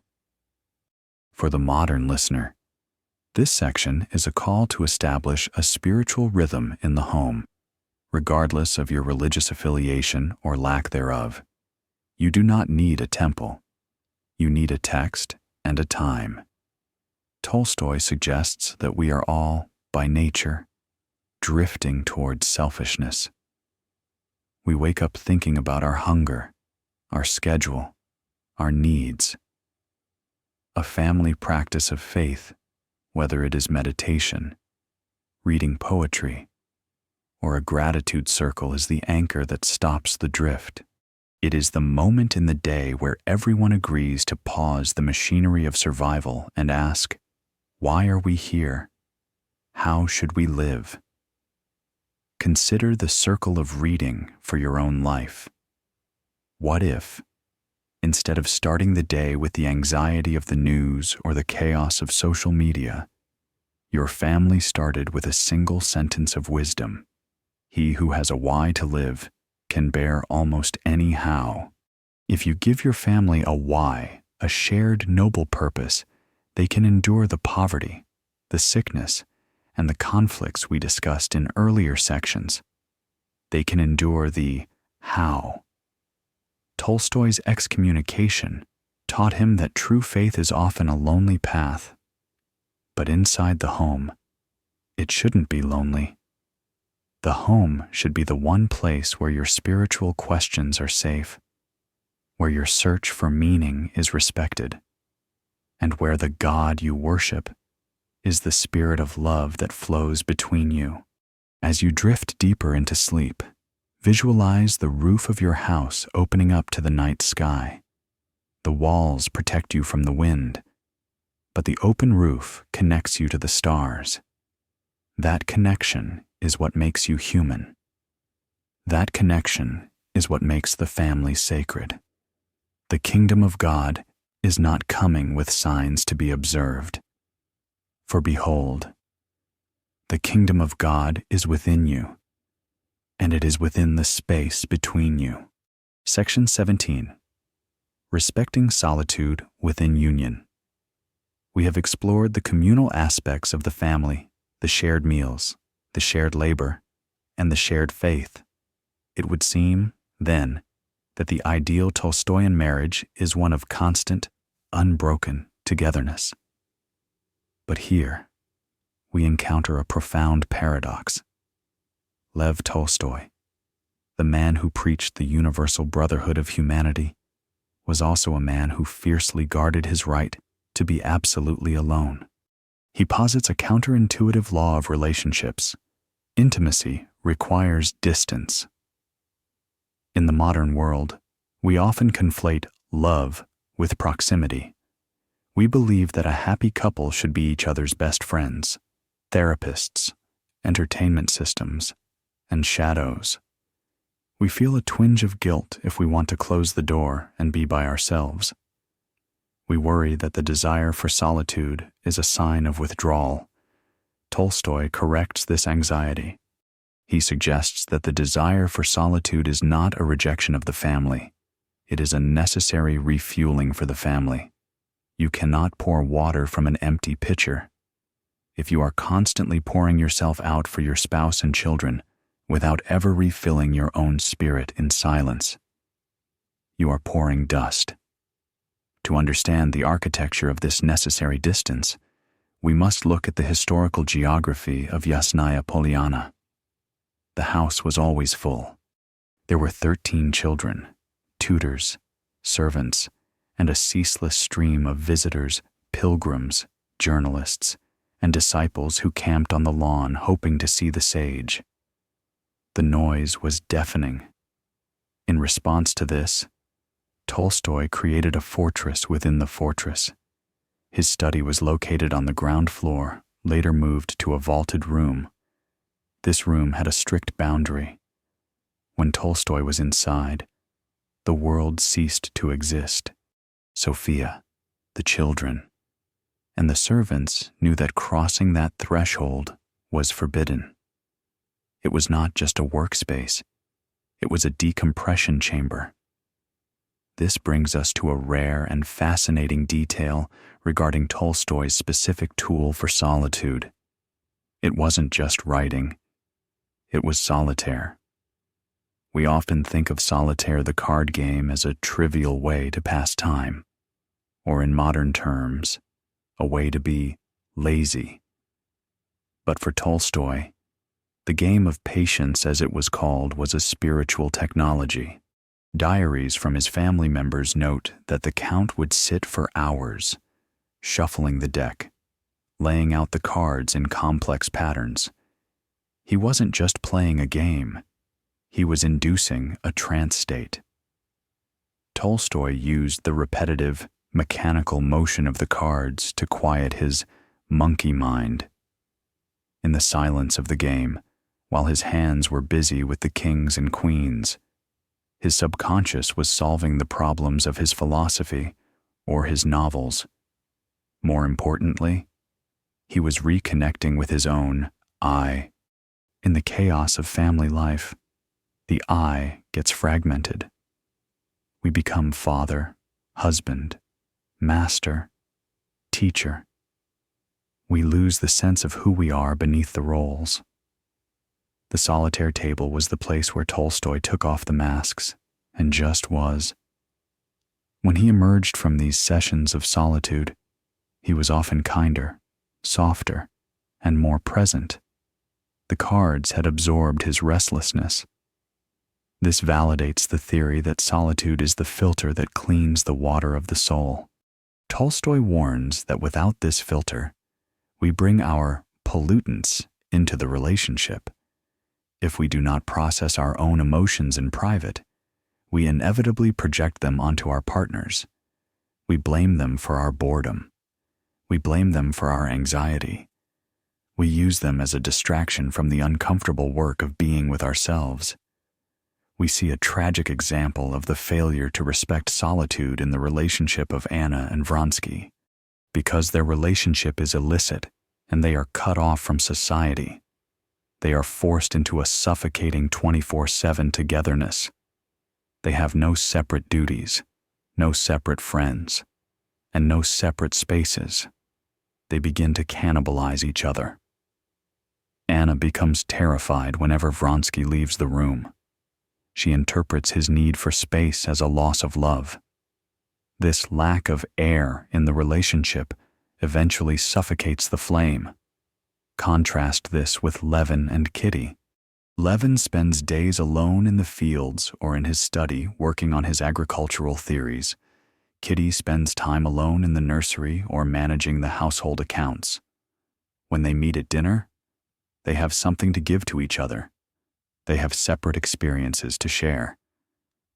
S1: For the modern listener, this section is a call to establish a spiritual rhythm in the home, regardless of your religious affiliation or lack thereof. You do not need a temple. You need a text and a time. Tolstoy suggests that we are all, by nature, drifting towards selfishness. We wake up thinking about our hunger, our schedule, our needs. A family practice of faith, whether it is meditation, reading poetry, or a gratitude circle, is the anchor that stops the drift. It is the moment in the day where everyone agrees to pause the machinery of survival and ask, why are we here? How should we live? Consider the circle of reading for your own life. What if, instead of starting the day with the anxiety of the news or the chaos of social media, your family started with a single sentence of wisdom? He who has a why to live can bear almost any how. If you give your family a why, a shared noble purpose, they can endure the poverty, the sickness, and the conflicts we discussed in earlier sections. They can endure the how. Tolstoy's excommunication taught him that true faith is often a lonely path. But inside the home, it shouldn't be lonely. The home should be the one place where your spiritual questions are safe, where your search for meaning is respected, and where the God you worship is the spirit of love that flows between you. As you drift deeper into sleep, visualize the roof of your house opening up to the night sky. The walls protect you from the wind, but the open roof connects you to the stars. That connection is what makes you human. That connection is what makes the family sacred. The kingdom of God is not coming with signs to be observed. For behold, the kingdom of God is within you, and it is within the space between you. Section 17. Respecting solitude within union. We have explored the communal aspects of the family, the shared meals, the shared labor, and the shared faith. It would seem, then, that the ideal Tolstoyan marriage is one of constant, unbroken togetherness. But here, we encounter a profound paradox. Lev Tolstoy, the man who preached the universal brotherhood of humanity, was also a man who fiercely guarded his right to be absolutely alone. He posits a counterintuitive law of relationships. Intimacy requires distance. In the modern world, we often conflate love with proximity. We believe that a happy couple should be each other's best friends, therapists, entertainment systems, and shadows. We feel a twinge of guilt if we want to close the door and be by ourselves. We worry that the desire for solitude is a sign of withdrawal. Tolstoy corrects this anxiety. He suggests that the desire for solitude is not a rejection of the family. It is a necessary refueling for the family. You cannot pour water from an empty pitcher. If you are constantly pouring yourself out for your spouse and children without ever refilling your own spirit in silence, you are pouring dust. To understand the architecture of this necessary distance, we must look at the historical geography of Yasnaya Polyana. The house was always full. There were 13 children, tutors, servants, and a ceaseless stream of visitors, pilgrims, journalists, and disciples who camped on the lawn hoping to see the sage. The noise was deafening. In response to this, Tolstoy created a fortress within the fortress. His study was located on the ground floor, later moved to a vaulted room. This room had a strict boundary. When Tolstoy was inside, the world ceased to exist. Sophia, the children, and the servants knew that crossing that threshold was forbidden. It was not just a workspace, it was a decompression chamber. This brings us to a rare and fascinating detail regarding Tolstoy's specific tool for solitude. It wasn't just writing, it was solitaire. We often think of solitaire, the card game, as a trivial way to pass time, or in modern terms, a way to be lazy. But for Tolstoy, the game of patience, as it was called, was a spiritual technology. Diaries from his family members note that the Count would sit for hours, shuffling the deck, laying out the cards in complex patterns. He wasn't just playing a game, he was inducing a trance state. Tolstoy used the repetitive, mechanical motion of the cards to quiet his monkey mind. In the silence of the game, while his hands were busy with the kings and queens, his subconscious was solving the problems of his philosophy or his novels. More importantly, he was reconnecting with his own I. In the chaos of family life, the I gets fragmented. We become father, husband, master, teacher. We lose the sense of who we are beneath the roles. The solitaire table was the place where Tolstoy took off the masks and just was. When he emerged from these sessions of solitude, he was often kinder, softer, and more present. The cards had absorbed his restlessness. This validates the theory that solitude is the filter that cleans the water of the soul. Tolstoy warns that without this filter, we bring our pollutants into the relationship. If we do not process our own emotions in private, we inevitably project them onto our partners. We blame them for our boredom. We blame them for our anxiety. We use them as a distraction from the uncomfortable work of being with ourselves. We see a tragic example of the failure to respect solitude in the relationship of Anna and Vronsky. Because their relationship is illicit and they are cut off from society, they are forced into a suffocating 24/7 togetherness. They have no separate duties, no separate friends, and no separate spaces. They begin to cannibalize each other. Anna becomes terrified whenever Vronsky leaves the room. She interprets his need for space as a loss of love. This lack of air in the relationship eventually suffocates the flame. Contrast this with Levin and Kitty. Levin spends days alone in the fields or in his study working on his agricultural theories. Kitty spends time alone in the nursery or managing the household accounts. When they meet at dinner, they have something to give to each other. They have separate experiences to share.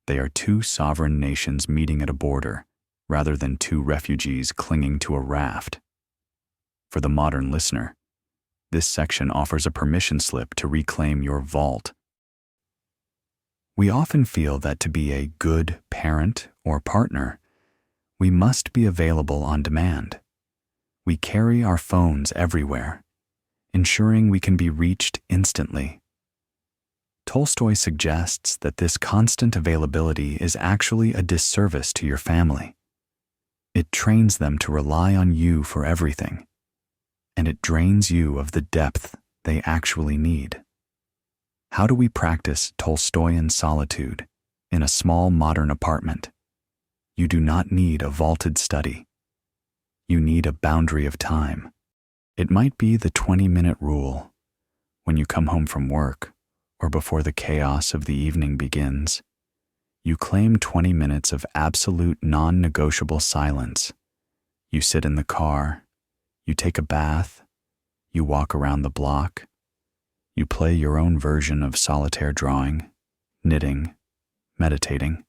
S1: They are two sovereign nations meeting at a border, rather than two refugees clinging to a raft. For the modern listener, this section offers a permission slip to reclaim your vault. We often feel that to be a good parent or partner, we must be available on demand. We carry our phones everywhere, ensuring we can be reached instantly. Tolstoy suggests that this constant availability is actually a disservice to your family. It trains them to rely on you for everything, and it drains you of the depth they actually need. How do we practice Tolstoyan solitude in a small modern apartment? You do not need a vaulted study. You need a boundary of time. It might be the 20-minute rule when you come home from work or before the chaos of the evening begins. You claim 20 minutes of absolute non-negotiable silence. You sit in the car, you take a bath, you walk around the block, you play your own version of solitaire drawing, knitting, meditating.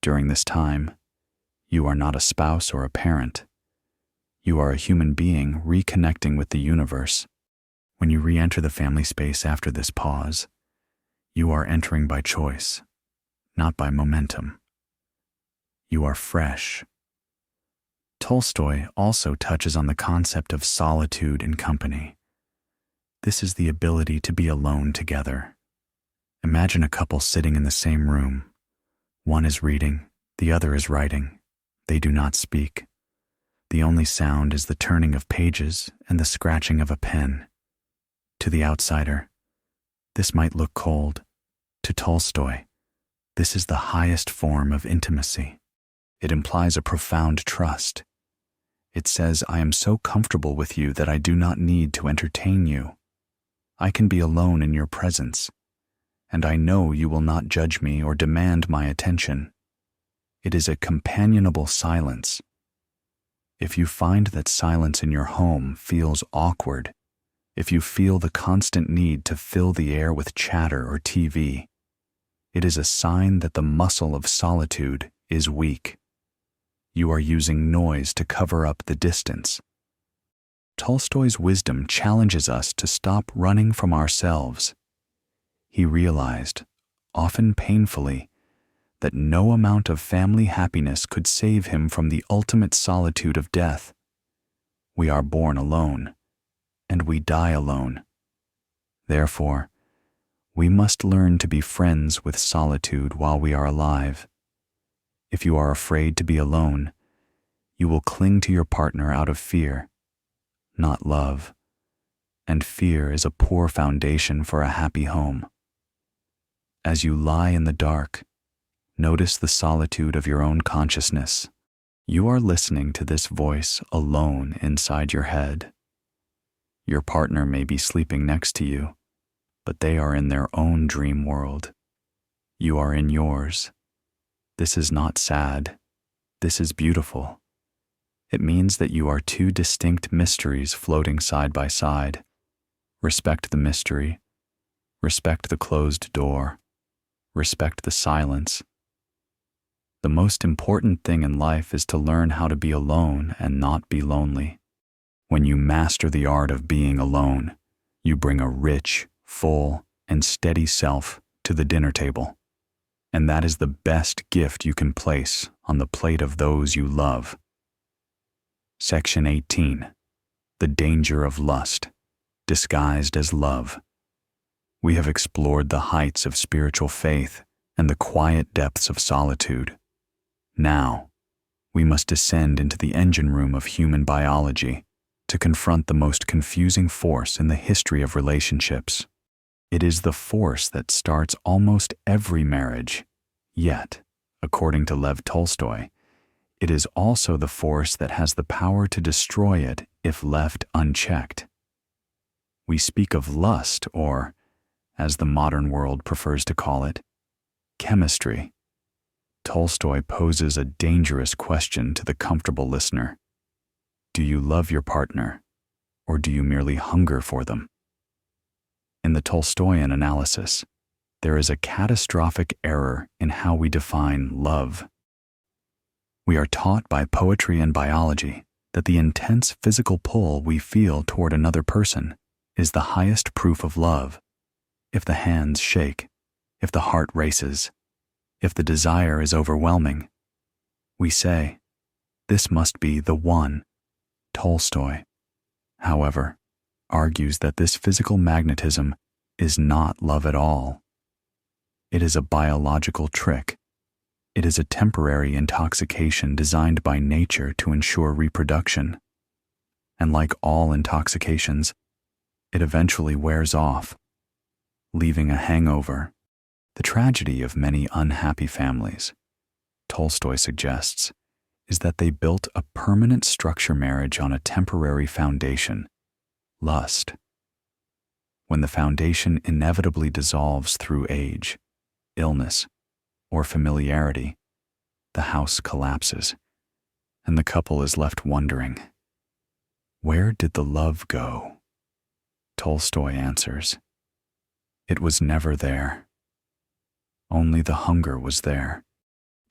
S1: During this time, you are not a spouse or a parent. You are a human being reconnecting with the universe. When you re-enter the family space after this pause, you are entering by choice, not by momentum. You are fresh. Tolstoy also touches on the concept of solitude in company. This is the ability to be alone together. Imagine a couple sitting in the same room. One is reading, the other is writing. They do not speak. The only sound is the turning of pages and the scratching of a pen. To the outsider, this might look cold. To Tolstoy, this is the highest form of intimacy. It implies a profound trust. It says, I am so comfortable with you that I do not need to entertain you. I can be alone in your presence, and I know you will not judge me or demand my attention. It is a companionable silence. If you find that silence in your home feels awkward, if you feel the constant need to fill the air with chatter or TV, it is a sign that the muscle of solitude is weak. You are using noise to cover up the distance. Tolstoy's wisdom challenges us to stop running from ourselves. He realized, often painfully, that no amount of family happiness could save him from the ultimate solitude of death. We are born alone, and we die alone. Therefore, we must learn to be friends with solitude while we are alive. If you are afraid to be alone, you will cling to your partner out of fear, not love, and fear is a poor foundation for a happy home. As you lie in the dark, notice the solitude of your own consciousness. You are listening to this voice alone inside your head. Your partner may be sleeping next to you, but they are in their own dream world. You are in yours. This is not sad. This is beautiful. It means that you are two distinct mysteries floating side by side. Respect the mystery. Respect the closed door. Respect the silence. The most important thing in life is to learn how to be alone and not be lonely. When you master the art of being alone, you bring a rich, full, and steady self to the dinner table. And that is the best gift you can place on the plate of those you love. Section 18. The danger of lust, disguised as love. We have explored the heights of spiritual faith and the quiet depths of solitude. Now, we must descend into the engine room of human biology to confront the most confusing force in the history of relationships. It is the force that starts almost every marriage, yet, according to Lev Tolstoy, it is also the force that has the power to destroy it if left unchecked. We speak of lust, or, as the modern world prefers to call it, chemistry. Tolstoy poses a dangerous question to the comfortable listener. Do you love your partner, or do you merely hunger for them? In the Tolstoyan analysis, there is a catastrophic error in how we define love. We are taught by poetry and biology that the intense physical pull we feel toward another person is the highest proof of love. If the hands shake, if the heart races, if the desire is overwhelming, we say, "This must be the one." Tolstoy, however, argues that this physical magnetism is not love at all. It is a biological trick. It is a temporary intoxication designed by nature to ensure reproduction. And like all intoxications, it eventually wears off, leaving a hangover. The tragedy of many unhappy families, Tolstoy suggests, is that they built a permanent structure marriage on a temporary foundation, lust. When the foundation inevitably dissolves through age, illness, or familiarity, the house collapses, and the couple is left wondering, where did the love go? Tolstoy answers, it was never there. Only the hunger was there.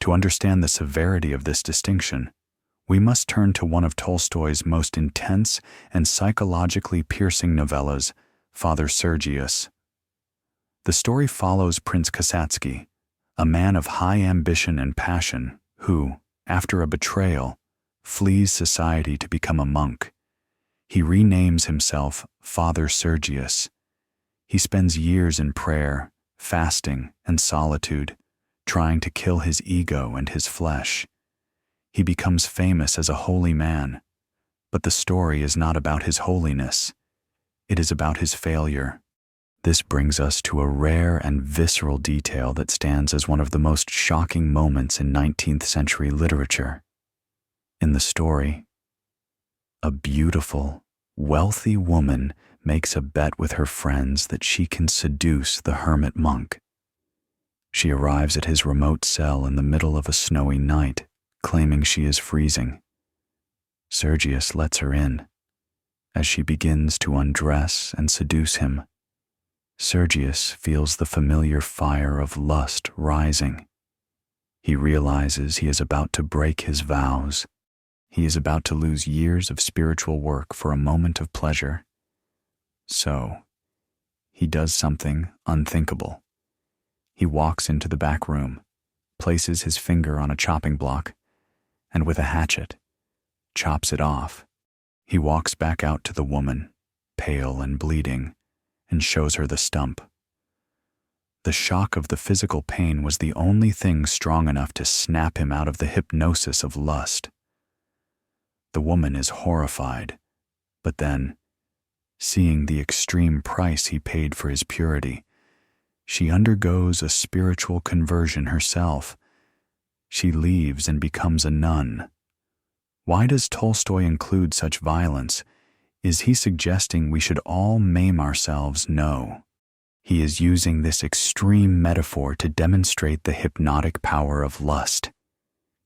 S1: To understand the severity of this distinction, we must turn to one of Tolstoy's most intense and psychologically piercing novellas, Father Sergius. The story follows Prince Kasatsky, a man of high ambition and passion who, after a betrayal, flees society to become a monk. He renames himself Father Sergius. He spends years in prayer, fasting, and solitude, trying to kill his ego and his flesh. He becomes famous as a holy man, but the story is not about his holiness. It is about his failure. This brings us to a rare and visceral detail that stands as one of the most shocking moments in 19th century literature. In the story, a beautiful, wealthy woman makes a bet with her friends that she can seduce the hermit monk. She arrives at his remote cell in the middle of a snowy night, claiming she is freezing. Sergius lets her in. As she begins to undress and seduce him, Sergius feels the familiar fire of lust rising. He realizes he is about to break his vows. He is about to lose years of spiritual work for a moment of pleasure. So, he does something unthinkable. He walks into the back room, places his finger on a chopping block, and with a hatchet, chops it off. He walks back out to the woman, pale and bleeding, and shows her the stump. The shock of the physical pain was the only thing strong enough to snap him out of the hypnosis of lust. The woman is horrified, but then, seeing the extreme price he paid for his purity, she undergoes a spiritual conversion herself. She leaves and becomes a nun. Why does Tolstoy include such violence? Is he suggesting we should all maim ourselves? No. He is using this extreme metaphor to demonstrate the hypnotic power of lust.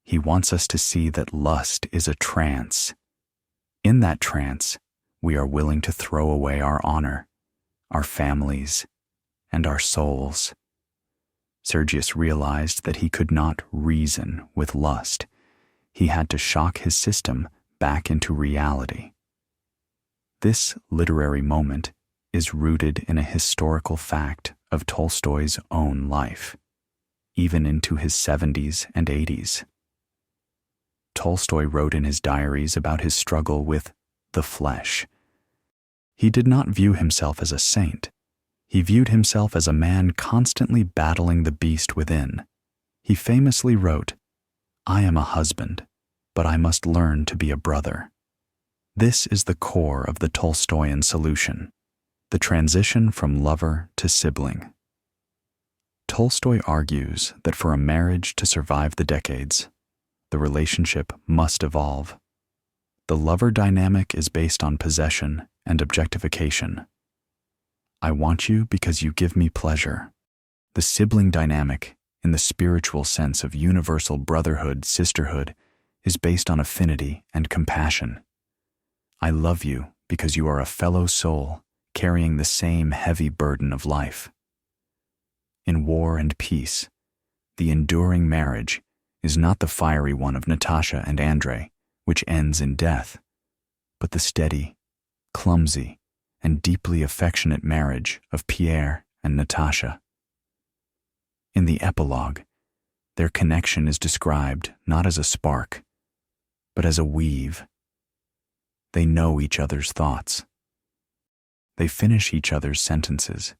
S1: He wants us to see that lust is a trance. In that trance, we are willing to throw away our honor, our families, and our souls. Sergius realized that he could not reason with lust. He had to shock his system back into reality. This literary moment is rooted in a historical fact of Tolstoy's own life, even into his 70s and 80s. Tolstoy wrote in his diaries about his struggle with the flesh. He did not view himself as a saint. He viewed himself as a man constantly battling the beast within. He famously wrote, "I am a husband, but I must learn to be a brother." This is the core of the Tolstoyan solution, the transition from lover to sibling. Tolstoy argues that for a marriage to survive the decades, the relationship must evolve. The lover dynamic is based on possession and objectification. I want you because you give me pleasure. The sibling dynamic, in the spiritual sense of universal brotherhood, sisterhood, is based on affinity and compassion. I love you because you are a fellow soul carrying the same heavy burden of life. In War and Peace, the enduring marriage is not the fiery one of Natasha and Andrei, which ends in death, but the steady, clumsy, and deeply affectionate marriage of Pierre and Natasha. In the epilogue, their connection is described not as a spark, but as a weave. They know each other's thoughts. They finish each other's sentences.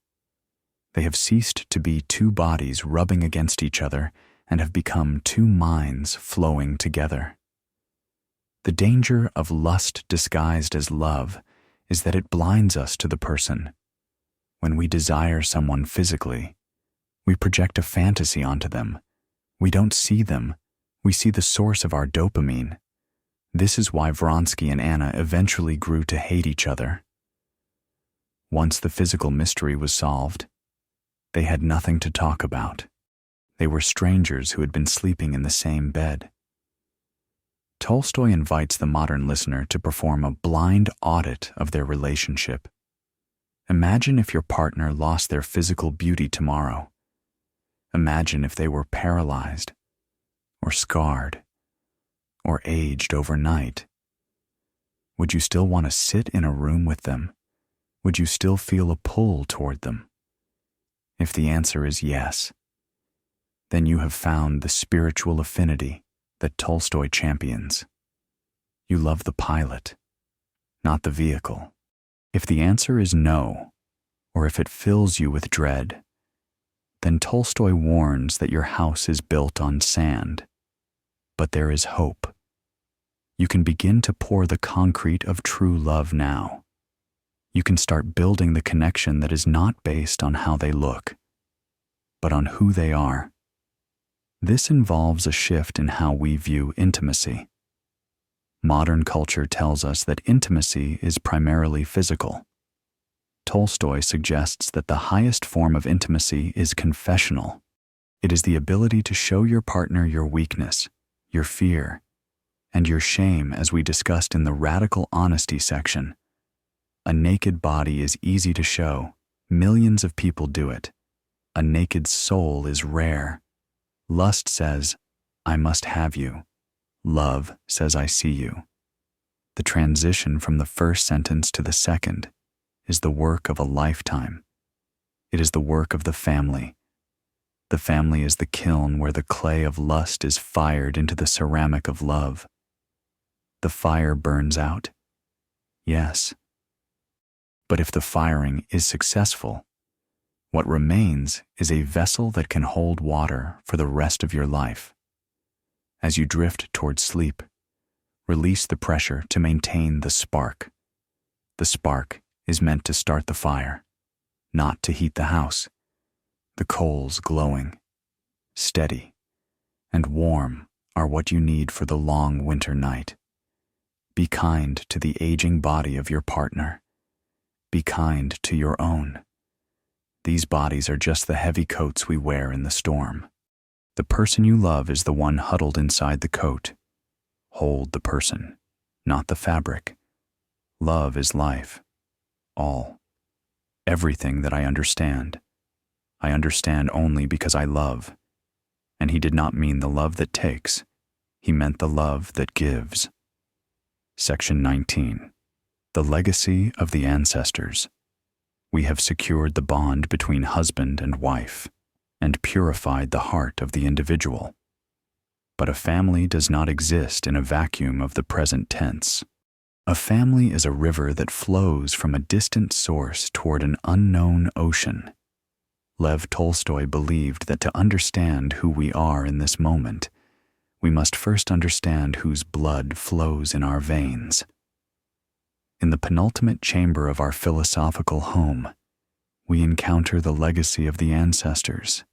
S1: They have ceased to be two bodies rubbing against each other and have become two minds flowing together. The danger of lust disguised as love is that it blinds us to the person. When we desire someone physically, we project a fantasy onto them. We don't see them. We see the source of our dopamine. This is why Vronsky and Anna eventually grew to hate each other. Once the physical mystery was solved, they had nothing to talk about. They were strangers who had been sleeping in the same bed. Tolstoy invites the modern listener to perform a blind audit of their relationship. Imagine if your partner lost their physical beauty tomorrow. Imagine if they were paralyzed, or scarred, or aged overnight. Would you still want to sit in a room with them? Would you still feel a pull toward them? If the answer is yes, then you have found the spiritual affinity that Tolstoy champions. You love the pilot, not the vehicle. If the answer is no, or if it fills you with dread, then Tolstoy warns that your house is built on sand. But there is hope. You can begin to pour the concrete of true love now. You can start building the connection that is not based on how they look, but on who they are. This involves a shift in how we view intimacy. Modern culture tells us that intimacy is primarily physical. Tolstoy suggests that the highest form of intimacy is confessional. It is the ability to show your partner your weakness, your fear, and your shame, as we discussed in the radical honesty section. A naked body is easy to show. Millions of people do it. A naked soul is rare. Lust says, I must have you. Love says, I see you. The transition from the first sentence to the second is the work of a lifetime. It is the work of the family. The family is the kiln where the clay of lust is fired into the ceramic of love. The fire burns out. Yes. But if the firing is successful, what remains is a vessel that can hold water for the rest of your life. As you drift towards sleep, release the pressure to maintain the spark. The spark is meant to start the fire, not to heat the house. The coals glowing, steady, and warm are what you need for the long winter night. Be kind to the aging body of your partner. Be kind to your own. These bodies are just the heavy coats we wear in the storm. The person you love is the one huddled inside the coat. Hold the person, not the fabric. Love is life. All. Everything that I understand only because I love. And he did not mean the love that takes. He meant the love that gives. Section 19. The legacy of the ancestors. We have secured the bond between husband and wife and purified the heart of the individual. But a family does not exist in a vacuum of the present tense. A family is a river that flows from a distant source toward an unknown ocean. Lev Tolstoy believed that to understand who we are in this moment, we must first understand whose blood flows in our veins. In the penultimate chamber of our philosophical home, we encounter the legacy of the ancestors.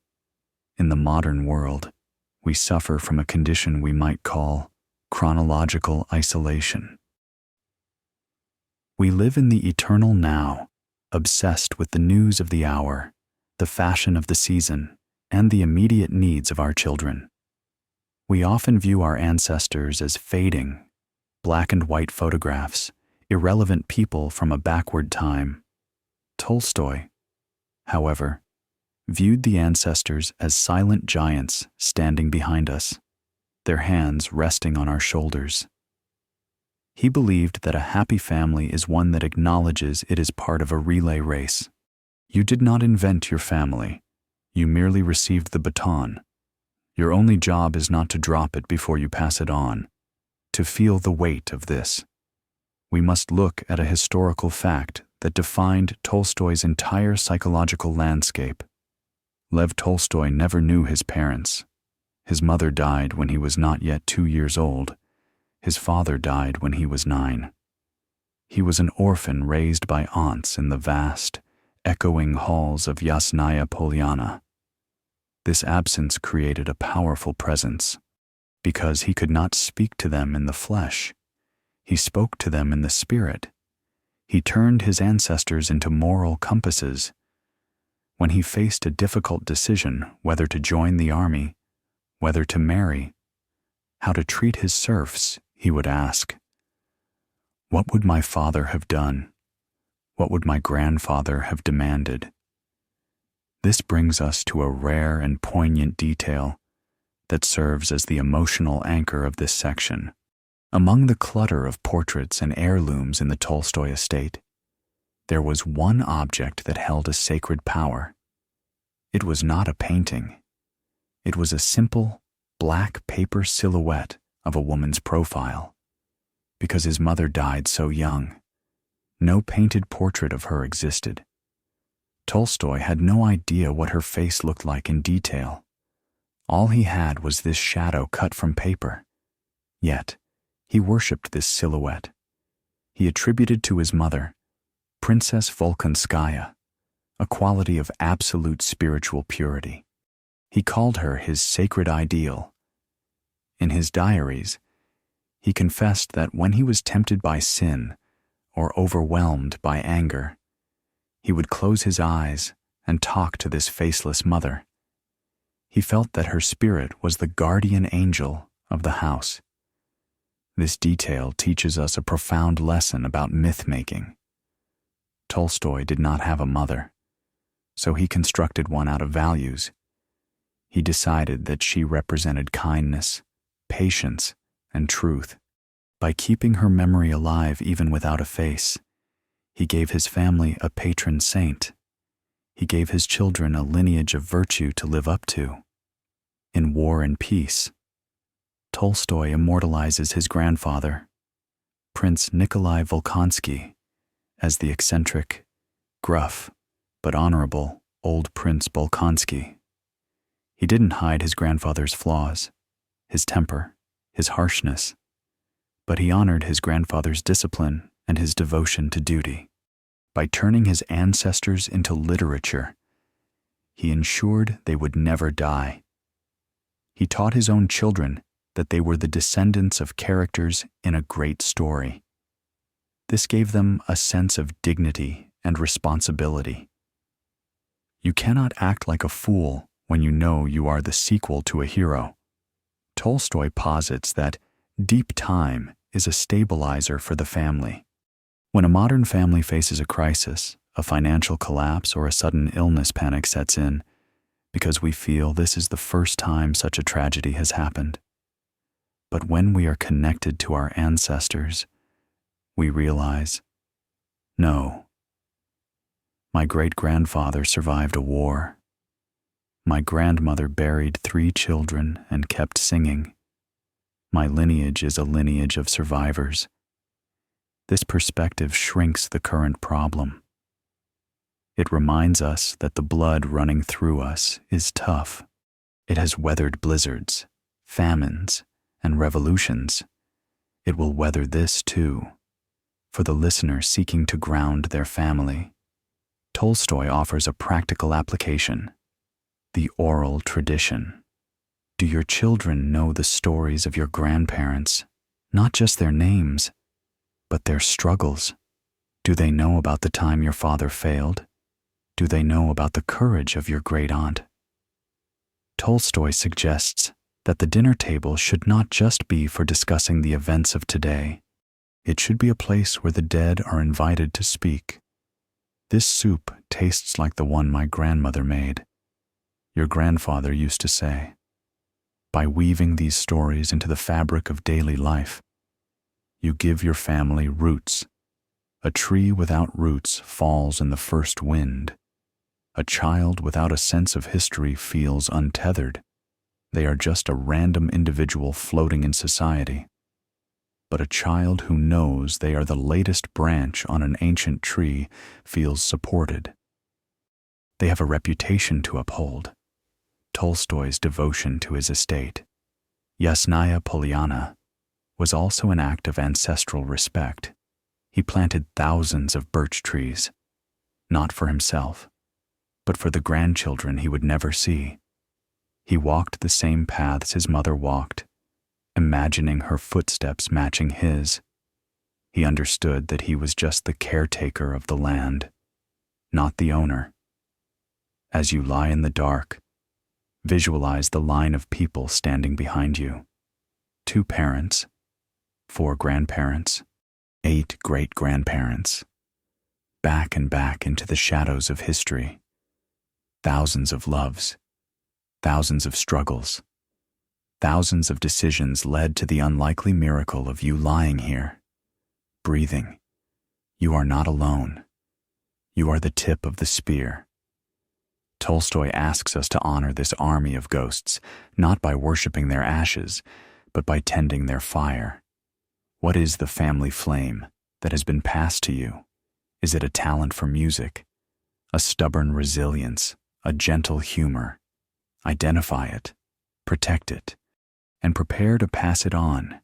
S1: In the modern world, we suffer from a condition we might call chronological isolation. We live in the eternal now, obsessed with the news of the hour, the fashion of the season, and the immediate needs of our children. We often view our ancestors as fading, black and white photographs, irrelevant people from a backward time. Tolstoy, however, viewed the ancestors as silent giants standing behind us, their hands resting on our shoulders. He believed that a happy family is one that acknowledges it is part of a relay race. You did not invent your family. You merely received the baton. Your only job is not to drop it before you pass it on, to feel the weight of this. We must look at a historical fact that defined Tolstoy's entire psychological landscape. Lev Tolstoy never knew his parents. His mother died when he was not yet 2 years old. His father died when he was 9. He was an orphan raised by aunts in the vast, echoing halls of Yasnaya Polyana. This absence created a powerful presence. Because he could not speak to them in the flesh, he spoke to them in the spirit. He turned his ancestors into moral compasses. When he faced a difficult decision whether to join the army, whether to marry, how to treat his serfs, he would ask, "What would my father have done? What would my grandfather have demanded?" This brings us to a rare and poignant detail that serves as the emotional anchor of this section. Among the clutter of portraits and heirlooms in the Tolstoy estate, there was one object that held a sacred power. It was not a painting. It was a simple, black paper silhouette of a woman's profile. Because his mother died so young, no painted portrait of her existed. Tolstoy had no idea what her face looked like in detail. All he had was this shadow cut from paper. Yet, he worshipped this silhouette. He attributed to his mother, Princess Volkonskaya, a quality of absolute spiritual purity. He called her his sacred ideal. In his diaries, he confessed that when he was tempted by sin or overwhelmed by anger, he would close his eyes and talk to this faceless mother. He felt that her spirit was the guardian angel of the house. This detail teaches us a profound lesson about myth-making. Tolstoy did not have a mother, so he constructed one out of values. He decided that she represented kindness, patience, and truth. By keeping her memory alive even without a face, he gave his family a patron saint. He gave his children a lineage of virtue to live up to. In War and Peace, Tolstoy immortalizes his grandfather, Prince Nikolai Volkonsky, as the eccentric, gruff, but honorable old Prince Bolkonsky. He didn't hide his grandfather's flaws, his temper, his harshness, but he honored his grandfather's discipline and his devotion to duty. By turning his ancestors into literature, he ensured they would never die. He taught his own children that they were the descendants of characters in a great story. This gave them a sense of dignity and responsibility. You cannot act like a fool when you know you are the sequel to a hero. Tolstoy posits that deep time is a stabilizer for the family. When a modern family faces a crisis, a financial collapse, or a sudden illness, panic sets in because we feel this is the first time such a tragedy has happened. But when we are connected to our ancestors, we realize, no, my great-grandfather survived a war. My grandmother buried 3 children and kept singing. My lineage is a lineage of survivors. This perspective shrinks the current problem. It reminds us that the blood running through us is tough. It has weathered blizzards, famines, and revolutions. It will weather this too. For the listener seeking to ground their family, Tolstoy offers a practical application: the oral tradition. Do your children know the stories of your grandparents, not just their names, but their struggles? Do they know about the time your father failed? Do they know about the courage of your great-aunt? Tolstoy suggests that the dinner table should not just be for discussing the events of today. It should be a place where the dead are invited to speak. This soup tastes like the one my grandmother made, your grandfather used to say. By weaving these stories into the fabric of daily life, you give your family roots. A tree without roots falls in the first wind. A child without a sense of history feels untethered. They are just a random individual floating in society. But a child who knows they are the latest branch on an ancient tree feels supported. They have a reputation to uphold. Tolstoy's devotion to his estate, Yasnaya Polyana, was also an act of ancestral respect. He planted thousands of birch trees, not for himself, but for the grandchildren he would never see. He walked the same paths his mother walked, imagining her footsteps matching his. He understood that he was just the caretaker of the land, not the owner. As you lie in the dark, visualize the line of people standing behind you. 2 parents, 4 grandparents, 8 great-grandparents, back and back into the shadows of history. Thousands of loves, thousands of struggles, thousands of decisions led to the unlikely miracle of you lying here, breathing. You are not alone. You are the tip of the spear. Tolstoy asks us to honor this army of ghosts, not by worshiping their ashes, but by tending their fire. What is the family flame that has been passed to you? Is it a talent for music, a stubborn resilience, a gentle humor? Identify it, protect it, and prepare to pass it on.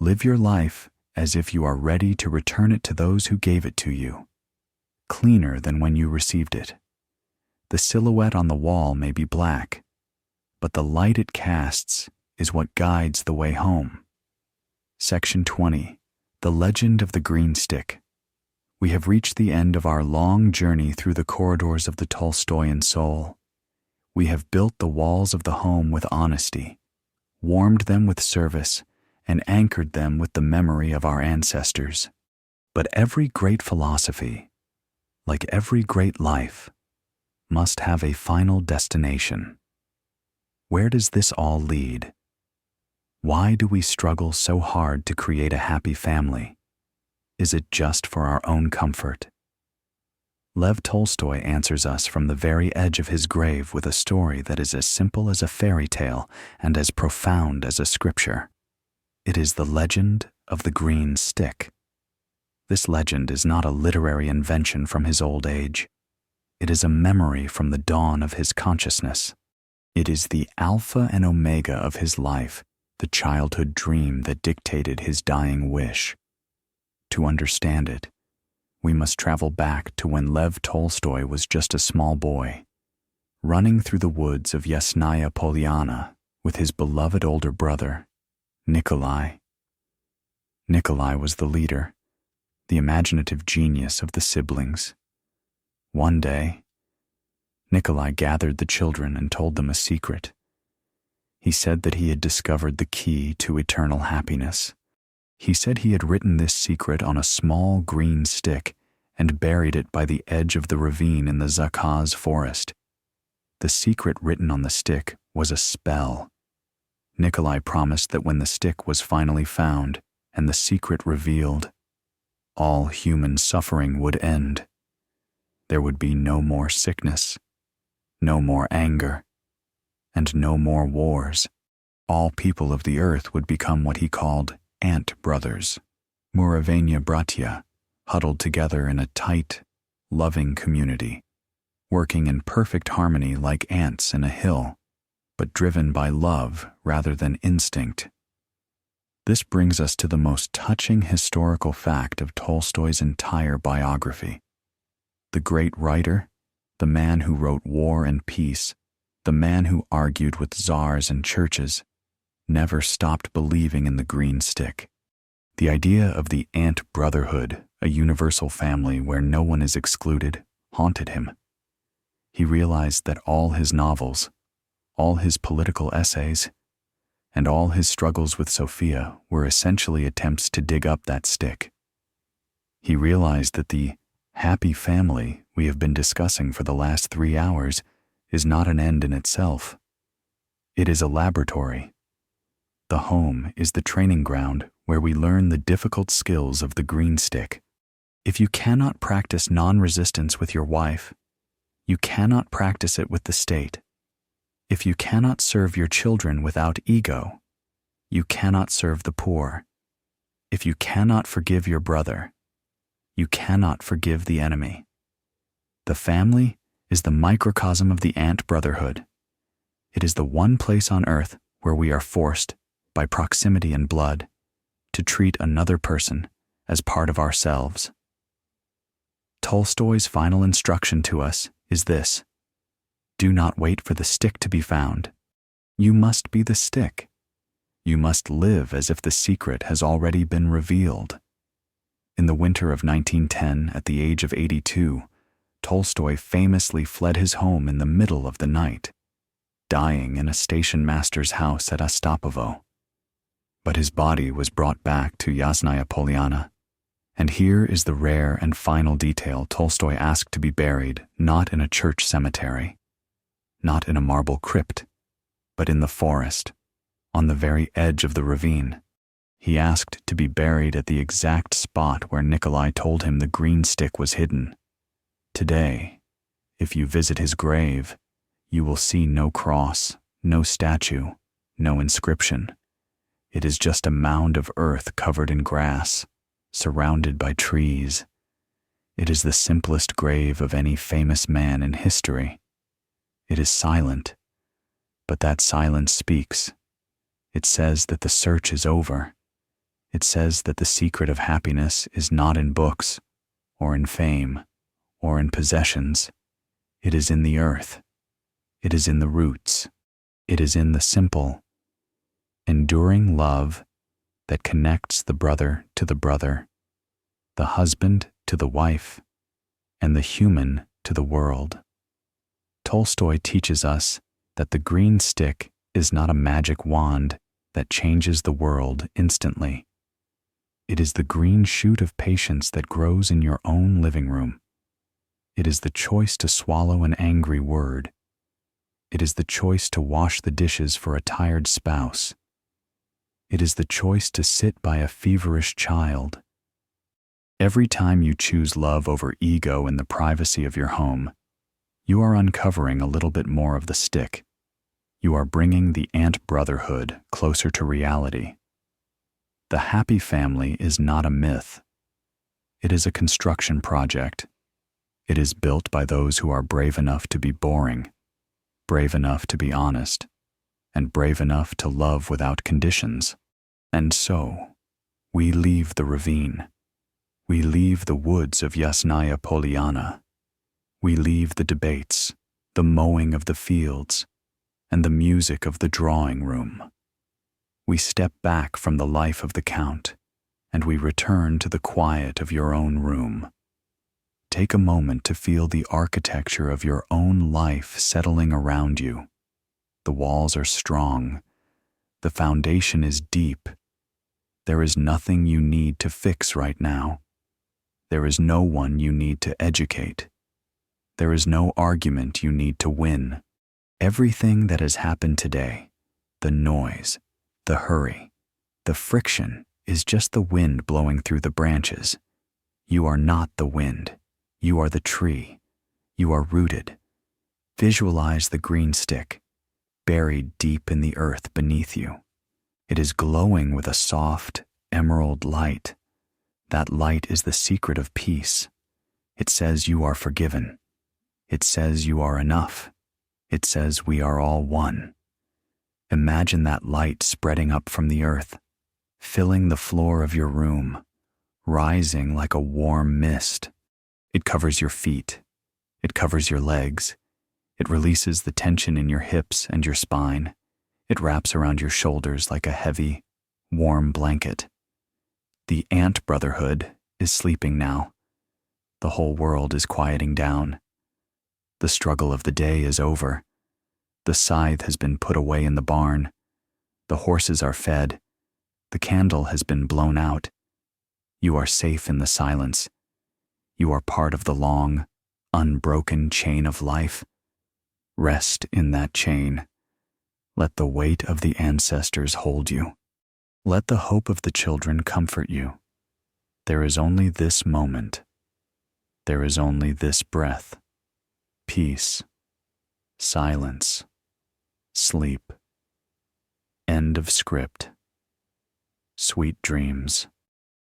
S1: Live your life as if you are ready to return it to those who gave it to you, cleaner than when you received it. The silhouette on the wall may be black, but the light it casts is what guides the way home. Section 20. The Legend of the Green Stick. We have reached the end of our long journey through the corridors of the Tolstoyan soul. We have built the walls of the home with honesty, warmed them with service, and anchored them with the memory of our ancestors. But every great philosophy, like every great life, must have a final destination. Where does this all lead? Why do we struggle so hard to create a happy family? Is it just for our own comfort? Lev Tolstoy answers us from the very edge of his grave with a story that is as simple as a fairy tale and as profound as a scripture. It is the legend of the green stick. This legend is not a literary invention from his old age. It is a memory from the dawn of his consciousness. It is the alpha and omega of his life, the childhood dream that dictated his dying wish. To understand it, we must travel back to when Lev Tolstoy was just a small boy, running through the woods of Yasnaya Polyana with his beloved older brother, Nikolai. Nikolai was the leader, the imaginative genius of the siblings. One day, Nikolai gathered the children and told them a secret. He said that he had discovered the key to eternal happiness. He said he had written this secret on a small green stick and buried it by the edge of the ravine in the Zakaz forest. The secret written on the stick was a spell. Nikolai promised that when the stick was finally found and the secret revealed, all human suffering would end. There would be no more sickness, no more anger, and no more wars. All people of the earth would become what he called ant brothers, Muravenia Bratya, huddled together in a tight, loving community, working in perfect harmony like ants in a hill, but driven by love rather than instinct. This brings us to the most touching historical fact of Tolstoy's entire biography. The great writer, the man who wrote War and Peace, the man who argued with czars and churches, never stopped believing in the green stick. The idea of the ant brotherhood, a universal family where no one is excluded, haunted him. He realized that all his novels, all his political essays, and all his struggles with Sophia were essentially attempts to dig up that stick. He realized that the happy family we have been discussing for the last 3 hours is not an end in itself. It is a laboratory. The home is the training ground where we learn the difficult skills of the green stick. If you cannot practice non-resistance with your wife, You cannot practice it with the state. If you cannot serve your children without ego, you cannot serve the poor. If you cannot forgive your brother, you cannot forgive the enemy. The family is the microcosm of the ant brotherhood. It is the one place on earth where we are forced, by proximity and blood, to treat another person as part of ourselves. Tolstoy's final instruction to us is this: do not wait for the stick to be found. You must be the stick. You must live as if the secret has already been revealed. In the winter of 1910, at the age of 82, Tolstoy famously fled his home in the middle of the night, dying in a station master's house at Ostapovo. But his body was brought back to Yasnaya Polyana, and here is the rare and final detail Tolstoy asked to be buried not in a church cemetery, not in a marble crypt, but in the forest, on the very edge of the ravine. He asked to be buried at the exact spot where Nikolai told him the green stick was hidden. Today, if you visit his grave, you will see no cross, no statue, no inscription. It is just a mound of earth covered in grass, surrounded by trees. It is the simplest grave of any famous man in history. It is silent, but that silence speaks. It says that the search is over. It says that the secret of happiness is not in books, or in fame, or in possessions. It is in the earth. It is in the roots. It is in the simple, enduring love that connects the brother to the brother, the husband to the wife, and the human to the world. Tolstoy teaches us that the green stick is not a magic wand that changes the world instantly. It is the green shoot of patience that grows in your own living room. It is the choice to swallow an angry word. It is the choice to wash the dishes for a tired spouse. It is the choice to sit by a feverish child. Every time you choose love over ego in the privacy of your home, you are uncovering a little bit more of the stick. You are bringing the ant brotherhood closer to reality. The happy family is not a myth. It is a construction project. It is built by those who are brave enough to be boring, brave enough to be honest, and brave enough to love without conditions. And so, we leave the ravine. We leave the woods of Yasnaya Polyana. We leave the debates, the mowing of the fields, and the music of the drawing room. We step back from the life of the Count, and we return to the quiet of your own room. Take a moment to feel the architecture of your own life settling around you. The walls are strong. The foundation is deep. There is nothing you need to fix right now. There is no one you need to educate. There is no argument you need to win. Everything that has happened today, the noise, the hurry, the friction, is just the wind blowing through the branches. You are not the wind. You are the tree. You are rooted. Visualize the green stick, buried deep in the earth beneath you. It is glowing with a soft, emerald light. That light is the secret of peace. It says you are forgiven. It says you are enough. It says we are all one. Imagine that light spreading up from the earth, filling the floor of your room, rising like a warm mist. It covers your feet. It covers your legs. It releases the tension in your hips and your spine. It wraps around your shoulders like a heavy, warm blanket. The ant brotherhood is sleeping now. The whole world is quieting down. The struggle of the day is over. The scythe has been put away in the barn. The horses are fed. The candle has been blown out. You are safe in the silence. You are part of the long, unbroken chain of life. Rest in that chain. Let the weight of the ancestors hold you. Let the hope of the children comfort you. There is only this moment. There is only this breath. Peace. peace, silence, sleep. End of script. Sweet dreams.